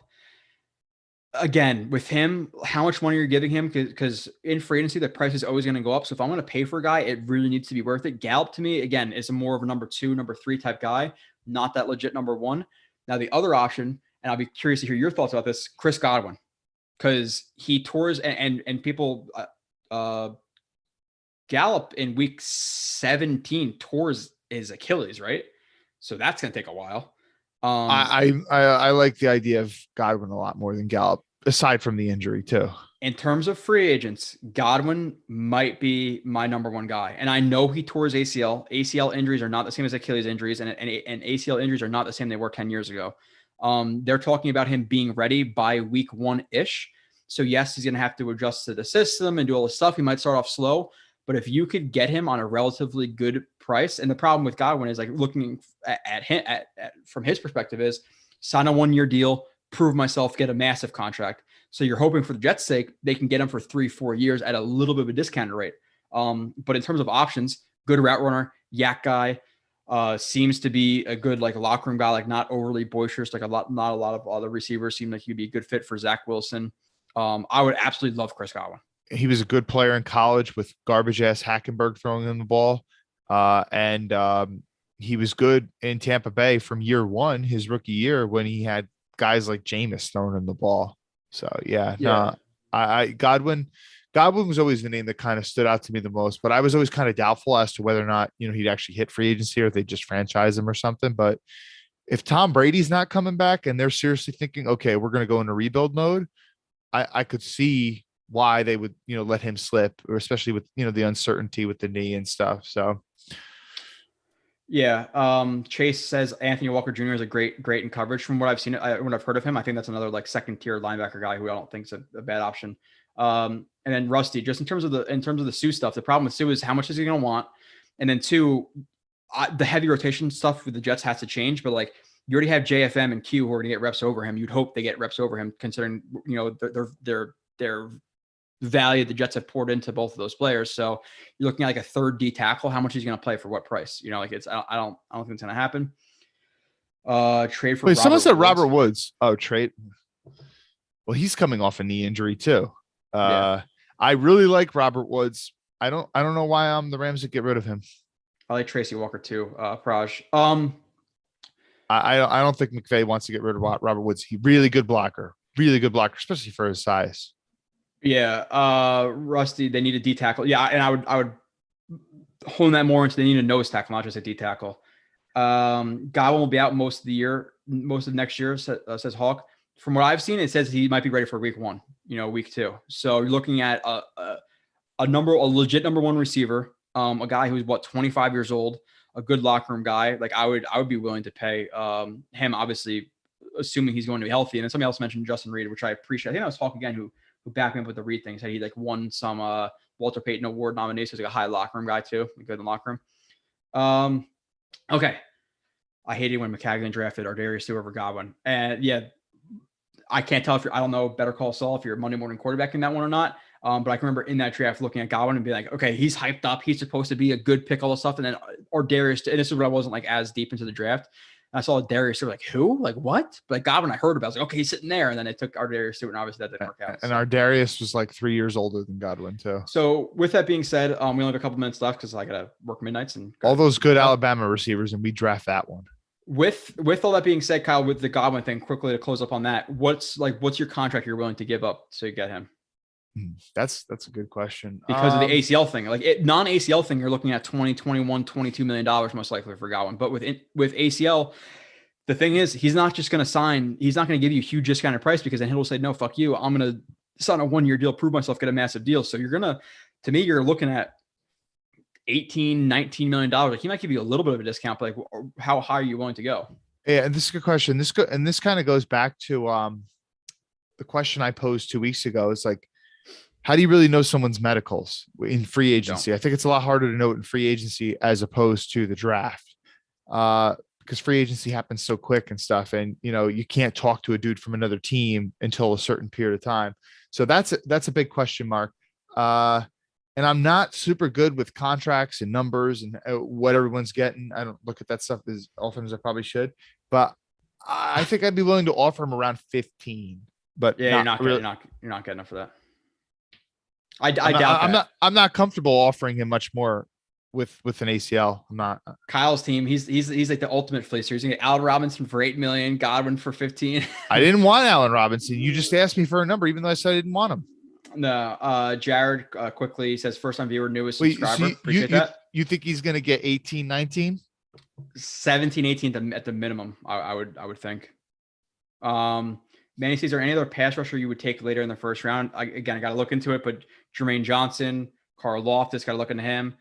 Again, with him, how much money you're giving him, because in free agency, the price is always going to go up. So if I'm going to pay for a guy, it really needs to be worth it. Gallup, to me, again, is more of a number 2, number 3 type guy, not that legit number 1. Now, the other option, and I'll be curious to hear your thoughts about this, Chris Godwin, because he tours and people Gallup in week 17 tours his Achilles, right? So that's going to take a while. I like the idea of Godwin a lot more than Gallup, aside from the injury too. In terms of free agents, Godwin might be my number 1 guy. And I know he tore his ACL. ACL injuries are not the same as Achilles injuries, and ACL injuries are not the same they were 10 years ago. They're talking about him being ready by week 1-ish. So yes, he's going to have to adjust to the system and do all this stuff. He might start off slow, but if you could get him on a relatively good price, and the problem with Godwin is like looking at him from his perspective is sign a 1-year deal, prove myself, get a massive contract. So you're hoping for the Jets' sake, they can get him for 3-4 years at a little bit of a discounted rate. But in terms of options, good route runner, yak guy, seems to be a good like locker room guy, like not overly boisterous, like not a lot of other receivers seem like he'd be a good fit for Zach Wilson. I would absolutely love Chris Godwin. He was a good player in college with garbage ass Hackenberg throwing him the ball. And he was good in Tampa Bay from year 1, his rookie year, when he had guys like Jameis throwing him the ball. So Godwin was always the name that kind of stood out to me the most, but I was always kind of doubtful as to whether or not, he'd actually hit free agency or if they just franchise him or something. But if Tom Brady's not coming back and they're seriously thinking, okay, we're going to go into rebuild mode, I could see why they would, let him slip, or especially with, the uncertainty with the knee and stuff. So. Yeah. Chase says Anthony Walker Jr. is a great in coverage. From what I've seen, when I've heard of him, I think that's another like second tier linebacker guy who I don't think is a bad option. And then Rusty, just in terms of the Sue stuff, the problem with Sue is how much is he going to want? And then 2, the heavy rotation stuff with the Jets has to change, but like you already have JFM and Q who are going to get reps over him. You'd hope they get reps over him considering, their value the Jets have poured into both of those players. So you're looking at like a 3rd D tackle. How much he's going to play for what price? It's I don't think it's going to happen. Trade for. Wait, someone said Robert Woods. Oh, trade. Well, he's coming off a knee injury too. I really like Robert Woods. I don't know why the Rams would get rid of him. I like Tracy Walker too. Praj. I don't think McVay wants to get rid of Robert Woods. He's really good blocker, especially for his size. Yeah. Rusty, they need a D tackle. Yeah. And I would hone that more into they need a nose tackle, not just a D tackle. Godwin will be out most of next year, says Hawk. From what I've seen, it says he might be ready for week 1, week 2. So you're looking at a legit number 1 receiver, a guy who's 25 years old, a good locker room guy. Like I would be willing to pay him obviously assuming he's going to be healthy. And then somebody else mentioned Justin Reed, which I appreciate. I think I was Hawk again who backed me up with the Reed thing. Said he like won some Walter Payton Award nominations. He's like a high locker room guy too. Good in the locker room. Okay. I hated when McCagnon drafted Ardarius Stewart over Godwin. And yeah, I can't tell if I don't know, better call Saul if you're Monday morning quarterbacking that one or not. But I can remember in that draft looking at Godwin and be like, okay, he's hyped up. He's supposed to be a good pick, all this stuff. And then Ardarius, and this is what I wasn't like as deep into the draft. I saw Ardarius Stewart, like, who? Like, what? But like Godwin, I heard about. I was like, okay, he's sitting there. And then it took Ardarius Stewart, and obviously that didn't work out. And Ardarius was like 3 years older than Godwin, too. So with that being said, we only have a couple minutes left because I got to work midnights. And all those good Alabama receivers, and we draft that one. With all that being said, Kyle, with the Godwin thing, quickly to close up on that, what's your contract you're willing to give up so you get him? That's a good question. Because of the ACL thing, like non-ACL thing, you're looking at 20, 21, $22 million most likely for Godwin. But with ACL, the thing is, he's not just going to sign. He's not going to give you a huge discounted price because then he'll say, no, fuck you. I'm going to sign a 1-year deal, prove myself, get a massive deal. So to me, you're looking at $18, $19 million. Like he might give you a little bit of a discount, but like how high are you willing to go? Yeah, and this is a good question. This kind of goes back to the question I posed 2 weeks ago. It's like, how do you really know someone's medicals in free agency? I think it's a lot harder to know it in free agency as opposed to the draft, because free agency happens so quick and stuff, and you can't talk to a dude from another team until a certain period of time. So that's a big question mark. And I'm not super good with contracts and numbers and what everyone's getting. I don't look at that stuff as often as I probably should, but I think I'd be willing to offer him around 15. But yeah, you're not getting enough for that. I doubt that. I'm not comfortable offering him much more with an ACL. I'm not. Kyle's team. He's like the ultimate fleecer. He's gonna get Allen Robinson for $8 million, Godwin for 15. I didn't want Allen Robinson. You just asked me for a number, even though I said I didn't want him. No, Jared quickly says first time viewer, newest subscriber. Appreciate that. You think he's gonna get 18, 19? 17, 18 at the minimum, I would think. Manny says, are any other pass rusher you would take later in the first round? I got to look into it, but Jermaine Johnson, Carl Loftus, got to look into him.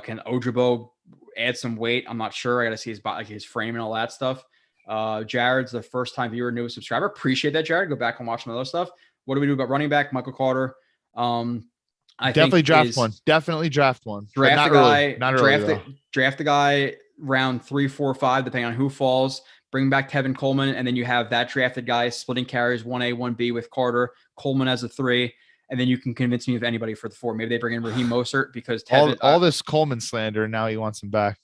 Can Ojabo add some weight? I'm not sure. I got to see his body, his frame and all that stuff. Jared's the first time viewer, newest subscriber. Appreciate that, Jared. Go back and watch some other stuff. What do we do about running back? Michael Carter. I definitely draft one. Definitely draft one. Draft the guy. Not early, draft the guy round 3, 4, 5, depending on who falls. Bring back Tevin Coleman, and then you have that drafted guy splitting carries 1A, 1B with Carter. Coleman as a 3, and then you can convince me of anybody for the 4. Maybe they bring in Raheem Mostert because Tevin, all this Coleman slander, and now he wants him back.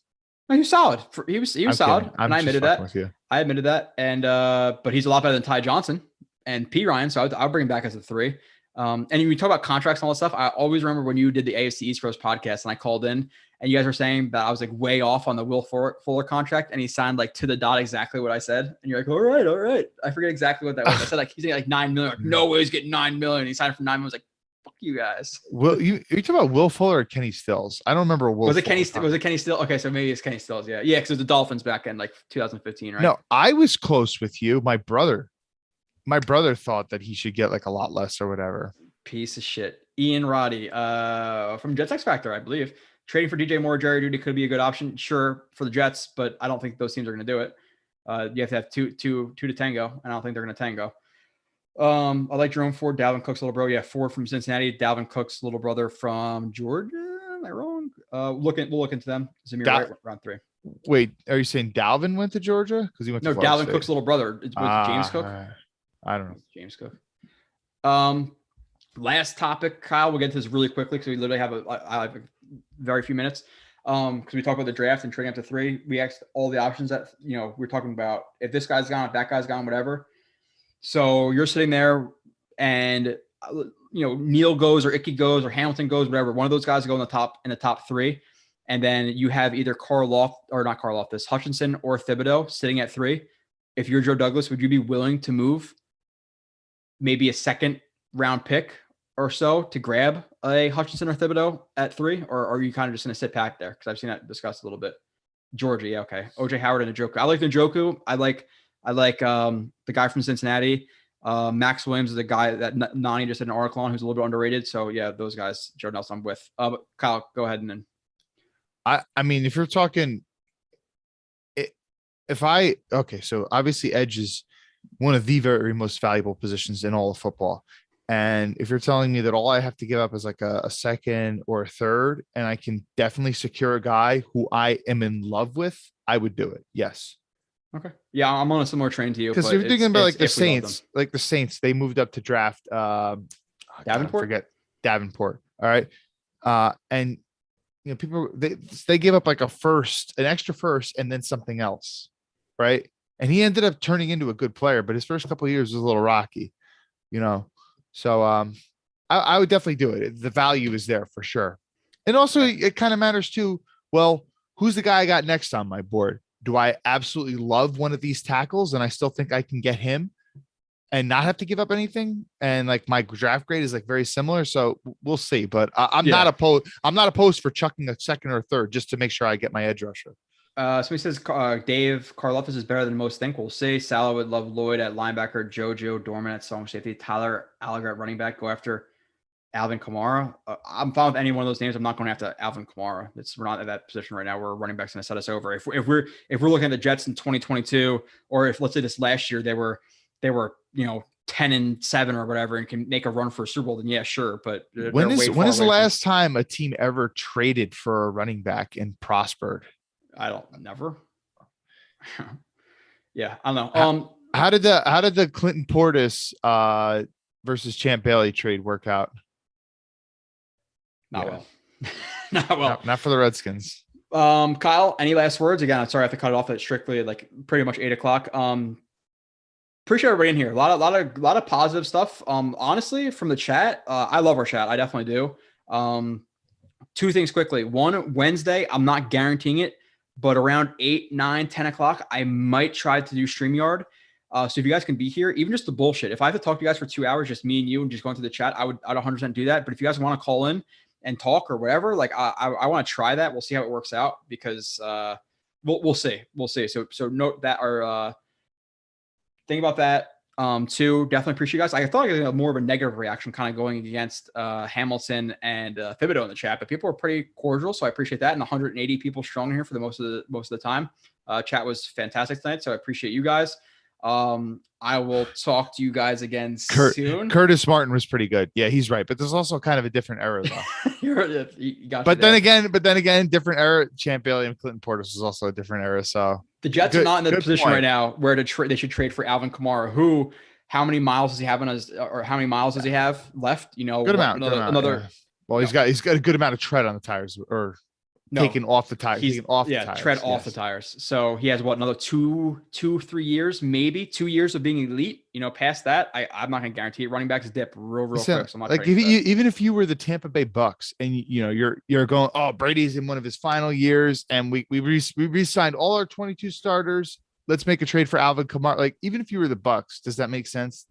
No, he was solid. He was solid, and I admitted that. I admitted that, and but he's a lot better than Ty Johnson and P. Ryan, so I'll bring him back as a 3. And we talk about contracts and all that stuff. I always remember when you did the AFC East Coast podcast, and I called in. And you guys were saying that I was like way off on the Will Fuller contract, and he signed like to the dot exactly what I said. And you're like, all right. I forget exactly what that was. I said like he's getting like $9 million. Like, no way he's getting $9 million. He signed for $9 million. I was like, fuck you guys. Will you talking about Will Fuller or Kenny Stills? I don't remember. Was it Kenny Stills? Okay, so maybe it's Kenny Stills. Yeah, because it was the Dolphins back in like 2015, right? No, I was close with you. My brother thought that he should get like a lot less or whatever. Piece of shit. Ian Roddy, from Jets X Factor, I believe. Trading for DJ Moore, Jerry Jeudy could be a good option, sure, for the Jets, but I don't think those teams are going to do it. You have to have two to tango, and I don't think they're going to tango. I like Jerome Ford, Dalvin Cook's little bro. Yeah, Ford from Cincinnati, Dalvin Cook's little brother from Georgia. Am I wrong? We'll look into them. Zamir White, round 3. Wait, are you saying Dalvin went to Georgia? Because he went to Dalvin State. Cook's little brother. It's with James Cook. I don't know. James Cook. Last topic, Kyle. We'll get to this really quickly because we literally have a very few minutes. Because we talked about the draft and trading up to 3. We asked all the options that we're talking about. If this guy's gone, if that guy's gone, whatever. So you're sitting there, and Neal goes or Icky goes or Hamilton goes, whatever. One of those guys go in the top 3, and then you have either this Hutchinson or Thibodeau sitting at 3. If you're Joe Douglas, would you be willing to move maybe a second round pick or so to grab a Hutchinson or Thibodeau at 3, or are you kind of just going to sit back there? Because I've seen that discussed a little bit. Georgia, yeah, okay. OJ Howard and Njoku. I like Njoku. I like the guy from Cincinnati. Max Williams is a guy that Nani just did an article on who's a little bit underrated. So yeah, those guys, Joe Nelson, I'm with. But Kyle, go ahead and then. I mean, if you're talking, so obviously edge is one of the very most valuable positions in all of football. And if you're telling me that all I have to give up is like a second or a third, and I can definitely secure a guy who I am in love with, I would do it. Yes. Okay. Yeah, I'm on a similar train to you. Because you're thinking about like the Saints, they moved up to draft Davenport. Forget Davenport. All right. And people they gave up like an extra first, and then something else, right? And he ended up turning into a good player, but his first couple of years was a little rocky, So I would definitely do it. The value is there for sure. And also it kind of matters too. Well, who's the guy I got next on my board? Do I absolutely love one of these tackles and I still think I can get him and not have to give up anything? And like my draft grade is like very similar. So we'll see, but I'm not opposed for chucking a second or a third just to make sure I get my edge rusher. Somebody says Dave Karloffis is better than most think. We'll see. Salah would love Lloyd at linebacker, Jojo Dorman at song safety, Tyler Allgeier at running back. Go after Alvin Kamara. I'm fine with any one of those names. I'm not going after Alvin Kamara. We're not at that position right now where running back's going to set us over. If we're looking at the Jets in 2022, or if let's say this last year they were 10-7 or whatever and can make a run for a Super Bowl, then yeah, sure. But when is the last time a team ever traded for a running back and prospered? Never. Yeah, I don't know. How did the Clinton Portis versus Champ Bailey trade work out? Not well. Not for the Redskins. Kyle, any last words? Again, I'm sorry I have to cut it off at strictly like pretty much 8:00. Appreciate everybody in here. A lot of positive stuff. Honestly, from the chat, I love our chat. I definitely do. Two things quickly. One, Wednesday, I'm not guaranteeing it, but around 8, 9, 10 o'clock, I might try to do StreamYard. So if you guys can be here, even just the bullshit, if I have to talk to you guys for 2 hours, just me and you and just going through the chat, I'd 100% do that. But if you guys want to call in and talk or whatever, like I want to try that. We'll see how it works out because we'll see. So note that or think about that. Two, definitely appreciate you guys. I thought I got more of a negative reaction kind of going against Hamilton and Thibodeau in the chat, but people were pretty cordial. So I appreciate that. And 180 people strong here for the most of the time. Chat was fantastic tonight. So I appreciate you guys. I will talk to you guys again soon. Curtis Martin was pretty good. Yeah, he's right. But there's also kind of a different era though. you got but then again, different era. Champ Bailey and Clinton Portis was also a different era. So the Jets are not in the position right now where they should trade for Alvin Kamara, how many miles does he have or how many miles does he have left? Good amount. Yeah. Well, he's got a good amount of tread on the tires taken off the tires. Tread off the tires. So he has another 2-3 years, maybe 2 years of being elite. Past that, I'm not going to guarantee it. Running backs dip real quick. So I'm not like even if you were the Tampa Bay Bucks and you're going, oh, Brady's in one of his final years, and we re-signed all our 22 starters. Let's make a trade for Alvin Kamara. Like even if you were the Bucks, does that make sense?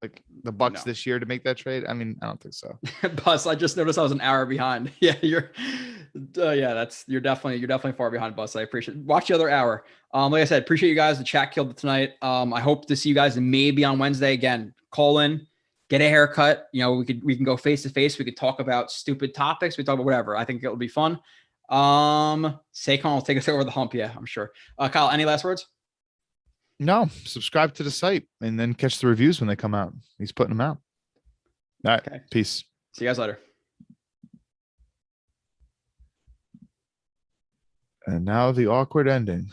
Like the Bucks this year to make that trade? I mean, I don't think so. Bus, I just noticed I was an hour behind. Yeah, you're definitely far behind, Bus. I appreciate it. Watch the other hour. Like I said, appreciate you guys. The chat killed it tonight. I hope to see you guys maybe on Wednesday again. Call in, get a haircut. We can go face to face. We could talk about stupid topics. We talk about whatever. I think it'll be fun. Saquon will take us over the hump. Yeah, I'm sure. Kyle, any last words? No, subscribe to the site and then catch the reviews when they come out. He's putting them out. All right. Okay. Peace. See you guys later. And now the awkward ending.